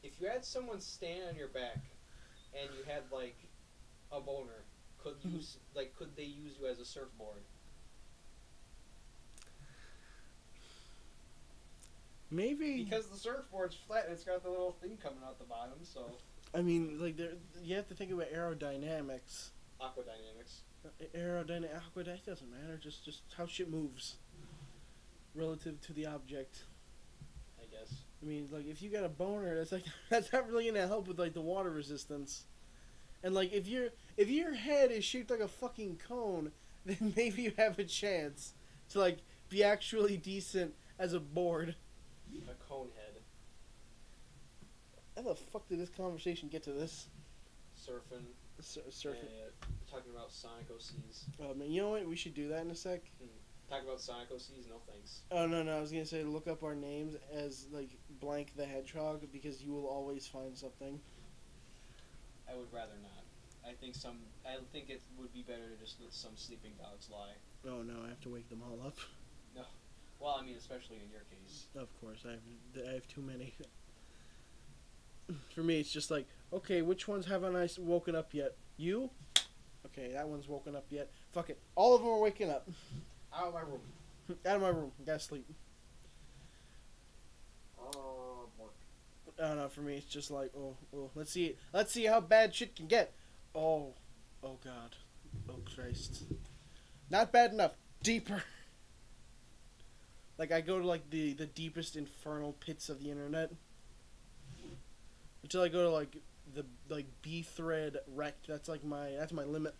if you had someone stand on your back and you had like a boner, could they use you as a surfboard? Maybe. Because the surfboard's flat and it's got the little thing coming out the bottom, so. I mean, like, you have to think about aerodynamics. Aquadynamics. Aquadynamics doesn't matter. Just how shit moves relative to the object. I guess. I mean, like, if you got a boner, that's not really gonna help with like the water resistance. And like, if your head is shaped like a fucking cone, then maybe you have a chance to like be actually decent as a board. A cone head. How the fuck did this conversation get to this? Surfing. Surfing. Talking about Sonic OCs. Oh man, you know what? We should do that in a sec. Talk about Sonic OCs? No thanks. Oh no, I was gonna say look up our names as like blank the hedgehog because you will always find something. I would rather not. I think it would be better to just let some sleeping dogs lie. Oh no, I have to wake them all up. No. Well, I mean, especially in your case. Of course, I have too many. For me, it's just like, okay, which ones haven't I woken up yet? You? Okay, that one's woken up yet. Fuck it. All of them are waking up. Out of my room. Out of my room. Gotta sleep. Work. I don't know, for me, it's just like, oh, let's see how bad shit can get. Oh God. Oh Christ. Not bad enough. Deeper. Like, I go to, like, the deepest infernal pits of the internet. Until I go to, like, the, like, B-thread wrecked. That's my limit.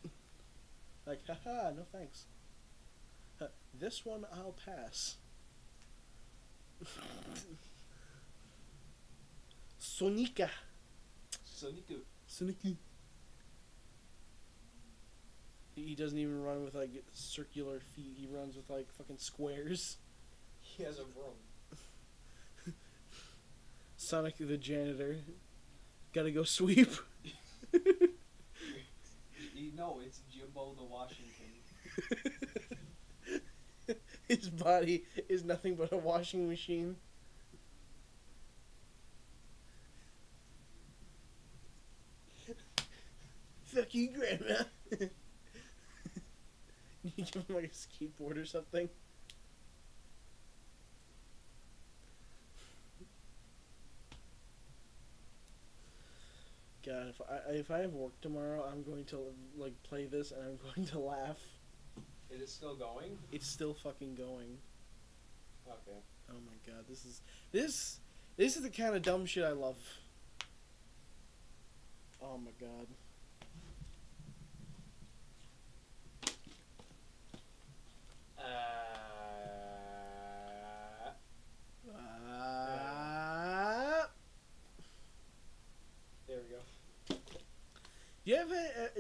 Like, haha, no thanks. This one I'll pass. Sonika. He doesn't even run with, like, circular feet. He runs with, like, fucking squares. He has a broom. Sonic the janitor. Gotta go sweep. No, it's Jimbo the Washington. His body is nothing but a washing machine. Fuck you, Grandma. You give him like a skateboard or something. God, if I have work tomorrow, I'm going to like play this and I'm going to laugh. Is it still going? It's still fucking going. Okay. Oh my God, this is the kind of dumb shit I love. Oh my God. There we go.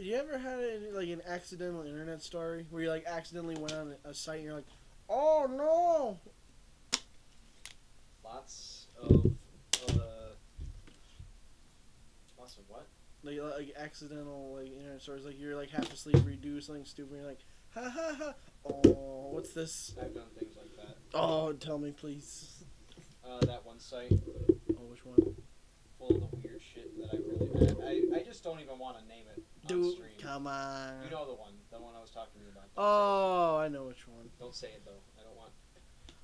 You ever had like an accidental internet story where you like accidentally went on a site and you're like, oh no? Lots of what? Like accidental like internet stories. Like you're like half asleep or you do something stupid and you're like, ha ha ha. Oh, what's this? I've done things like that. Oh, tell me please. That one site. Oh, which one? Full of the weird shit that I just don't even want to name it on Dude, stream. come on. You know the one I was talking to you about. Oh, I know which one. Don't say it though. I don't want.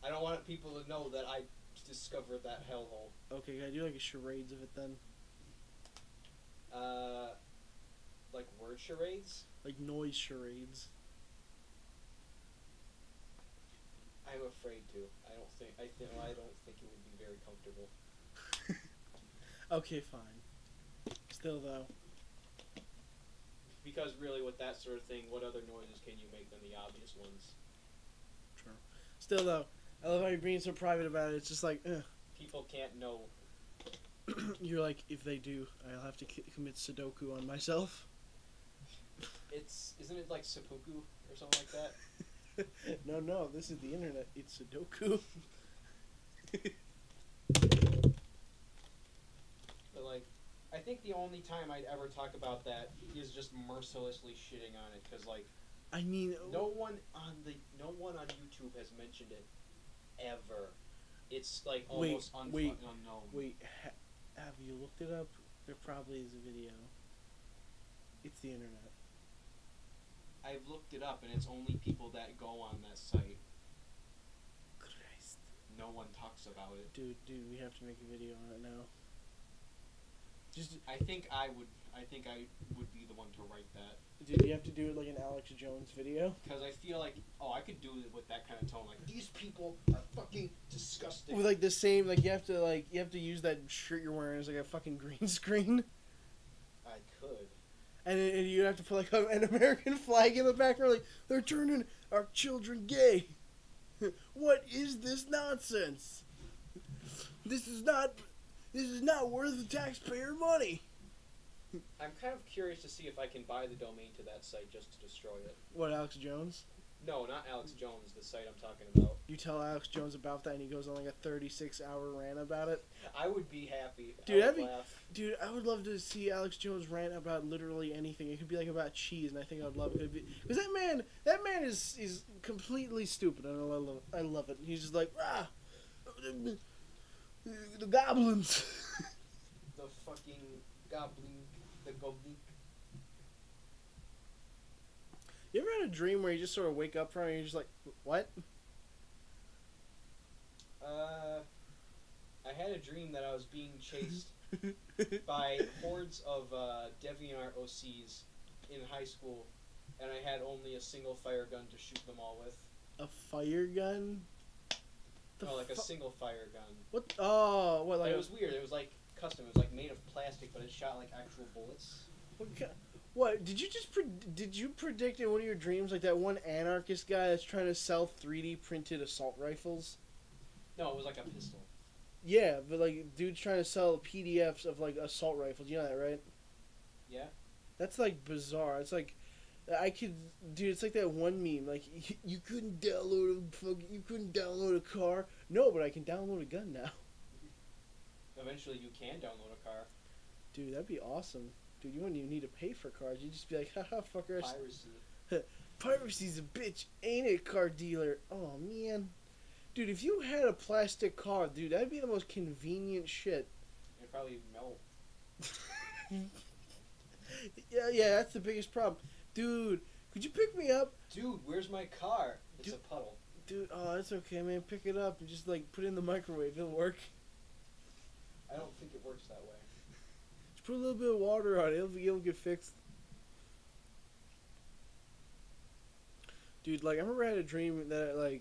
I don't want people to know that I discovered that hellhole. Okay, can I do like a charades of it then? Like word charades? Like noise charades. I'm afraid to. I don't think it would be very comfortable. Okay, fine. Still though. Because really, with that sort of thing, what other noises can you make than the obvious ones? True. Still though, I love how you're being so private about it. It's just like, ugh. People can't know. You're like, if they do, I'll have to commit Sudoku on myself. Isn't it like seppuku or something like that? No, this is the internet. It's Sudoku. But like, I think the only time I'd ever talk about that is just mercilessly shitting on it, because like, I mean, no one on YouTube has mentioned it ever. It's like almost unknown. Wait, have you looked it up? There probably is a video. It's the internet. I've looked it up, and it's only people that go on that site. Christ. No one talks about it. Dude, we have to make a video on it now. I think I would be the one to write that. Dude, you have to do it like an Alex Jones video. Because I feel like, I could do it with that kind of tone. Like, these people are fucking disgusting. With like the same, like you have to use that shirt you're wearing as like a fucking green screen. I could. And you have to put like an American flag in the background, like, they're turning our children gay. What is this nonsense? This is not worth the taxpayer money. I'm kind of curious to see if I can buy the domain to that site just to destroy it. What, Alex Jones? No, not Alex Jones, the site I'm talking about. You tell Alex Jones about that and he goes on like a 36-hour rant about it? I would be happy. Dude, I would love to see Alex Jones rant about literally anything. It could be like about cheese, and I think I'd love it. Because that man is completely stupid, and I love it. He's just like, the goblins. The fucking goblin. The goblin. You ever had a dream where you just sort of wake up from it and you're just like, what? I had a dream that I was being chased by hordes of DeviantArt OCs in high school, and I had only a single fire gun to shoot them all with. A fire gun? No, like a single fire gun. What? Oh, what? Like it was weird. It was like custom. It was like made of plastic, but it shot like actual bullets. What? Did you predict in one of your dreams like that one anarchist guy that's trying to sell 3D printed assault rifles? No, it was like a pistol. Yeah, but like dude's trying to sell PDFs of like assault rifles. You know that, right? Yeah. That's like bizarre. It's like dude. It's like that one meme. Like you couldn't download a car. No, but I can download a gun now. Eventually, you can download a car. Dude, that'd be awesome. Dude, you wouldn't even need to pay for cars. You'd just be like, haha, fucker. Piracy. Piracy's a bitch, ain't it, car dealer? Oh, man. Dude, if you had a plastic car, dude, that'd be the most convenient shit. It'd probably melt. Yeah, that's the biggest problem. Dude, could you pick me up? Dude, where's my car? It's a puddle. Dude, oh, that's okay, man. Pick it up and just, like, put it in the microwave. It'll work. I don't think it works that way. Just put a little bit of water on it. It'll get fixed. Dude, like, I remember I had a dream that,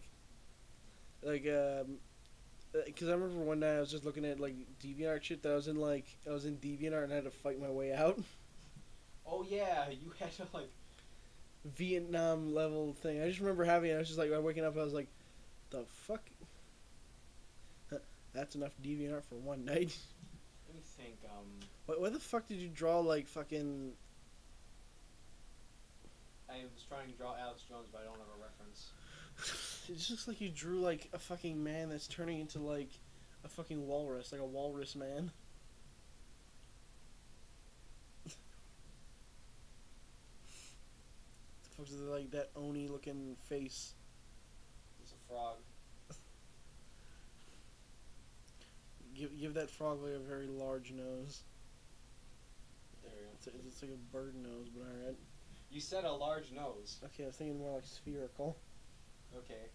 because I remember one night I was just looking at, like, DeviantArt shit that I was in DeviantArt and I had to fight my way out. Oh, yeah, you had to, like... Vietnam level thing. I just remember having it. I was just like, waking up, I was like, the fuck? That's enough DeviantArt for one night. Let me think, Why the fuck did you draw, like, fucking... I was trying to draw Alex Jones, but I don't have a reference. It just looks like you drew, like, a fucking man that's turning into, like, a fucking walrus. Like a walrus man. The fuck's with, like, that Oni-looking face? It's a frog. Give that frog, like, a very large nose. There we go. It's like a bird nose, but alright. You said a large nose. Okay, I was thinking more like spherical. Okay.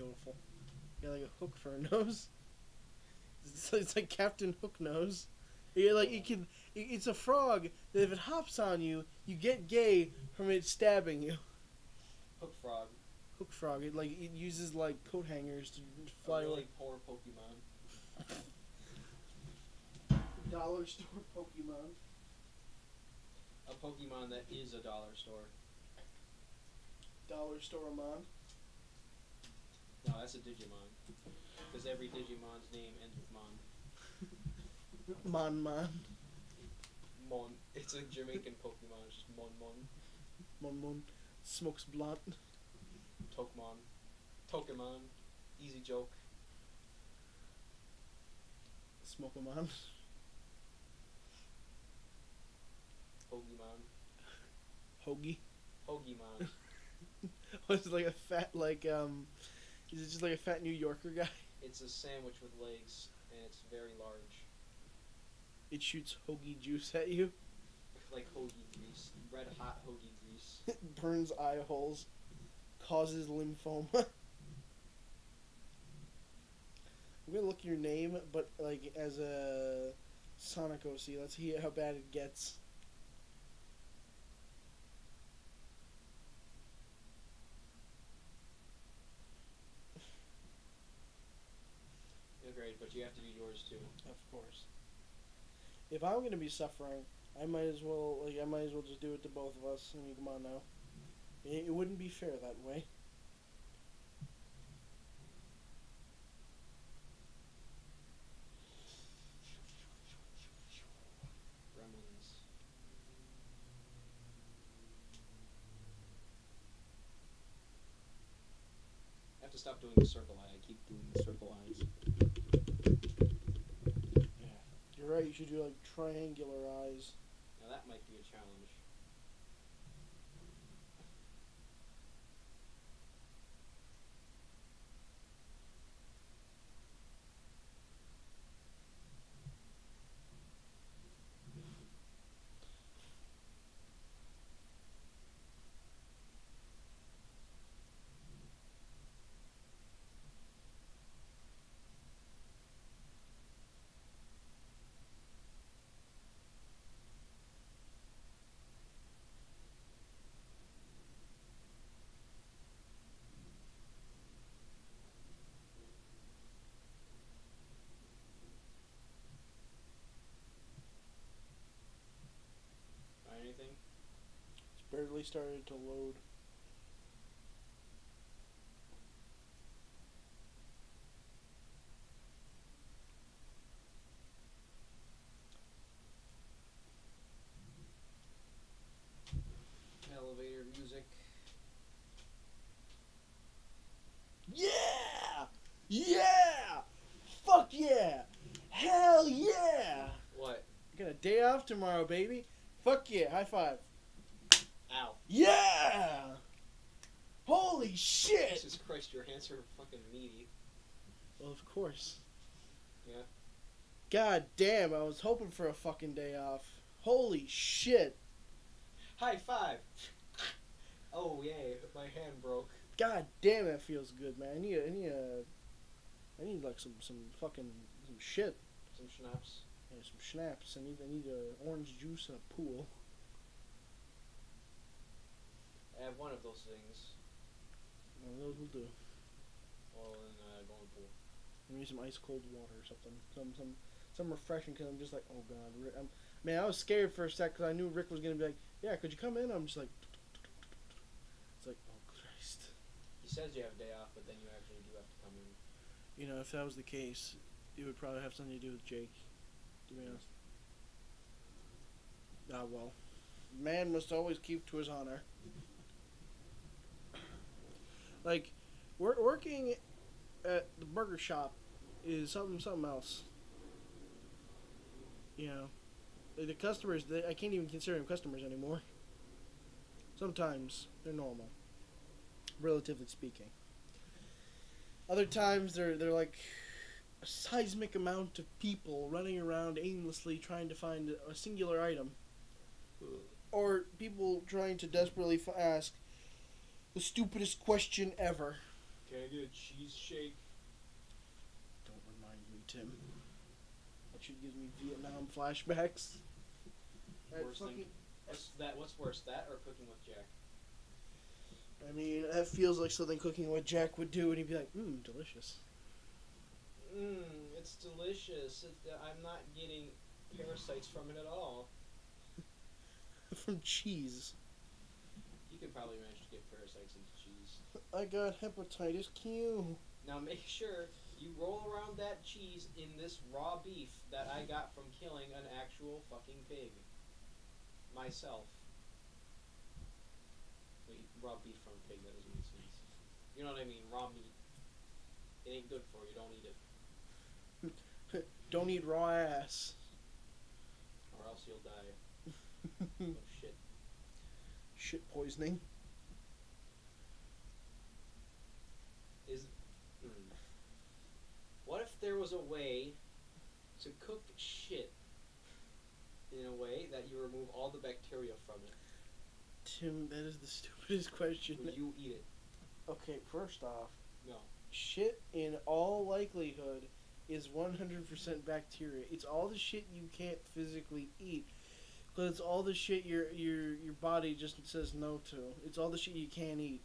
beautiful. Got like a hook for a nose. It's like Captain Hook nose. It's a frog that if it hops on you, you get gay from it stabbing you. Hook frog. Hook frog. It uses like coat hangers to fly a really away. poor Pokemon. Dollar store Pokemon. A Pokemon that is a dollar store. Dollar store Amon. No, that's a Digimon. Because every Digimon's name ends with Mon. Mon. Mon. It's a Jamaican Pokemon. It's just Mon. Mon. Smokes blunt. Tokemon. Tokemon. Easy joke. Smoke a man. Hogimon. Hoagie. Hogimon. Was it like a fat is it just like a fat New Yorker guy? It's a sandwich with legs, and it's very large. It shoots hoagie juice at you. Like hoagie grease. Red hot hoagie grease. It burns eye holes. Causes lymphoma. I'm gonna look at your name, but like as a Sonic OC. Let's see how bad it gets. You're great, but you have to do yours too. Of course. If I'm gonna be suffering, I might as well just do it to both of us. I mean, come on now. It wouldn't be fair that way. Gremlins. I have to stop doing the circle eye. I keep doing the circle eyes. Yeah. You're right, you should do like triangular eyes. Now that might be a challenge. Anything? It's barely started to load. Elevator music. Yeah! Yeah! Fuck yeah! Hell yeah! What? I got a day off tomorrow, baby. Fuck yeah! High five. Ow. Yeah! Holy shit! Jesus Christ, your hands are fucking meaty. Well, of course. Yeah. God damn, I was hoping for a fucking day off. Holy shit. High five. Oh yay, my hand broke. God damn, that feels good, man. I need like some fucking some shit. Some schnapps. Yeah, some schnapps. I need orange juice and a pool. I have one of those things. One of those will do. Well, then go in the pool. I need some ice cold water or something. Some refreshing, because I'm just like, oh god. Man, I was scared for a sec because I knew Rick was gonna be like, yeah, could you come in? I'm just like, it's like, oh Christ. He says you have a day off, but then you actually do have to come in. You know, if that was the case, it would probably have something to do with Jake, to be honest. Ah, well. Man must always keep to his honor. Like, working at the burger shop is something else. You know, the customers, I can't even consider them customers anymore. Sometimes they're normal, relatively speaking. Other times they're like a seismic amount of people running around aimlessly trying to find a singular item. Or people trying to desperately ask the stupidest question ever. Can I get a cheese shake? Don't remind me, Tim. That shit gives me Vietnam flashbacks. What's worse, that or cooking with Jack? I mean, that feels like something cooking with Jack would do, and he'd be like, delicious. It's delicious. I'm not getting parasites from it at all. From cheese. You could probably manage to get parasites into cheese. I got hepatitis Q. Now make sure you roll around that cheese in this raw beef that I got from killing an actual fucking pig. Myself. Wait, raw beef from a pig, that doesn't make sense. You know what I mean, raw meat. It ain't good for you, don't eat it. Don't eat raw ass. Or else you'll die. Oh shit. Shit poisoning. What if there was a way to cook shit in a way that you remove all the bacteria from it? Tim, that is the stupidest question. Would you eat it? Okay, first off, no. Shit, in all likelihood, is 100% bacteria. It's all the shit you can't physically eat, because it's all the shit your body just says no to. It's all the shit you can't eat.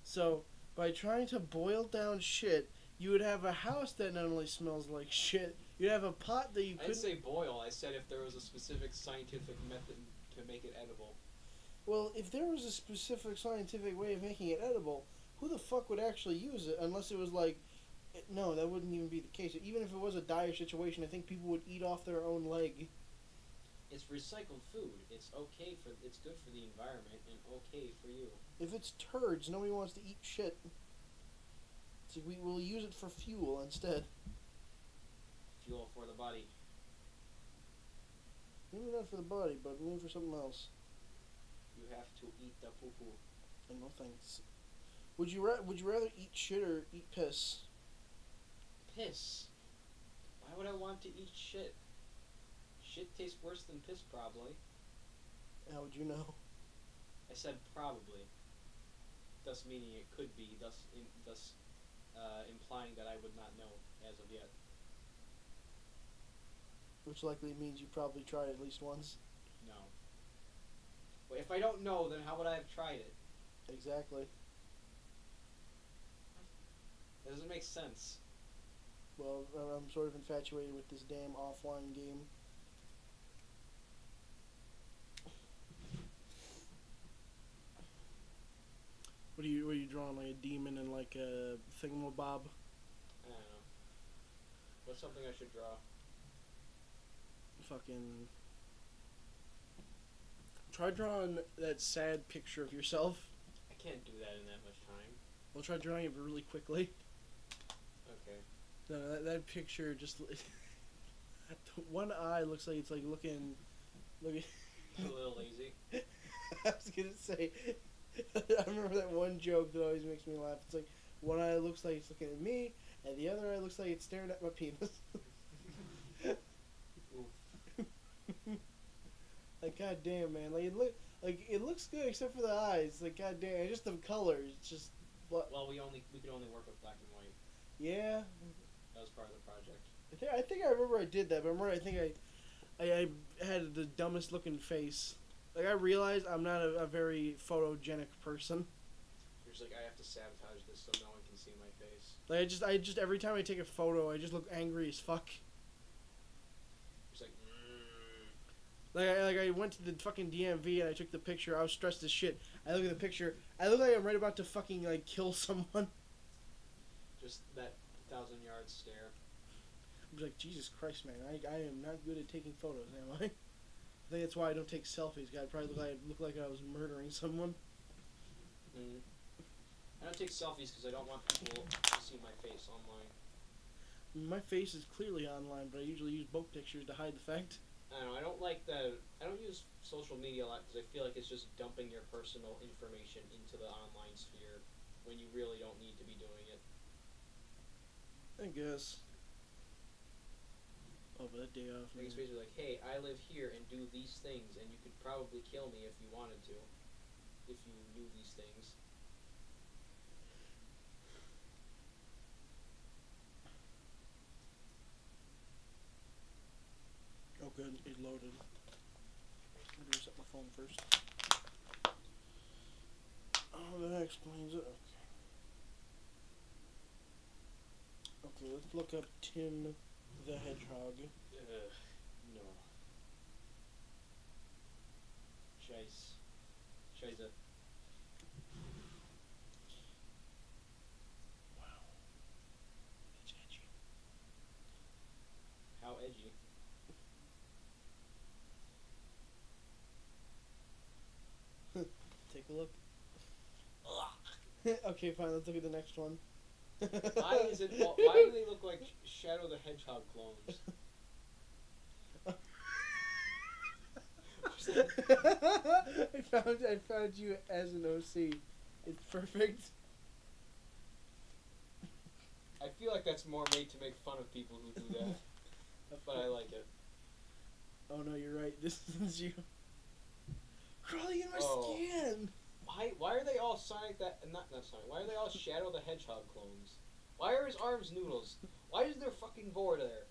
So, by trying to boil down shit, you would have a house that not only smells like shit, you'd have a pot that you couldn't... I didn't say boil, I said if there was a specific scientific method to make it edible. Well, if there was a specific scientific way of making it edible, who the fuck would actually use it? Unless it was like... No, that wouldn't even be the case. Even if it was a dire situation, I think people would eat off their own leg. It's recycled food. It's okay for... It's good for the environment and okay for you. If it's turds, nobody wants to eat shit. So we will use it for fuel instead. Fuel for the body. Maybe not for the body, but maybe for something else. You have to eat the poo-poo. No thanks. Would you rather eat shit or eat piss? Piss? Why would I want to eat shit? Shit tastes worse than piss, probably. How would you know? I said probably. Thus meaning it could be, thus implying that I would not know as of yet. Which likely means you probably tried at least once. No. Well, if I don't know, then how would I have tried it? Exactly. That doesn't make sense. Well, I'm sort of infatuated with this damn offline game. What are you drawing, like a demon and like a thingamabob? I don't know. What's something I should draw? Fucking... Try drawing that sad picture of yourself. I can't do that in that much time. We'll try drawing it really quickly. Okay. No, that picture just... one eye looks like it's like looking... A little lazy. I was gonna say... I remember that one joke that always makes me laugh. It's like, one eye looks like it's looking at me, and the other eye looks like it's staring at my penis. Like, goddamn, man. Like, it looks good except for the eyes. Like, goddamn, just the colors. It's just... Well, we could only work with black and white. Yeah. That was part of the project. I think I remember I did that, but I think I had the dumbest looking face. Like, I realized I'm not a very photogenic person. You're just like, I have to sabotage this so no one can see my face. Like, I just every time I take a photo, I just look angry as fuck. Just like, I went to the fucking DMV and I took the picture. I was stressed as shit. I look at the picture. I look like I'm right about to fucking, like, kill someone. Just that 1,000-yard stare. I was like, Jesus Christ, man. I am not good at taking photos, am I? I think that's why I don't take selfies. I'd probably look like I was murdering someone. I don't take selfies because I don't want people to see my face online. My face is clearly online, but I usually use boat pictures to hide the fact. I don't know. I don't like that. I don't use social media a lot because I feel like it's just dumping your personal information into the online sphere when you really don't need to be doing it. I guess. Oh, but that day off. Like, it's basically like, hey, I live here and do these things, and you could probably kill me if you wanted to, if you knew these things. It loaded. I had to reset my phone first. Oh, that explains it. Okay, let's look up Tim the Hedgehog. No. Scheiße. Wow. It's edgy. How edgy? Take a look. Okay, fine, let's look at the next one. Why do they look like Shadow the Hedgehog clones? I found you as an OC. It's perfect. I feel like that's more made to make fun of people who do that. But I like it. Oh no, you're right. This is you. Crawling in my skin. Why are they all Sonic not Sonic? Why are they all Shadow the Hedgehog clones? Why are his arms noodles? Why is there fucking gore there?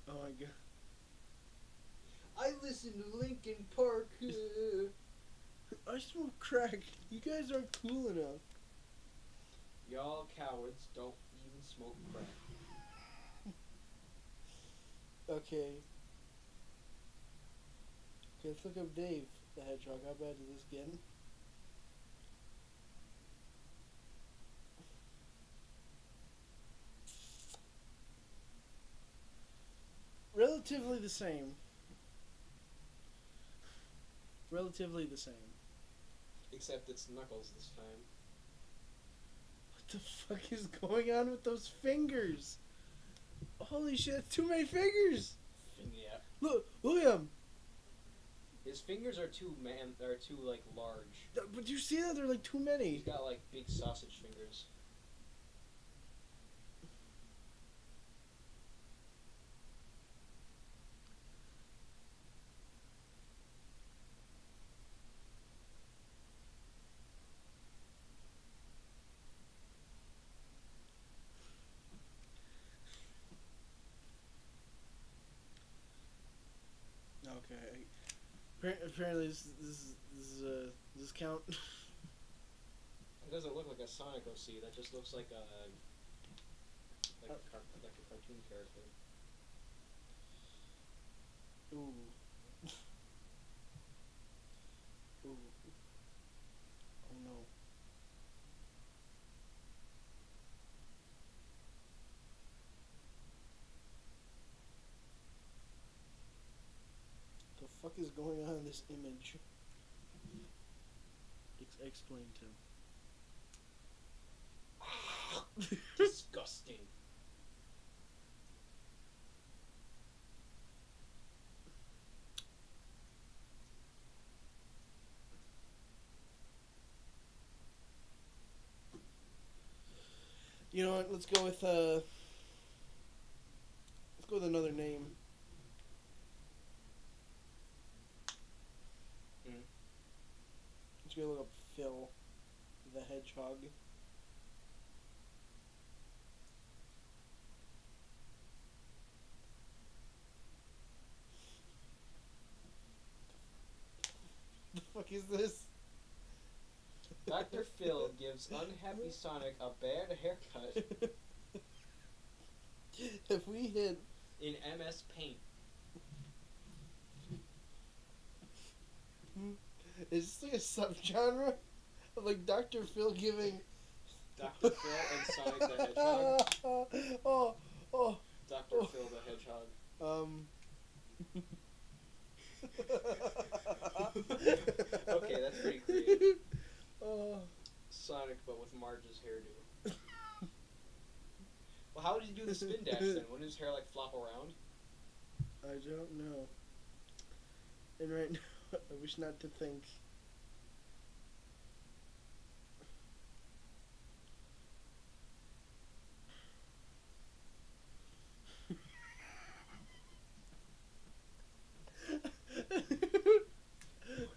Oh my god. I listen to Linkin Park. I smoke crack. You guys aren't cool enough. Y'all cowards don't even smoke crack. Okay. Okay, let's look up Dave the Hedgehog. How bad is this getting? Relatively the same. Relatively the same. Except it's Knuckles this time. What the fuck is going on with those fingers? Holy shit, that's too many fingers! Yeah. Look at him! His fingers are too like large. But you see that? They're like too many. He's got like big sausage fingers. Okay. Apparently this count. It doesn't look like a Sonic OC. That just looks like a cartoon character. Ooh. Ooh. Oh no. The fuck is going on in this image? Explain, Tim. Disgusting. You know what? Let's go with another name. Let's go look up Phil the Hedgehog. The fuck is this? Dr. Phil gives unhappy Sonic a bad haircut If we hit in MS Paint. Is this like a subgenre of like Dr. Phil giving Dr. Phil and Sonic the Hedgehog. Oh. Dr. Phil the Hedgehog. Okay, that's pretty creative. Sonic, but with Marge's hairdo. Well, how did he do the spin dash then? Wouldn't his hair like flop around? I don't know. And right now, I wish not to think.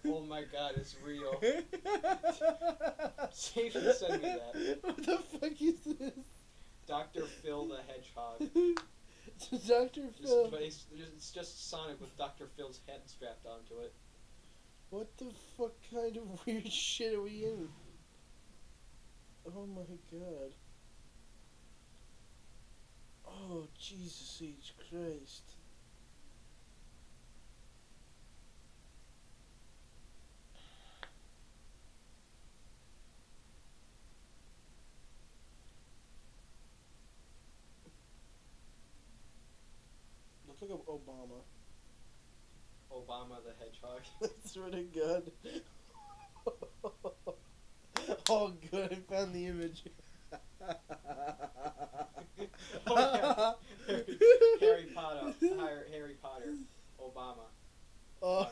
Oh my god, it's real. Safe to send me that. What the fuck is this? Dr. Phil the Hedgehog. Dr. Phil. But it's just Sonic with Dr. Phil's head strapped onto it. What the fuck kind of weird shit are we in? Oh my god. Oh, Jesus H. Christ. Looks like Obama. Obama the Hedgehog. I swear to God. Oh, good. I found the image. Oh, yeah. Harry Potter. Harry Potter. Obama. Oh.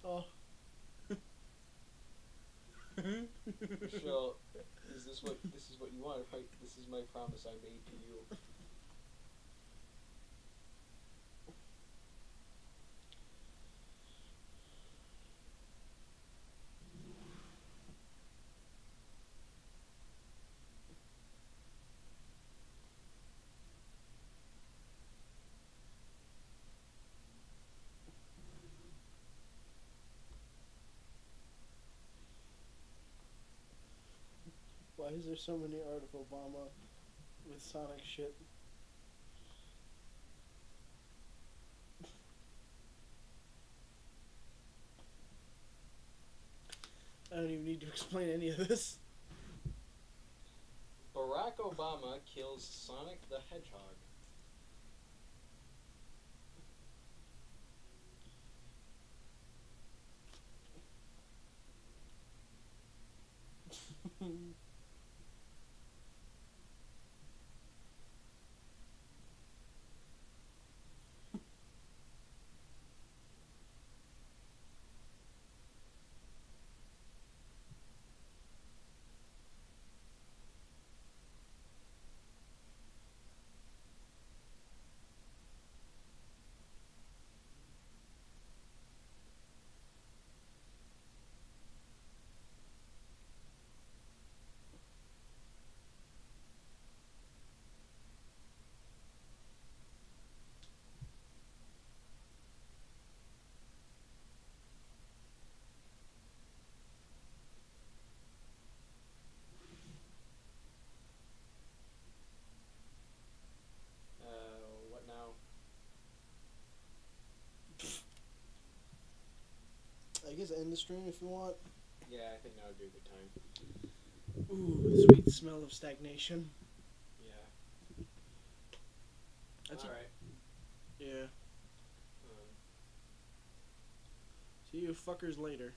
Oh. Michelle, this is what you want, right? This is my promise I made to you. Why is there so many art of Obama with Sonic shit? I don't even need to explain any of this. Barack Obama kills Sonic the Hedgehog. What now? I guess end the stream if you want. Yeah, I think that would be a good time. Ooh, the sweet smell of stagnation. Yeah. That's alright. Yeah. See you fuckers later.